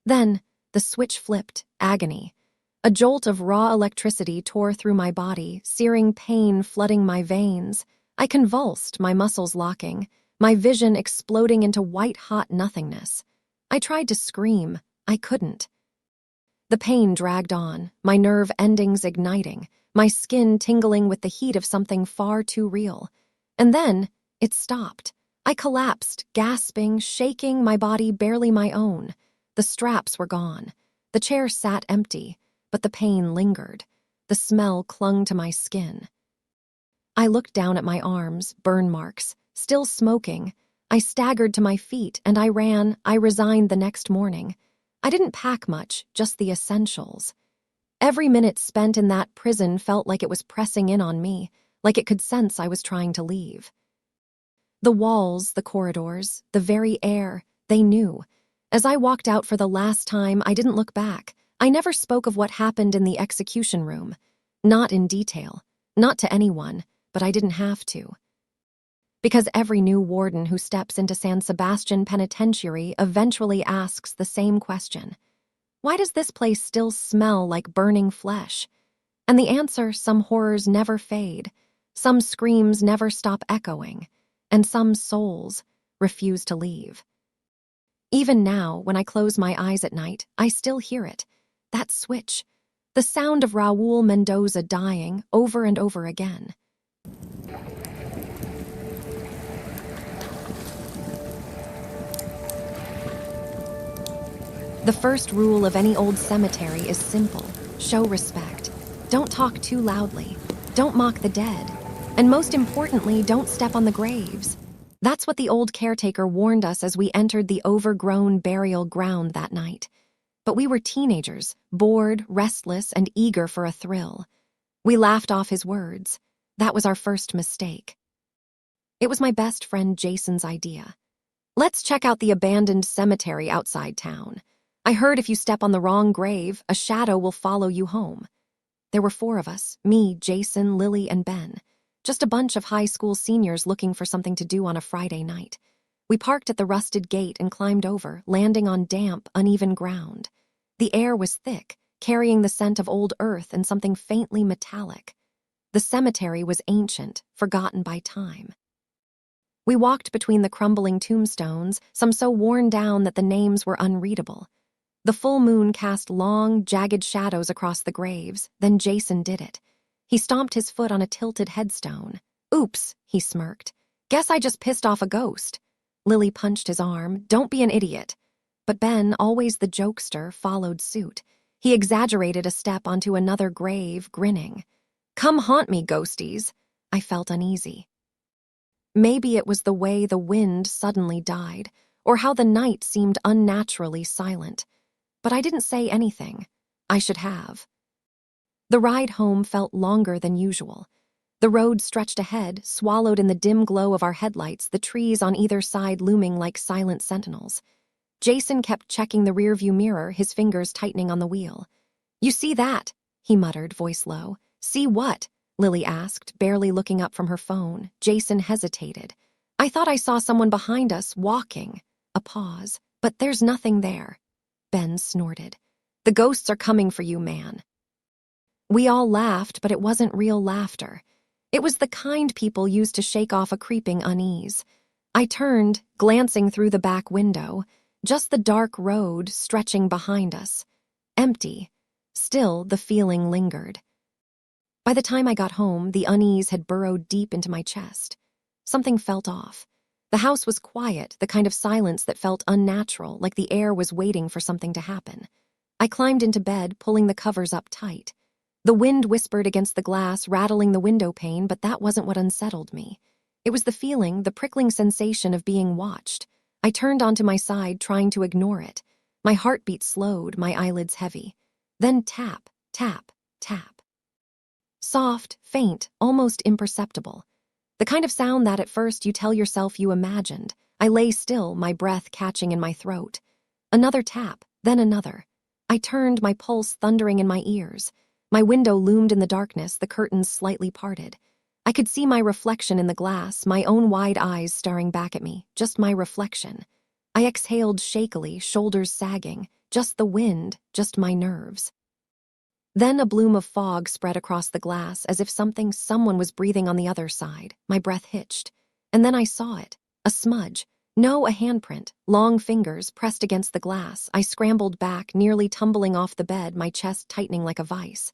Then, the switch flipped, agony. A jolt of raw electricity tore through my body, searing pain flooding my veins. I convulsed, my muscles locking, my vision exploding into white-hot nothingness. I tried to scream. I couldn't. The pain dragged on, my nerve endings igniting, my skin tingling with the heat of something far too real. And then, it stopped. I collapsed, gasping, shaking, my body barely my own. The straps were gone. The chair sat empty, but the pain lingered. The smell clung to my skin. I looked down at my arms, burn marks, still smoking. I staggered to my feet, and I ran. I resigned the next morning. I didn't pack much, just the essentials. Every minute spent in that prison felt like it was pressing in on me, like it could sense I was trying to leave. The walls, the corridors, the very air, they knew. As I walked out for the last time, I didn't look back. I never spoke of what happened in the execution room. Not in detail. Not to anyone, but I didn't have to. Because every new warden who steps into San Sebastian Penitentiary eventually asks the same question. Why does this place still smell like burning flesh? And the answer, some horrors never fade, some screams never stop echoing, and some souls refuse to leave. Even now, when I close my eyes at night, I still hear it. That switch. The sound of Raul Mendoza dying over and over again. The first rule of any old cemetery is simple: show respect. Don't talk too loudly. Don't mock the dead. And most importantly, don't step on the graves. That's what the old caretaker warned us as we entered the overgrown burial ground that night. But we were teenagers, bored, restless, and eager for a thrill. We laughed off his words. That was our first mistake. It was my best friend Jason's idea. Let's check out the abandoned cemetery outside town. I heard if you step on the wrong grave, a shadow will follow you home. There were 4 of us: me, Jason, Lily, and Ben. Just a bunch of high school seniors looking for something to do on a Friday night. We parked at the rusted gate and climbed over, landing on damp, uneven ground. The air was thick, carrying the scent of old earth and something faintly metallic. The cemetery was ancient, forgotten by time. We walked between the crumbling tombstones, some so worn down that the names were unreadable. The full moon cast long, jagged shadows across the graves. Then Jason did it. He stomped his foot on a tilted headstone. "Oops," he smirked. "Guess I just pissed off a ghost." Lily punched his arm. "Don't be an idiot." But Ben, always the jokester, followed suit. He exaggerated a step onto another grave, grinning. "Come haunt me, ghosties." I felt uneasy. Maybe it was the way the wind suddenly died, or how the night seemed unnaturally silent. But I didn't say anything. I should have. The ride home felt longer than usual. The road stretched ahead, swallowed in the dim glow of our headlights, the trees on either side looming like silent sentinels. Jason kept checking the rearview mirror, his fingers tightening on the wheel. "You see that?" he muttered, voice low. "See what?" Lily asked, barely looking up from her phone. Jason hesitated. "I thought I saw someone behind us, walking." A pause. "But there's nothing there." Ben snorted. "The ghosts are coming for you, man." We all laughed, but it wasn't real laughter. It was the kind people use to shake off a creeping unease. I turned, glancing through the back window. Just the dark road stretching behind us. Empty. Still, the feeling lingered. By the time I got home, the unease had burrowed deep into my chest. Something felt off. The house was quiet, the kind of silence that felt unnatural, like the air was waiting for something to happen. I climbed into bed, pulling the covers up tight. The wind whispered against the glass, rattling the window pane, but that wasn't what unsettled me. It was the feeling, the prickling sensation of being watched. I turned onto my side, trying to ignore it. My heartbeat slowed, my eyelids heavy. Then tap, tap, tap. Soft, faint, almost imperceptible. The kind of sound that at first you tell yourself you imagined. I lay still, my breath catching in my throat. Another tap, then another. I turned, my pulse thundering in my ears. My window loomed in the darkness, the curtains slightly parted. I could see my reflection in the glass, my own wide eyes staring back at me, just my reflection. I exhaled shakily, shoulders sagging, just the wind, just my nerves. Then a bloom of fog spread across the glass, as if someone was breathing on the other side. My breath hitched. And then I saw it. A smudge. No, a handprint. Long fingers pressed against the glass. I scrambled back, nearly tumbling off the bed, my chest tightening like a vice.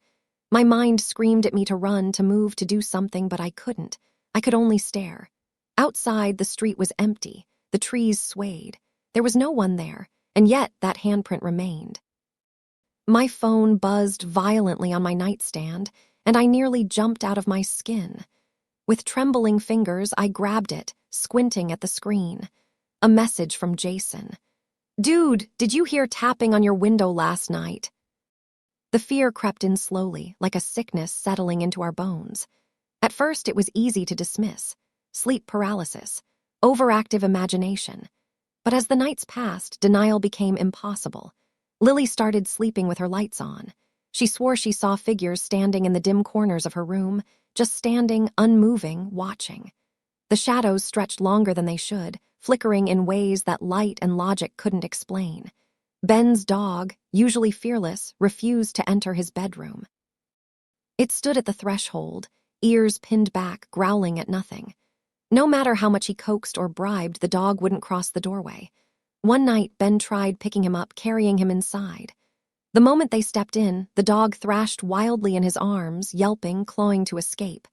My mind screamed at me to run, to move, to do something, but I couldn't. I could only stare. Outside, the street was empty. The trees swayed. There was no one there, and yet that handprint remained. My phone buzzed violently on my nightstand, and I nearly jumped out of my skin. With trembling fingers, I grabbed it, squinting at the screen. A message from Jason. "Dude, did you hear tapping on your window last night?" The fear crept in slowly, like a sickness settling into our bones. At first, it was easy to dismiss. Sleep paralysis, overactive imagination. But as the nights passed, denial became impossible. Lily started sleeping with her lights on. She swore she saw figures standing in the dim corners of her room, just standing, unmoving, watching. The shadows stretched longer than they should, flickering in ways that light and logic couldn't explain. Ben's dog, usually fearless, refused to enter his bedroom. It stood at the threshold, ears pinned back, growling at nothing. No matter how much he coaxed or bribed, the dog wouldn't cross the doorway. One night, Ben tried picking him up, carrying him inside. The moment they stepped in, the dog thrashed wildly in his arms, yelping, clawing to escape.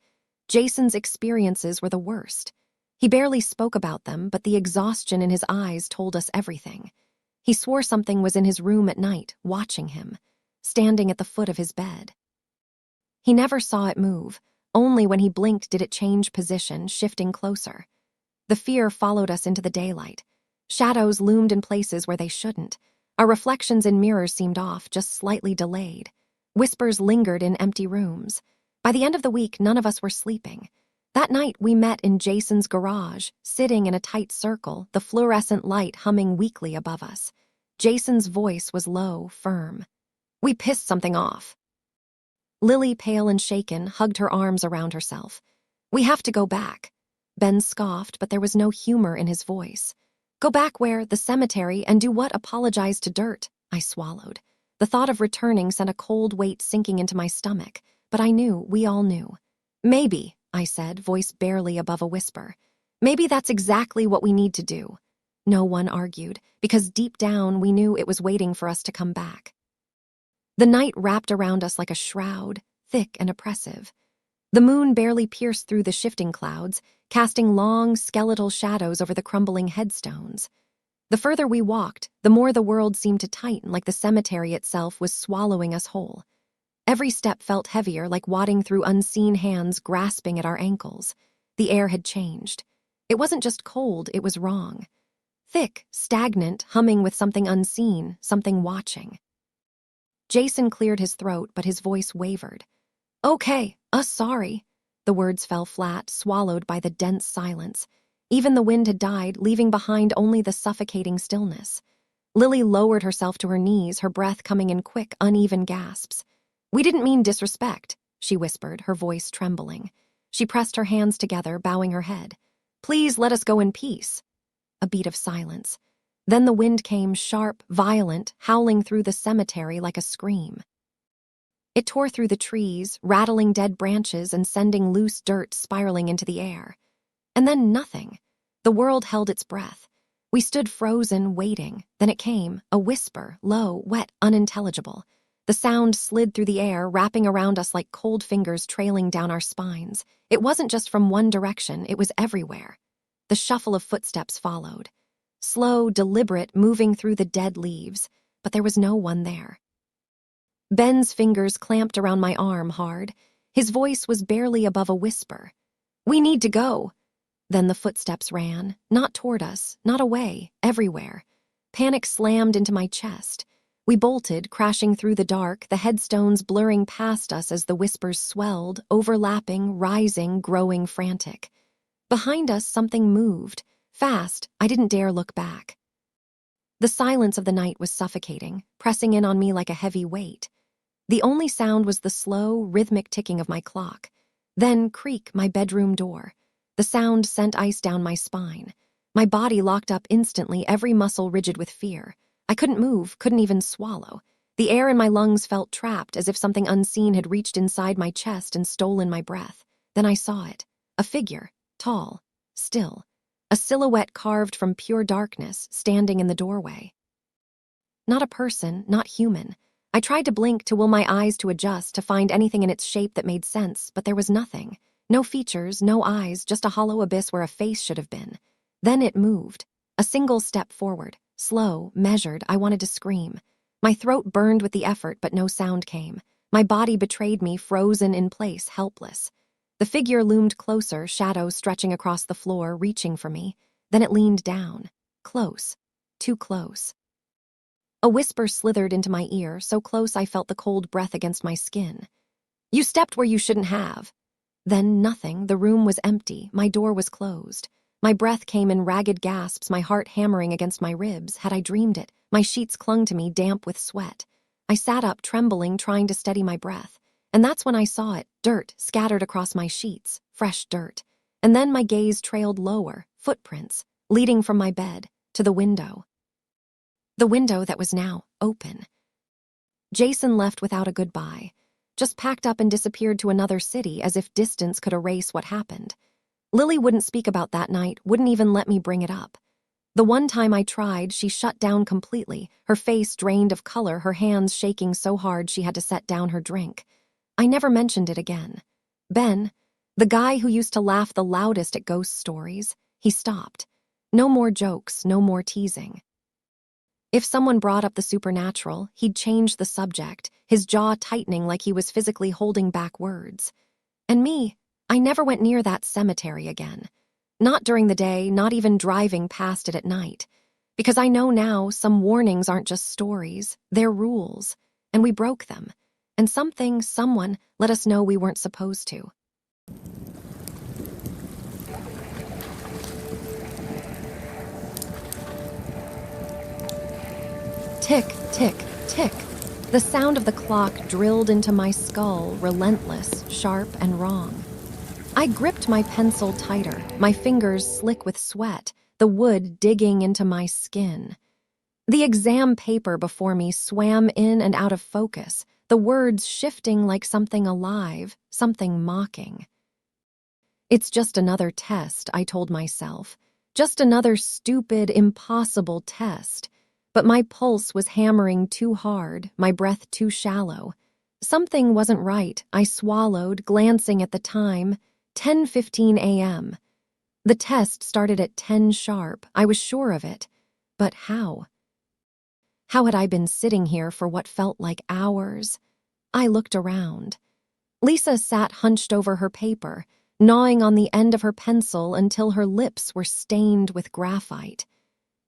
Jason's experiences were the worst. He barely spoke about them, but the exhaustion in his eyes told us everything. He swore something was in his room at night, watching him, standing at the foot of his bed. He never saw it move. Only when he blinked did it change position, shifting closer. The fear followed us into the daylight. Shadows loomed in places where they shouldn't. Our reflections in mirrors seemed off, just slightly delayed. Whispers lingered in empty rooms. By the end of the week, none of us were sleeping. That night, we met in Jason's garage, sitting in a tight circle, the fluorescent light humming weakly above us. Jason's voice was low, firm. "We pissed something off." Lily, pale and shaken, hugged her arms around herself. "We have to go back." Ben scoffed, but there was no humor in his voice. "Go back where? The cemetery, and do what? Apologize to dirt?" I swallowed. The thought of returning sent a cold weight sinking into my stomach, but I knew, we all knew. "Maybe," I said, voice barely above a whisper. "Maybe that's exactly what we need to do." No one argued, because deep down we knew it was waiting for us to come back. The night wrapped around us like a shroud, thick and oppressive. The moon barely pierced through the shifting clouds, casting long, skeletal shadows over the crumbling headstones. The further we walked, the more the world seemed to tighten, like the cemetery itself was swallowing us whole. Every step felt heavier, like wading through unseen hands grasping at our ankles. The air had changed. It wasn't just cold, it was wrong. Thick, stagnant, humming with something unseen, something watching. Jason cleared his throat, but his voice wavered. "Okay, sorry." The words fell flat, swallowed by the dense silence. Even the wind had died, leaving behind only the suffocating stillness. Lily lowered herself to her knees, her breath coming in quick, uneven gasps. "We didn't mean disrespect," she whispered, her voice trembling. She pressed her hands together, bowing her head. "Please let us go in peace." A beat of silence. Then the wind came, sharp, violent, howling through the cemetery like a scream. It tore through the trees, rattling dead branches and sending loose dirt spiraling into the air. And then nothing. The world held its breath. We stood frozen, waiting. Then it came, a whisper, low, wet, unintelligible. The sound slid through the air, wrapping around us like cold fingers trailing down our spines. It wasn't just from one direction, it was everywhere. The shuffle of footsteps followed. Slow, deliberate, moving through the dead leaves, but there was no one there. Ben's fingers clamped around my arm hard. His voice was barely above a whisper. "We need to go." Then the footsteps ran, not toward us, not away, everywhere. Panic slammed into my chest. We bolted, crashing through the dark, the headstones blurring past us as the whispers swelled, overlapping, rising, growing frantic. Behind us, something moved. Fast, I didn't dare look back. The silence of the night was suffocating, pressing in on me like a heavy weight. The only sound was the slow, rhythmic ticking of my clock. Then creak, my bedroom door. The sound sent ice down my spine. My body locked up instantly, every muscle rigid with fear. I couldn't move, couldn't even swallow. The air in my lungs felt trapped, as if something unseen had reached inside my chest and stolen my breath. Then I saw it. A figure, tall, still. A silhouette carved from pure darkness, standing in the doorway. Not a person, not human. I tried to blink to will my eyes to adjust, to find anything in its shape that made sense, but there was nothing. No features, no eyes, just a hollow abyss where a face should have been. Then it moved. A single step forward. Slow, measured, I wanted to scream. My throat burned with the effort, but no sound came. My body betrayed me, frozen in place, helpless. The figure loomed closer, shadows stretching across the floor, reaching for me. Then it leaned down. Close. Too close. A whisper slithered into my ear, so close I felt the cold breath against my skin. "You stepped where you shouldn't have." Then nothing. The room was empty. My door was closed. My breath came in ragged gasps, my heart hammering against my ribs. Had I dreamed it? My sheets clung to me, damp with sweat. I sat up, trembling, trying to steady my breath. And that's when I saw it, dirt scattered across my sheets, fresh dirt. And then my gaze trailed lower, footprints, leading from my bed to the window. The window that was now open. Jason left without a goodbye, just packed up and disappeared to another city as if distance could erase what happened. Lily wouldn't speak about that night, wouldn't even let me bring it up. The one time I tried, she shut down completely, her face drained of color, her hands shaking so hard she had to set down her drink. I never mentioned it again. Ben, the guy who used to laugh the loudest at ghost stories, he stopped. No more jokes, no more teasing. If someone brought up the supernatural, he'd change the subject, his jaw tightening like he was physically holding back words. And me, I never went near that cemetery again. Not during the day, not even driving past it at night. Because I know now some warnings aren't just stories, they're rules. And we broke them. And someone let us know we weren't supposed to. Tick, tick, tick. The sound of the clock drilled into my skull, relentless, sharp, and wrong. I gripped my pencil tighter, my fingers slick with sweat, the wood digging into my skin. The exam paper before me swam in and out of focus, the words shifting like something alive, something mocking. It's just another test, I told myself. Just another stupid, impossible test. But my pulse was hammering too hard, my breath too shallow. Something wasn't right, I swallowed, glancing at the time. 10:15 a.m. The test started at 10 sharp, I was sure of it. But how? How had I been sitting here for what felt like hours? I looked around. Lisa sat hunched over her paper, gnawing on the end of her pencil until her lips were stained with graphite.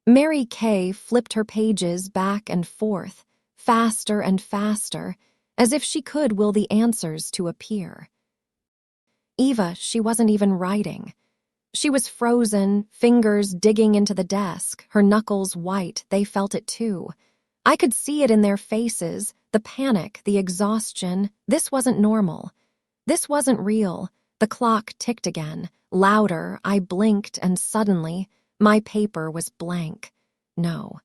Mary Kay flipped her pages back and forth, faster and faster, as if she could will the answers to appear. Eva, she wasn't even writing. She was frozen, fingers digging into the desk, her knuckles white, they felt it too. I could see it in their faces, the panic, the exhaustion. This wasn't normal. This wasn't real. The clock ticked again, louder. I blinked and suddenly, my paper was blank. No.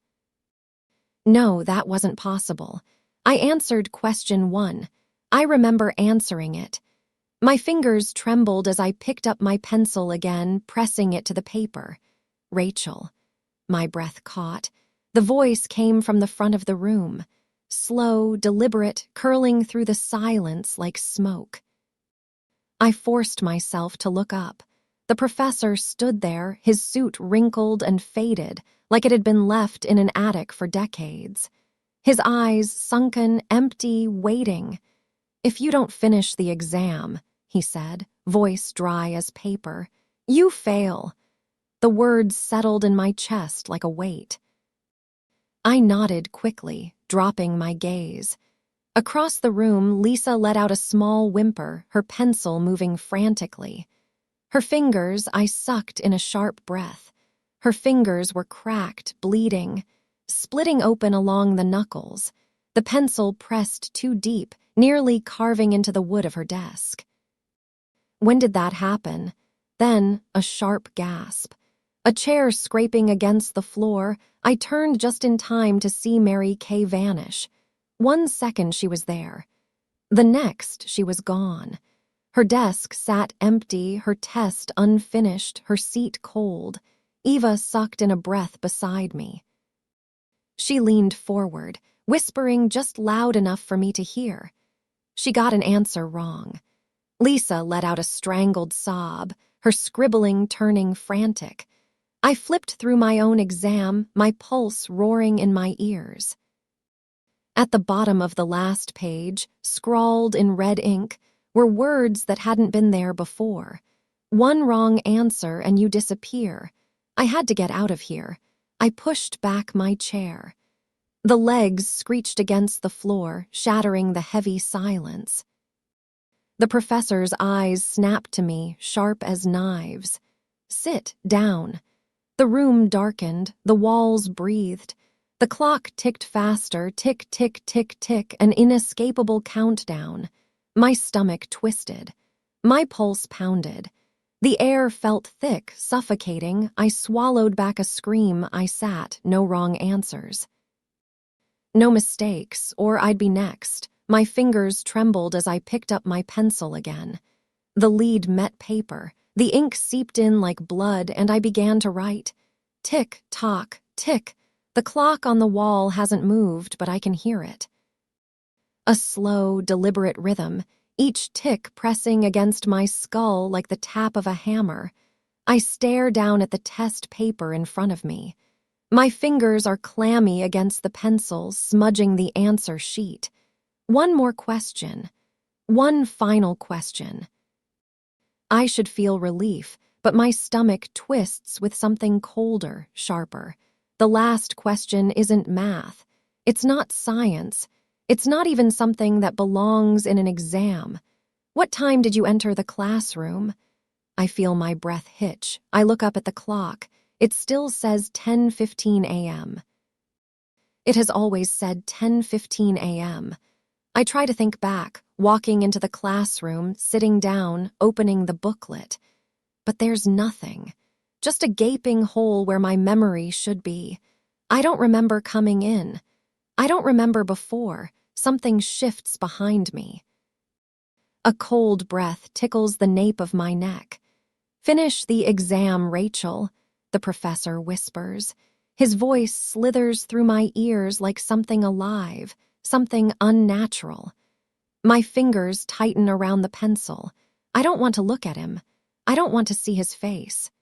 No, that wasn't possible. I answered question 1. I remember answering it. My fingers trembled as I picked up my pencil again, pressing it to the paper. Rachel. My breath caught. The voice came from the front of the room. Slow, deliberate, curling through the silence like smoke. I forced myself to look up. The professor stood there, his suit wrinkled and faded, like it had been left in an attic for decades. His eyes sunken, empty, waiting. "If you don't finish the exam," he said, voice dry as paper, "you fail." The words settled in my chest like a weight. I nodded quickly, dropping my gaze. Across the room, Lisa let out a small whimper, her pencil moving frantically. Her fingers, I sucked in a sharp breath. Her fingers were cracked, bleeding, splitting open along the knuckles. The pencil pressed too deep, nearly carving into the wood of her desk. When did that happen? Then, a sharp gasp. A chair scraping against the floor, I turned just in time to see Mary Kay vanish. 1 second she was there. The next, she was gone. Her desk sat empty, her test unfinished, her seat cold. Eva sucked in a breath beside me. She leaned forward, whispering just loud enough for me to hear. She got an answer wrong. Lisa let out a strangled sob, her scribbling turning frantic. I flipped through my own exam, my pulse roaring in my ears. At the bottom of the last page, scrawled in red ink, were words that hadn't been there before. 1 wrong answer and you disappear. I had to get out of here. I pushed back my chair. The legs screeched against the floor, shattering the heavy silence. The professor's eyes snapped to me, sharp as knives. "Sit down." The room darkened, the walls breathed. The clock ticked faster, tick, tick, tick, tick, an inescapable countdown. My stomach twisted. My pulse pounded. The air felt thick, suffocating. I swallowed back a scream. I sat, no wrong answers. No mistakes, or I'd be next. My fingers trembled as I picked up my pencil again. The lead met paper. The ink seeped in like blood, and I began to write. Tick, tock, tick. The clock on the wall hasn't moved, but I can hear it. A slow, deliberate rhythm, each tick pressing against my skull like the tap of a hammer. I stare down at the test paper in front of me. My fingers are clammy against the pencil, smudging the answer sheet. One more question. One final question. I should feel relief, but my stomach twists with something colder, sharper. The last question isn't math. It's not science. It's not even something that belongs in an exam. What time did you enter the classroom? I feel my breath hitch. I look up at the clock. It still says 10:15 a.m. It has always said 10:15 a.m. I try to think back, walking into the classroom, sitting down, opening the booklet. But there's nothing. Just a gaping hole where my memory should be. I don't remember coming in. I don't remember before. Something shifts behind me. A cold breath tickles the nape of my neck. "Finish the exam, Rachel," the professor whispers. His voice slithers through my ears like something alive, something unnatural. My fingers tighten around the pencil. I don't want to look at him. I don't want to see his face.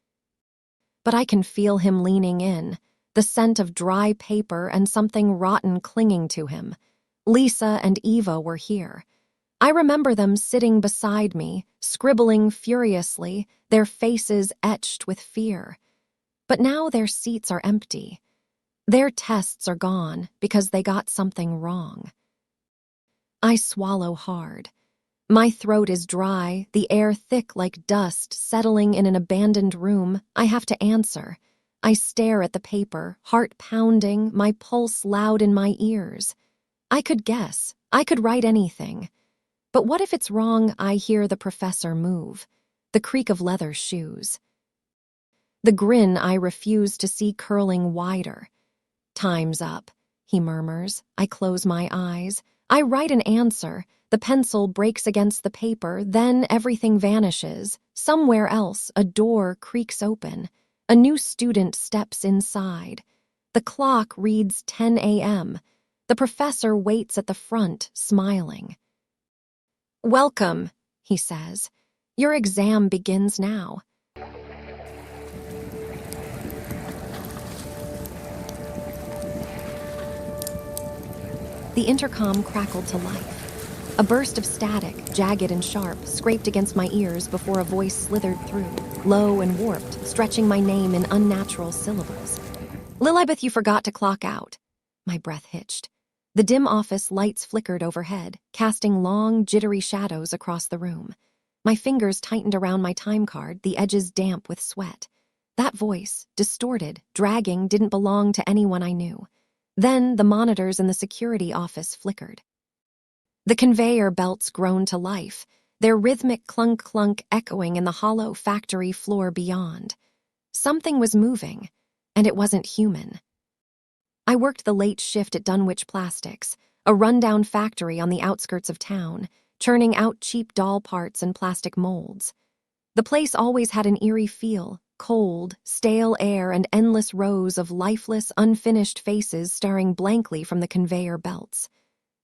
But I can feel him leaning in, the scent of dry paper and something rotten clinging to him. Lisa and Eva were here. I remember them sitting beside me, scribbling furiously, their faces etched with fear. But now their seats are empty. Their tests are gone because they got something wrong. I swallow hard. My throat is dry, the air thick like dust settling in an abandoned room. I have to answer. I stare at the paper, heart pounding, my pulse loud in my ears. I could guess. I could write anything. But what if it's wrong? I hear the professor move. The creak of leather shoes. The grin I refuse to see curling wider. "Time's up," he murmurs. I close my eyes. I write an answer. The pencil breaks against the paper, then everything vanishes. Somewhere else, a door creaks open. A new student steps inside. The clock reads 10 a.m. The professor waits at the front, smiling. "Welcome," he says. "Your exam begins now." The intercom crackled to life. A burst of static, jagged and sharp, scraped against my ears before a voice slithered through, low and warped, stretching my name in unnatural syllables. "Lilibeth, you forgot to clock out." My breath hitched. The dim office lights flickered overhead, casting long, jittery shadows across the room. My fingers tightened around my time card, the edges damp with sweat. That voice, distorted, dragging, didn't belong to anyone I knew. Then the monitors in the security office flickered. The conveyor belts groaned to life, their rhythmic clunk-clunk echoing in the hollow factory floor beyond. Something was moving, and it wasn't human. I worked the late shift at Dunwich Plastics, a rundown factory on the outskirts of town, churning out cheap doll parts and plastic molds. The place always had an eerie feel, cold, stale air and endless rows of lifeless, unfinished faces staring blankly from the conveyor belts.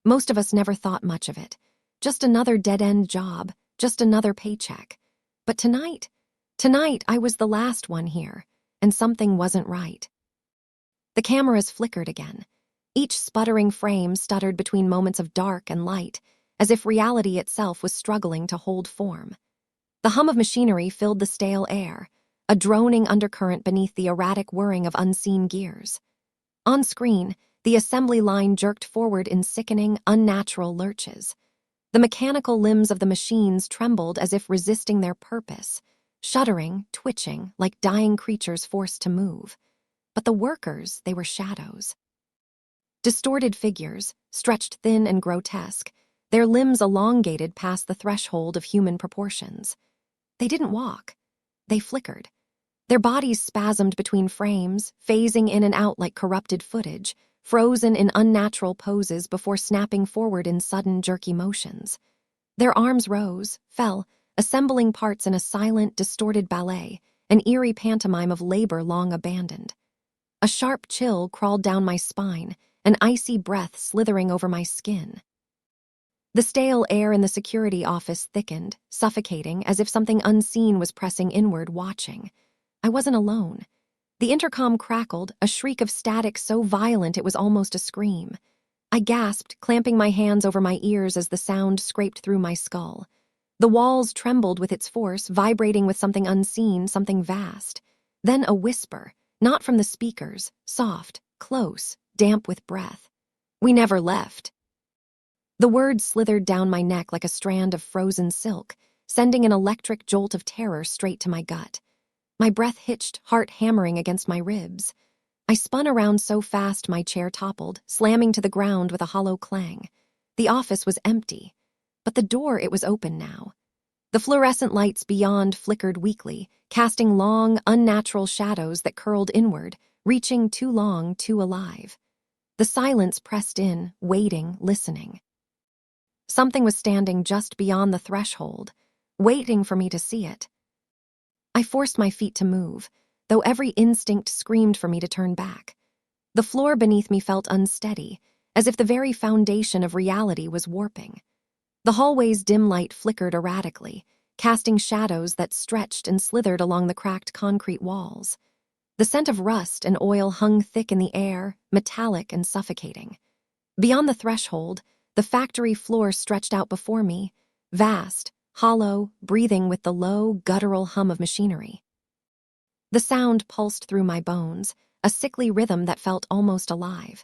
Most of us never thought much of it. Just another dead-end job, just another paycheck. But tonight I was the last one here, and something wasn't right. The cameras flickered again. Each sputtering frame stuttered between moments of dark and light, as if reality itself was struggling to hold form. The hum of machinery filled the stale air, a droning undercurrent beneath the erratic whirring of unseen gears. On screen, the assembly line jerked forward in sickening, unnatural lurches. The mechanical limbs of the machines trembled as if resisting their purpose, shuddering, twitching, like dying creatures forced to move. But the workers, they were shadows. Distorted figures, stretched thin and grotesque, their limbs elongated past the threshold of human proportions. They didn't walk. They flickered. Their bodies spasmed between frames, phasing in and out like corrupted footage, frozen in unnatural poses before snapping forward in sudden, jerky motions. Their arms rose, fell, assembling parts in a silent, distorted ballet, an eerie pantomime of labor long abandoned. A sharp chill crawled down my spine, an icy breath slithering over my skin. The stale air in the security office thickened, suffocating, as if something unseen was pressing inward, watching. I wasn't alone. The intercom crackled, a shriek of static so violent it was almost a scream. I gasped, clamping my hands over my ears as the sound scraped through my skull. The walls trembled with its force, vibrating with something unseen, something vast. Then a whisper, not from the speakers, soft, close, damp with breath. "We never left." The words slithered down my neck like a strand of frozen silk, sending an electric jolt of terror straight to my gut. My breath hitched, heart hammering against my ribs. I spun around so fast my chair toppled, slamming to the ground with a hollow clang. The office was empty, but the door, it was open now. The fluorescent lights beyond flickered weakly, casting long, unnatural shadows that curled inward, reaching too long, too alive. The silence pressed in, waiting, listening. Something was standing just beyond the threshold, waiting for me to see it. I forced my feet to move, though every instinct screamed for me to turn back. The floor beneath me felt unsteady, as if the very foundation of reality was warping. The hallway's dim light flickered erratically, casting shadows that stretched and slithered along the cracked concrete walls. The scent of rust and oil hung thick in the air, metallic and suffocating. Beyond the threshold, the factory floor stretched out before me, vast, hollow, breathing with the low, guttural hum of machinery. The sound pulsed through my bones, a sickly rhythm that felt almost alive.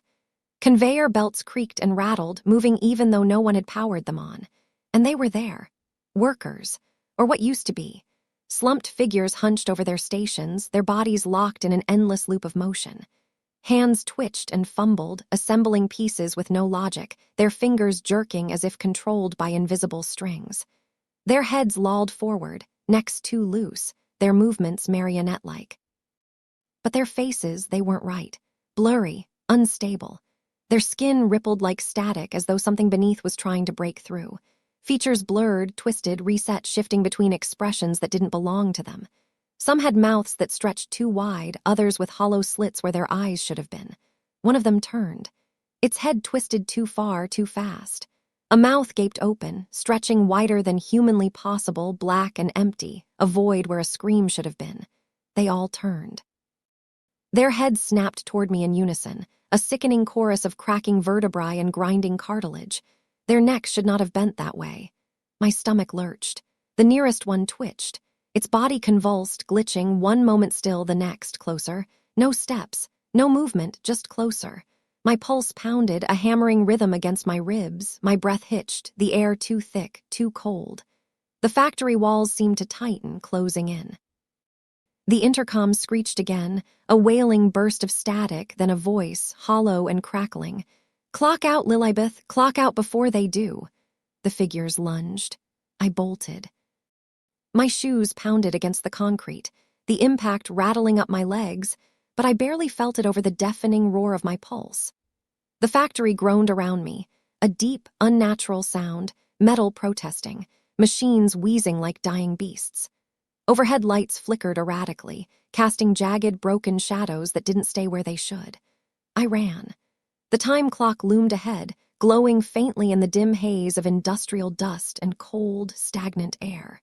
Conveyor belts creaked and rattled, moving even though no one had powered them on. And they were there. Workers, or what used to be. Slumped figures hunched over their stations, their bodies locked in an endless loop of motion. Hands twitched and fumbled, assembling pieces with no logic, their fingers jerking as if controlled by invisible strings. Their heads lolled forward, necks too loose, their movements marionette-like. But their faces, they weren't right. Blurry, unstable. Their skin rippled like static as though something beneath was trying to break through. Features blurred, twisted, reset, shifting between expressions that didn't belong to them. Some had mouths that stretched too wide, others with hollow slits where their eyes should have been. One of them turned. Its head twisted too far, too fast. A mouth gaped open, stretching wider than humanly possible, black and empty, a void where a scream should have been. They all turned. Their heads snapped toward me in unison, a sickening chorus of cracking vertebrae and grinding cartilage. Their necks should not have bent that way. My stomach lurched. The nearest one twitched. Its body convulsed, glitching, one moment still, the next, closer. No steps, no movement, just closer. My pulse pounded, a hammering rhythm against my ribs, my breath hitched, the air too thick, too cold. The factory walls seemed to tighten, closing in. The intercom screeched again, a wailing burst of static, then a voice, hollow and crackling. "Clock out, Lilibeth, clock out before they do." The figures lunged. I bolted. My shoes pounded against the concrete, the impact rattling up my legs, but I barely felt it over the deafening roar of my pulse. The factory groaned around me, a deep, unnatural sound, metal protesting, machines wheezing like dying beasts. Overhead lights flickered erratically, casting jagged, broken shadows that didn't stay where they should. I ran. The time clock loomed ahead, glowing faintly in the dim haze of industrial dust and cold, stagnant air.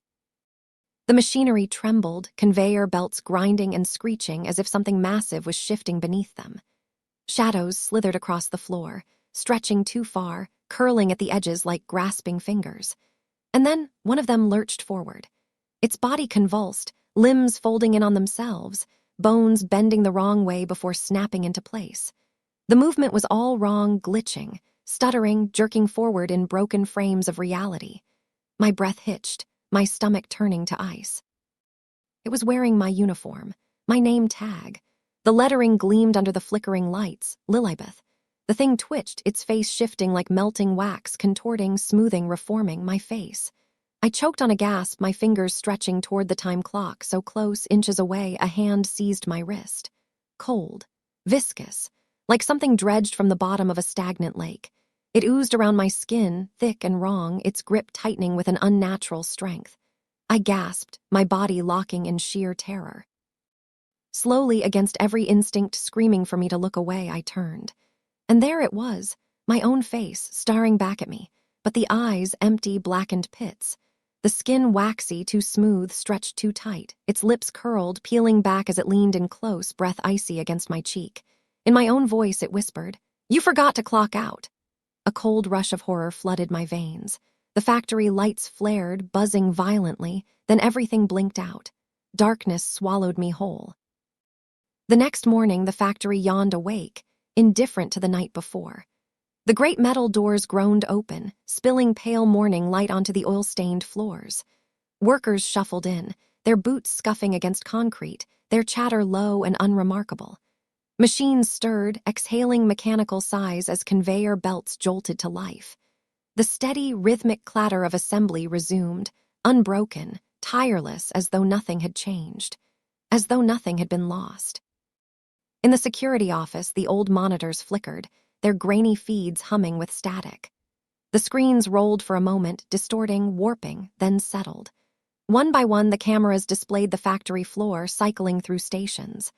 The machinery trembled, conveyor belts grinding and screeching as if something massive was shifting beneath them. Shadows slithered across the floor, stretching too far, curling at the edges like grasping fingers. And then one of them lurched forward. Its body convulsed, limbs folding in on themselves, bones bending the wrong way before snapping into place. The movement was all wrong, glitching, stuttering, jerking forward in broken frames of reality. My breath hitched, my stomach turning to ice. It was wearing my uniform, my name tag. The lettering gleamed under the flickering lights, Lilibeth. The thing twitched, its face shifting like melting wax, contorting, smoothing, reforming my face. I choked on a gasp, my fingers stretching toward the time clock, so close, inches away, a hand seized my wrist. Cold, viscous, like something dredged from the bottom of a stagnant lake. It oozed around my skin, thick and wrong, its grip tightening with an unnatural strength. I gasped, my body locking in sheer terror. Slowly, against every instinct screaming for me to look away, I turned. And there it was, my own face, staring back at me, but the eyes empty, blackened pits. The skin waxy, too smooth, stretched too tight, its lips curled, peeling back as it leaned in close, breath icy against my cheek. In my own voice, it whispered, "You forgot to clock out." A cold rush of horror flooded my veins. The factory lights flared, buzzing violently, then everything blinked out. Darkness swallowed me whole. The next morning, the factory yawned awake, indifferent to the night before. The great metal doors groaned open, spilling pale morning light onto the oil-stained floors. Workers shuffled in, their boots scuffing against concrete, their chatter low and unremarkable. Machines stirred, exhaling mechanical sighs as conveyor belts jolted to life. The steady, rhythmic clatter of assembly resumed, unbroken, tireless, as though nothing had changed, as though nothing had been lost. In the security office, the old monitors flickered, their grainy feeds humming with static. The screens rolled for a moment, distorting, warping, then settled. One by one, the cameras displayed the factory floor, cycling through stations.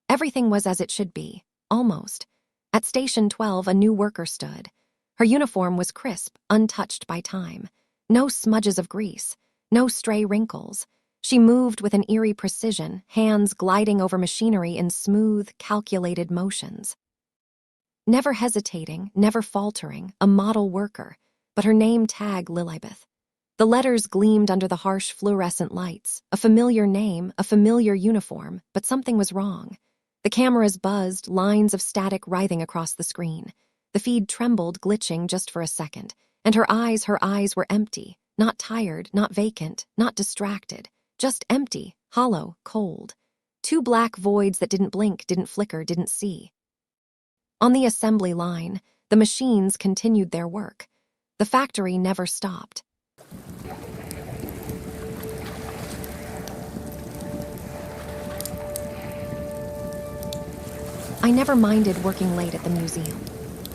Everything was as it should be, almost. At Station 12, a new worker stood. Her uniform was crisp, untouched by time. No smudges of grease, no stray wrinkles. She moved with an eerie precision, hands gliding over machinery in smooth, calculated motions. Never hesitating, never faltering, a model worker, but her name tag Lilibeth. The letters gleamed under the harsh fluorescent lights, a familiar name, a familiar uniform, but something was wrong. The cameras buzzed, lines of static writhing across the screen. The feed trembled, glitching just for a second, and her eyes were empty, not tired, not vacant, not distracted, just empty, hollow, cold. Two black voids that didn't blink, didn't flicker, didn't see. On the assembly line, the machines continued their work. The factory never stopped. I never minded working late at the museum.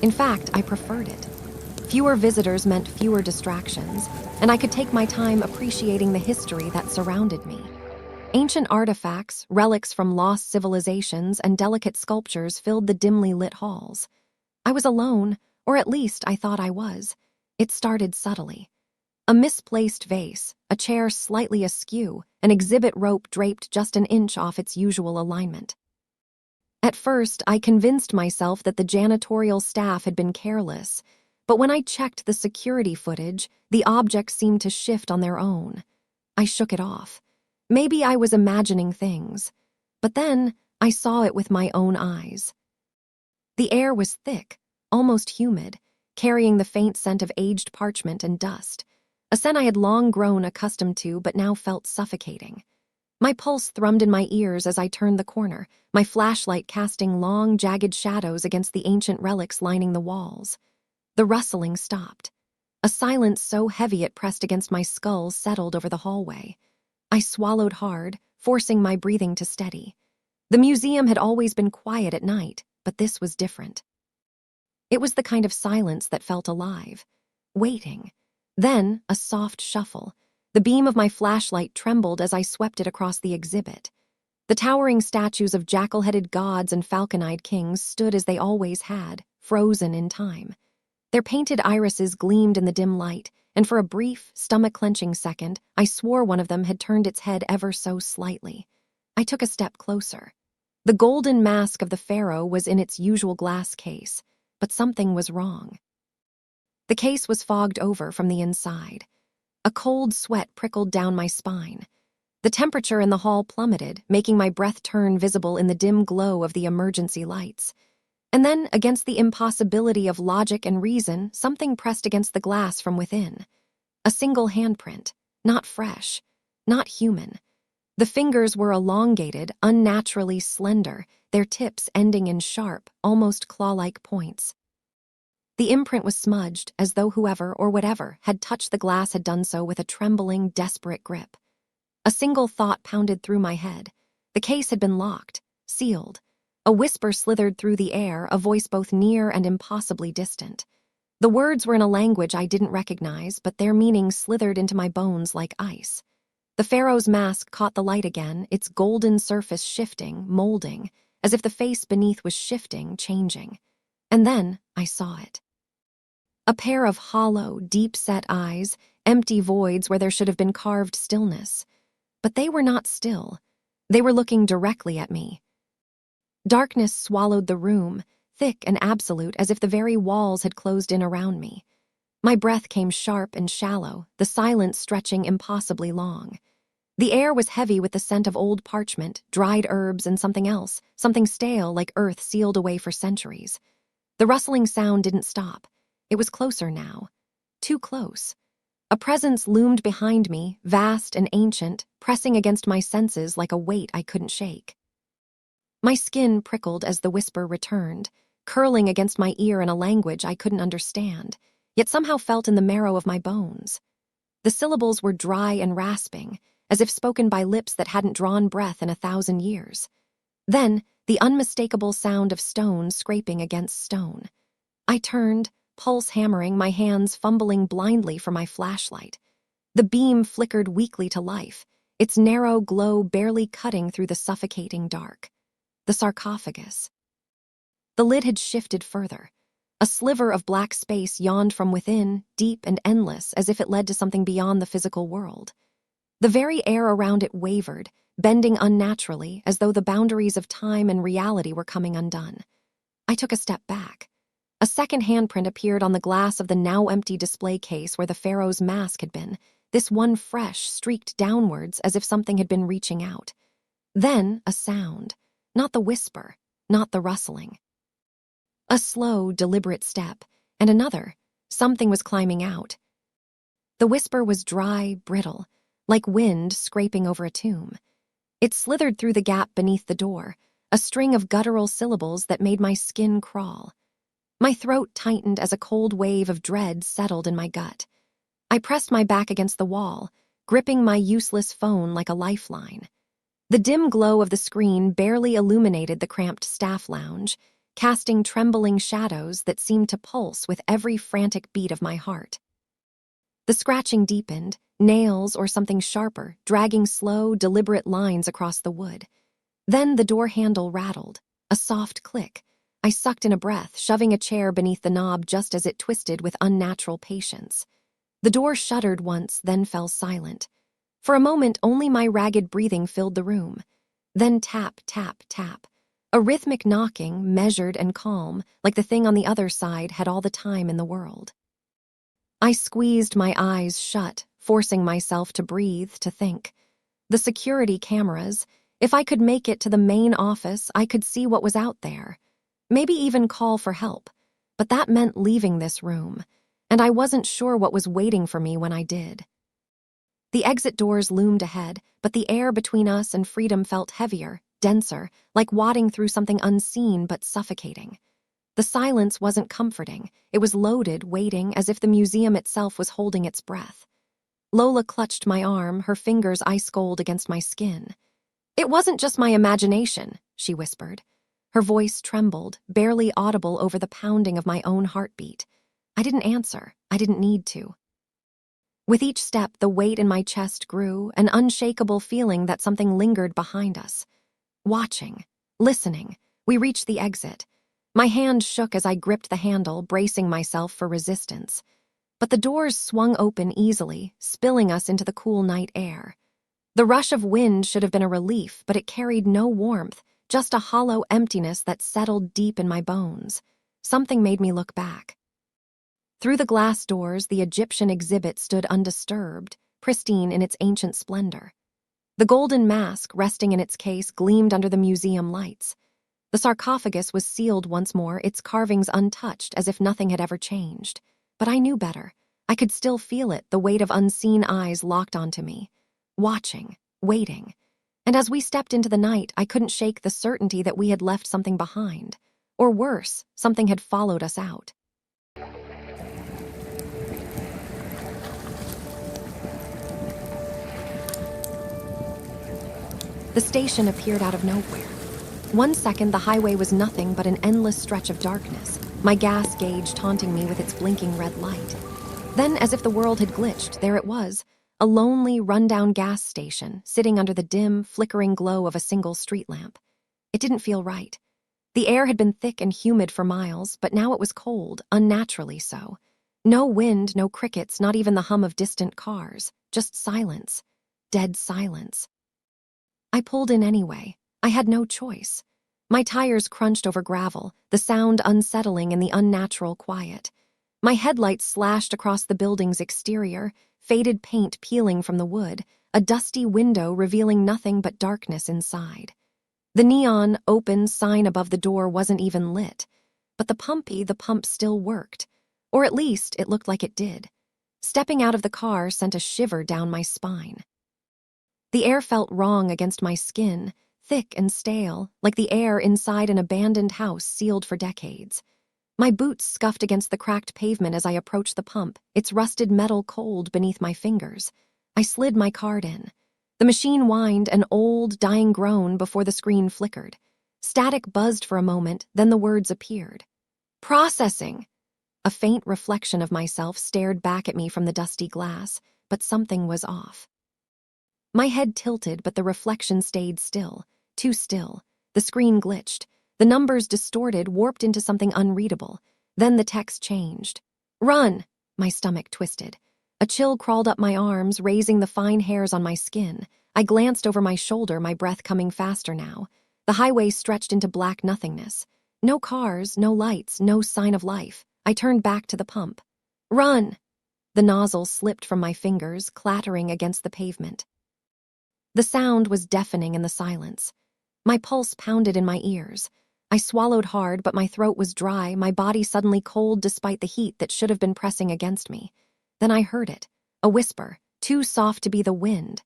In fact, I preferred it. Fewer visitors meant fewer distractions, and I could take my time appreciating the history that surrounded me. Ancient artifacts, relics from lost civilizations, and delicate sculptures filled the dimly lit halls. I was alone, or at least I thought I was. It started subtly. A misplaced vase, a chair slightly askew, an exhibit rope draped just an inch off its usual alignment. At first, I convinced myself that the janitorial staff had been careless, but when I checked the security footage, the objects seemed to shift on their own. I shook it off. Maybe I was imagining things, but then I saw it with my own eyes. The air was thick, almost humid, carrying the faint scent of aged parchment and dust, a scent I had long grown accustomed to but now felt suffocating. My pulse thrummed in my ears as I turned the corner, my flashlight casting long, jagged shadows against the ancient relics lining the walls. The rustling stopped. A silence so heavy it pressed against my skull settled over the hallway. I swallowed hard, forcing my breathing to steady. The museum had always been quiet at night, but this was different. It was the kind of silence that felt alive, waiting. Then, a soft shuffle. The beam of my flashlight trembled as I swept it across the exhibit. The towering statues of jackal-headed gods and falcon-eyed kings stood as they always had, frozen in time. Their painted irises gleamed in the dim light, and for a brief, stomach-clenching second, I swore one of them had turned its head ever so slightly. I took a step closer. The golden mask of the pharaoh was in its usual glass case, but something was wrong. The case was fogged over from the inside. A cold sweat prickled down my spine. The temperature in the hall plummeted, making my breath turn visible in the dim glow of the emergency lights. And then, against the impossibility of logic and reason, something pressed against the glass from within. A single handprint, not fresh, not human. The fingers were elongated, unnaturally slender, their tips ending in sharp, almost claw-like points. The imprint was smudged, as though whoever or whatever had touched the glass had done so with a trembling, desperate grip. A single thought pounded through my head. The case had been locked, sealed. A whisper slithered through the air, a voice both near and impossibly distant. The words were in a language I didn't recognize, but their meaning slithered into my bones like ice. The pharaoh's mask caught the light again, its golden surface shifting, molding, as if the face beneath was shifting, changing. And then I saw it. A pair of hollow, deep-set eyes, empty voids where there should have been carved stillness. But they were not still. They were looking directly at me. Darkness swallowed the room, thick and absolute, as if the very walls had closed in around me. My breath came sharp and shallow, the silence stretching impossibly long. The air was heavy with the scent of old parchment, dried herbs, and something else, something stale like earth sealed away for centuries. The rustling sound didn't stop. It was closer now. Too close. A presence loomed behind me, vast and ancient, pressing against my senses like a weight I couldn't shake. My skin prickled as the whisper returned, curling against my ear in a language I couldn't understand, yet somehow felt in the marrow of my bones. The syllables were dry and rasping, as if spoken by lips that hadn't drawn breath in 1,000 years. Then, the unmistakable sound of stone scraping against stone. I turned, pulse hammering, my hands fumbling blindly for my flashlight. The beam flickered weakly to life, its narrow glow barely cutting through the suffocating dark. The sarcophagus. The lid had shifted further. A sliver of black space yawned from within, deep and endless, as if it led to something beyond the physical world. The very air around it wavered, bending unnaturally, as though the boundaries of time and reality were coming undone. I took a step back. A second handprint appeared on the glass of the now-empty display case where the pharaoh's mask had been, this one fresh, streaked downwards as if something had been reaching out. Then a sound. Not the whisper, not the rustling. A slow, deliberate step, and another. Something was climbing out. The whisper was dry, brittle, like wind scraping over a tomb. It slithered through the gap beneath the door, a string of guttural syllables that made my skin crawl. My throat tightened as a cold wave of dread settled in my gut. I pressed my back against the wall, gripping my useless phone like a lifeline. The dim glow of the screen barely illuminated the cramped staff lounge, casting trembling shadows that seemed to pulse with every frantic beat of my heart. The scratching deepened, nails or something sharper, dragging slow, deliberate lines across the wood. Then the door handle rattled, a soft click. I sucked in a breath, shoving a chair beneath the knob just as it twisted with unnatural patience. The door shuddered once, then fell silent. For a moment, only my ragged breathing filled the room. Then tap, tap, tap. A rhythmic knocking, measured and calm, like the thing on the other side had all the time in the world. I squeezed my eyes shut, forcing myself to breathe, to think. The security cameras. If I could make it to the main office, I could see what was out there. Maybe even call for help. But that meant leaving this room, and I wasn't sure what was waiting for me when I did. The exit doors loomed ahead, but the air between us and freedom felt heavier, denser, like wadding through something unseen but suffocating. The silence wasn't comforting. It was loaded, waiting, as if the museum itself was holding its breath. Lola clutched my arm, her fingers ice-cold against my skin. "It wasn't just my imagination," she whispered. Her voice trembled, barely audible over the pounding of my own heartbeat. I didn't answer. I didn't need to. With each step, the weight in my chest grew, an unshakable feeling that something lingered behind us. Watching, listening, we reached the exit. My hand shook as I gripped the handle, bracing myself for resistance. But the doors swung open easily, spilling us into the cool night air. The rush of wind should have been a relief, but it carried no warmth, just a hollow emptiness that settled deep in my bones. Something made me look back. Through the glass doors, the Egyptian exhibit stood undisturbed, pristine in its ancient splendor. The golden mask, resting in its case, gleamed under the museum lights. The sarcophagus was sealed once more, its carvings untouched, as if nothing had ever changed. But I knew better. I could still feel it, the weight of unseen eyes locked onto me. Watching, waiting. And as we stepped into the night, I couldn't shake the certainty that we had left something behind. Or worse, something had followed us out. The station appeared out of nowhere. 1 second, the highway was nothing but an endless stretch of darkness, my gas gauge taunting me with its blinking red light. Then, as if the world had glitched, there it was, a lonely, run-down gas station, sitting under the dim, flickering glow of a single street lamp. It didn't feel right. The air had been thick and humid for miles, but now it was cold, unnaturally so. No wind, no crickets, not even the hum of distant cars. Just silence. Dead silence. I pulled in anyway. I had no choice. My tires crunched over gravel, the sound unsettling in the unnatural quiet. My headlights slashed across the building's exterior, faded paint peeling from the wood, a dusty window revealing nothing but darkness inside. The neon, open sign above the door wasn't even lit. But the pump still worked. Or at least it looked like it did. Stepping out of the car sent a shiver down my spine. The air felt wrong against my skin, thick and stale, like the air inside an abandoned house sealed for decades. My boots scuffed against the cracked pavement as I approached the pump, its rusted metal cold beneath my fingers. I slid my card in. The machine whined an old, dying groan before the screen flickered. Static buzzed for a moment, then the words appeared. Processing! A faint reflection of myself stared back at me from the dusty glass, but something was off. My head tilted, but the reflection stayed still, too still. The screen glitched. The numbers distorted, warped into something unreadable. Then the text changed. Run! My stomach twisted. A chill crawled up my arms, raising the fine hairs on my skin. I glanced over my shoulder, my breath coming faster now. The highway stretched into black nothingness. No cars, no lights, no sign of life. I turned back to the pump. Run! The nozzle slipped from my fingers, clattering against the pavement. The sound was deafening in the silence. My pulse pounded in my ears. I swallowed hard, but my throat was dry, my body suddenly cold despite the heat that should have been pressing against me. Then I heard it, a whisper, too soft to be the wind.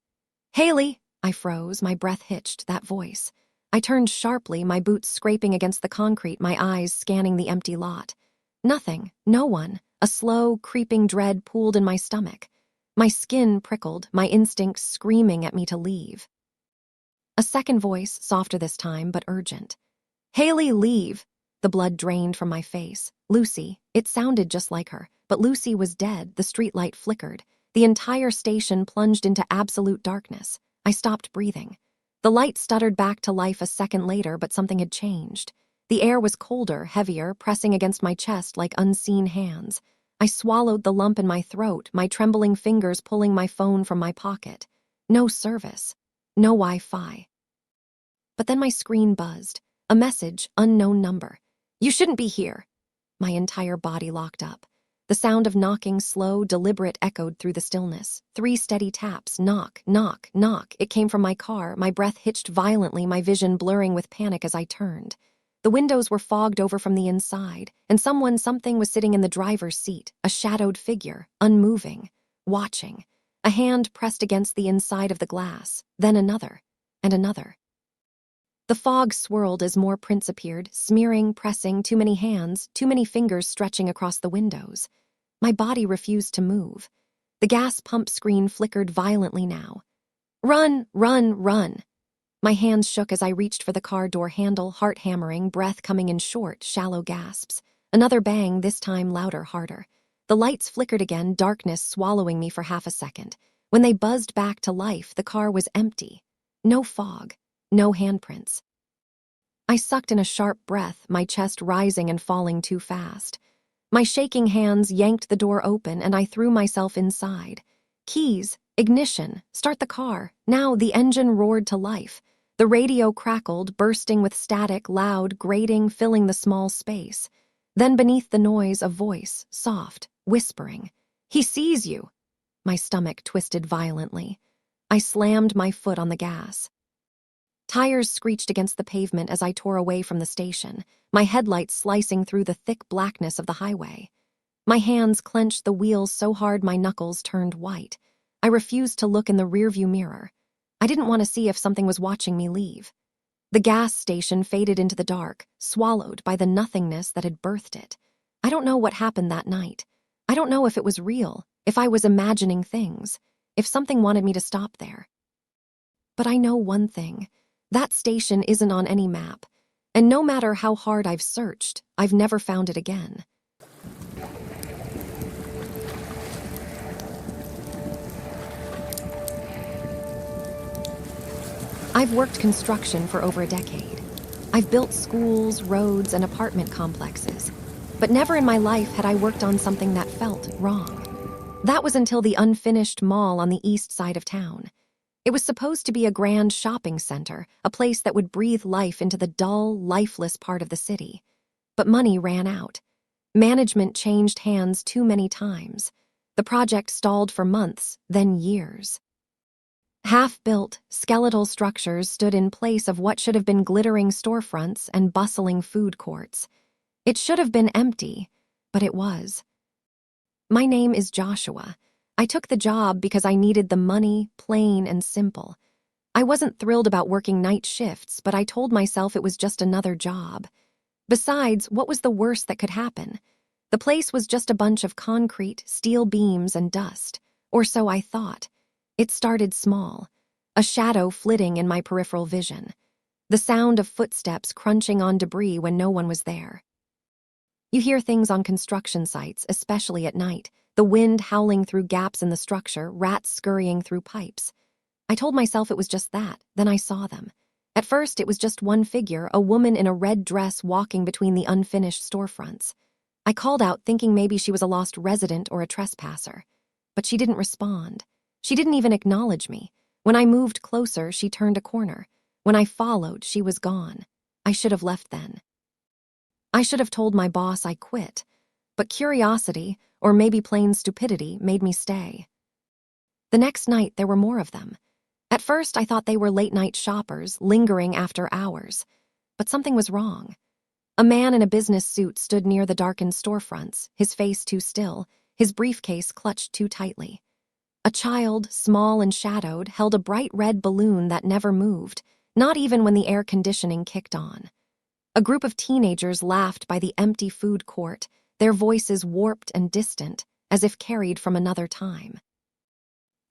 Haley! I froze, my breath hitched, that voice. I turned sharply, my boots scraping against the concrete, my eyes scanning the empty lot. Nothing, no one. A slow, creeping dread pooled in my stomach. My skin prickled, my instincts screaming at me to leave. A second voice, softer this time, but urgent. Haley, leave! The blood drained from my face. Lucy. It sounded just like her, but Lucy was dead, the streetlight flickered. The entire station plunged into absolute darkness. I stopped breathing. The light stuttered back to life a second later, but something had changed. The air was colder, heavier, pressing against my chest like unseen hands. I swallowed the lump in my throat, my trembling fingers pulling my phone from my pocket. No service. No Wi-Fi. But then my screen buzzed. A message, unknown number. You shouldn't be here. My entire body locked up. The sound of knocking, slow, deliberate, echoed through the stillness. 3 steady taps, knock, knock, knock. It came from my car, my breath hitched violently, my vision blurring with panic as I turned. The windows were fogged over from the inside, and something was sitting in the driver's seat, a shadowed figure, unmoving, watching. A hand pressed against the inside of the glass, then another, and another. The fog swirled as more prints appeared, smearing, pressing, too many hands, too many fingers stretching across the windows. My body refused to move. The gas pump screen flickered violently now. Run, run, run! My hands shook as I reached for the car door handle, heart hammering, breath coming in short, shallow gasps. Another bang, this time louder, harder. The lights flickered again, darkness swallowing me for half a second. When they buzzed back to life, the car was empty. No fog. No handprints. I sucked in a sharp breath, my chest rising and falling too fast. My shaking hands yanked the door open and I threw myself inside. Keys, ignition, start the car. Now the engine roared to life. The radio crackled, bursting with static, loud, grating, filling the small space. Then beneath the noise, a voice, soft, whispering. He sees you. My stomach twisted violently. I slammed my foot on the gas. Tires screeched against the pavement as I tore away from the station, my headlights slicing through the thick blackness of the highway. My hands clenched the wheels so hard my knuckles turned white. I refused to look in the rearview mirror. I didn't want to see if something was watching me leave. The gas station faded into the dark, swallowed by the nothingness that had birthed it. I don't know what happened that night. I don't know if it was real, if I was imagining things, if something wanted me to stop there. But I know one thing. That station isn't on any map, and no matter how hard I've searched, I've never found it again. I've worked construction for over a decade. I've built schools, roads, and apartment complexes. but never in my life had I worked on something that felt wrong. That was until the unfinished mall on the east side of town. It was supposed to be a grand shopping center, a place that would breathe life into the dull, lifeless part of the city. But money ran out. Management changed hands too many times. The project stalled for months, then years. Half-built, skeletal structures stood in place of what should have been glittering storefronts and bustling food courts. It should have been empty, but it was. My name is Joshua. I took the job because I needed the money, plain and simple. I wasn't thrilled about working night shifts, but I told myself it was just another job. Besides, what was the worst that could happen? The place was just a bunch of concrete, steel beams, and dust. Or so I thought. It started small, a shadow flitting in my peripheral vision. The sound of footsteps crunching on debris when no one was there. You hear things on construction sites, especially at night, the wind howling through gaps in the structure, rats scurrying through pipes. I told myself it was just that, then I saw them. At first, it was just one figure, a woman in a red dress walking between the unfinished storefronts. I called out, thinking maybe she was a lost resident or a trespasser. But she didn't respond. She didn't even acknowledge me. When I moved closer, she turned a corner. When I followed, she was gone. I should have left then. I should have told my boss I quit. But curiosity, or maybe plain stupidity, made me stay. The next night, there were more of them. At first, I thought they were late-night shoppers, lingering after hours. But something was wrong. A man in a business suit stood near the darkened storefronts, his face too still, his briefcase clutched too tightly. A child, small and shadowed, held a bright red balloon that never moved, not even when the air conditioning kicked on. A group of teenagers laughed by the empty food court, their voices warped and distant, as if carried from another time.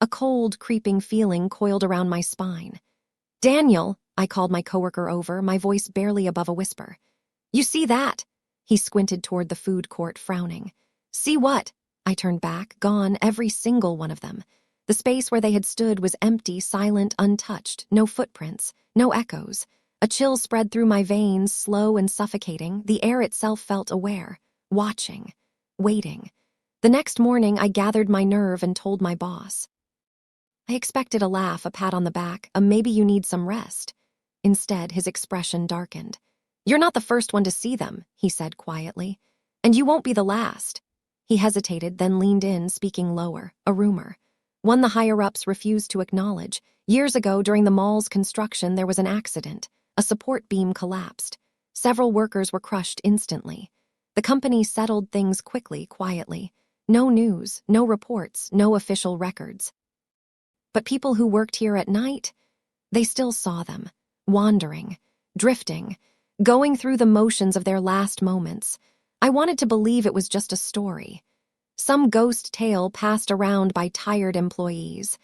A cold, creeping feeling coiled around my spine. "Daniel," I called my coworker over, my voice barely above a whisper. "You see that?" He squinted toward the food court, frowning. "See what?" I turned back, gone, every single one of them. The space where they had stood was empty, silent, untouched, no footprints, no echoes. A chill spread through my veins, slow and suffocating. The air itself felt aware, watching, waiting. The next morning, I gathered my nerve and told my boss. I expected a laugh, a pat on the back, a maybe you need some rest. Instead, his expression darkened. "You're not the first one to see them," he said quietly. "And you won't be the last." He hesitated, then leaned in, speaking lower, a rumor. One the higher-ups refused to acknowledge. Years ago, during the mall's construction, there was an accident. A support beam collapsed. Several workers were crushed instantly. The company settled things quickly, quietly. No news, no reports, no official records. But people who worked here at night, they still saw them, wandering, drifting, going through the motions of their last moments. I wanted to believe it was just a story. Some ghost tale passed around by tired employees.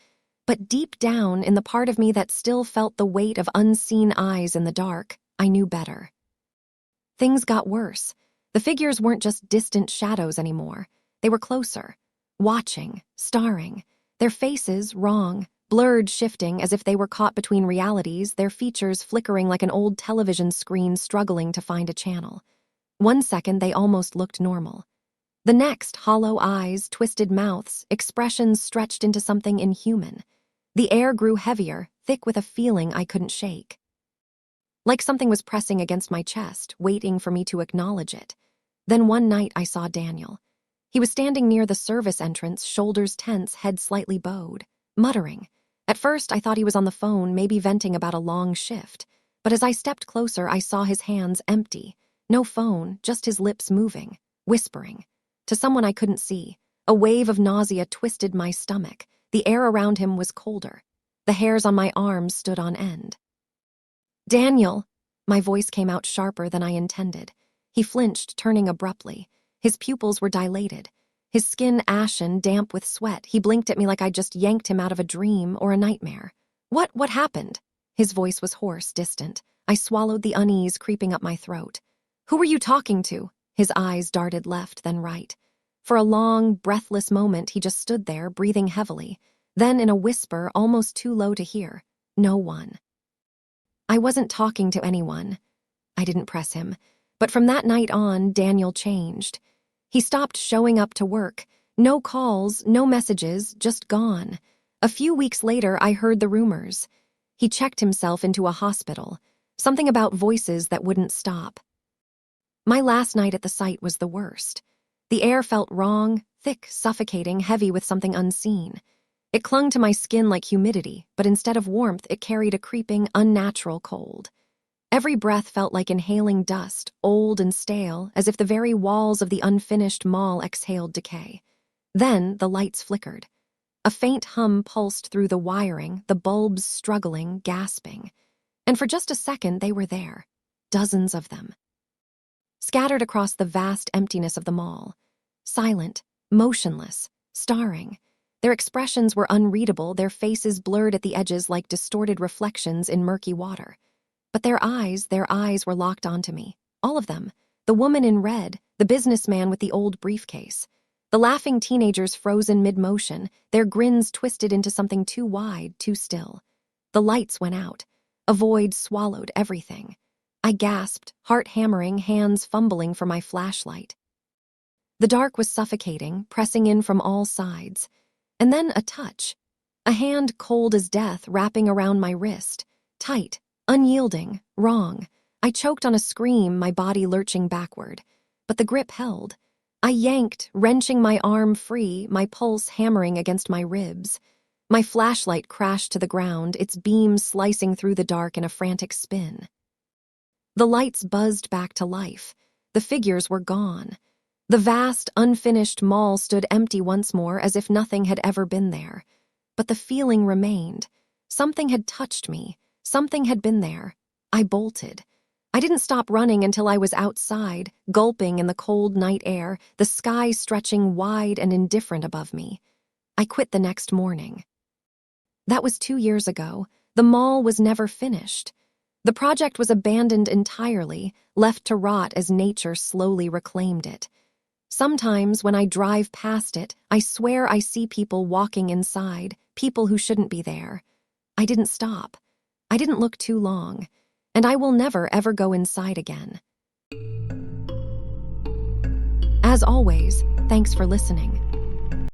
But deep down, in the part of me that still felt the weight of unseen eyes in the dark, I knew better. Things got worse. The figures weren't just distant shadows anymore. They were closer, watching, staring. Their faces, wrong, blurred, shifting as if they were caught between realities, their features flickering like an old television screen struggling to find a channel. One second, they almost looked normal. The next, hollow eyes, twisted mouths, expressions stretched into something inhuman. The air grew heavier, thick with a feeling I couldn't shake. Like something was pressing against my chest, waiting for me to acknowledge it. Then one night I saw Daniel. He was standing near the service entrance, shoulders tense, head slightly bowed, muttering. At first, I thought he was on the phone, maybe venting about a long shift. But as I stepped closer, I saw his hands empty. No phone, just his lips moving, whispering. To someone I couldn't see. A wave of nausea twisted my stomach. The air around him was colder. The hairs on my arms stood on end. "Daniel!" My voice came out sharper than I intended. He flinched, turning abruptly. His pupils were dilated. His skin ashen, damp with sweat. He blinked at me like I'd just yanked him out of a dream or a nightmare. What happened?" His voice was hoarse, distant. I swallowed the unease creeping up my throat. "Who were you talking to?" His eyes darted left, then right. For a long, breathless moment, he just stood there, breathing heavily. Then, in a whisper, almost too low to hear, "No one." "I wasn't talking to anyone." I didn't press him. But from that night on, Daniel changed. He stopped showing up to work. No calls, no messages, just gone. A few weeks later, I heard the rumors. He checked himself into a hospital. Something about voices that wouldn't stop. My last night at the site was the worst. The air felt wrong, thick, suffocating, heavy with something unseen. It clung to my skin like humidity, but instead of warmth, it carried a creeping, unnatural cold. Every breath felt like inhaling dust, old and stale, as if the very walls of the unfinished mall exhaled decay. Then the lights flickered. A faint hum pulsed through the wiring, the bulbs struggling, gasping. And for just a second, they were there. Dozens of them. Scattered across the vast emptiness of the mall. Silent, motionless, staring. Their expressions were unreadable, their faces blurred at the edges like distorted reflections in murky water. But their eyes were locked onto me. All of them. The woman in red, the businessman with the old briefcase. The laughing teenagers frozen mid-motion, their grins twisted into something too wide, too still. The lights went out. A void swallowed everything. I gasped, heart hammering, hands fumbling for my flashlight. The dark was suffocating, pressing in from all sides. And then a touch. A hand cold as death wrapping around my wrist. Tight, unyielding, wrong. I choked on a scream, my body lurching backward. But the grip held. I yanked, wrenching my arm free, my pulse hammering against my ribs. My flashlight crashed to the ground, its beam slicing through the dark in a frantic spin. The lights buzzed back to life. The figures were gone. The vast, unfinished mall stood empty once more, as if nothing had ever been there. But the feeling remained. Something had touched me. Something had been there. I bolted. I didn't stop running until I was outside, gulping in the cold night air, the sky stretching wide and indifferent above me. I quit the next morning. That was 2 years ago. The mall was never finished. The project was abandoned entirely, left to rot as nature slowly reclaimed it. Sometimes when I drive past it, I swear I see people walking inside, people who shouldn't be there. I didn't stop. I didn't look too long. And I will never, ever go inside again. As always, thanks for listening.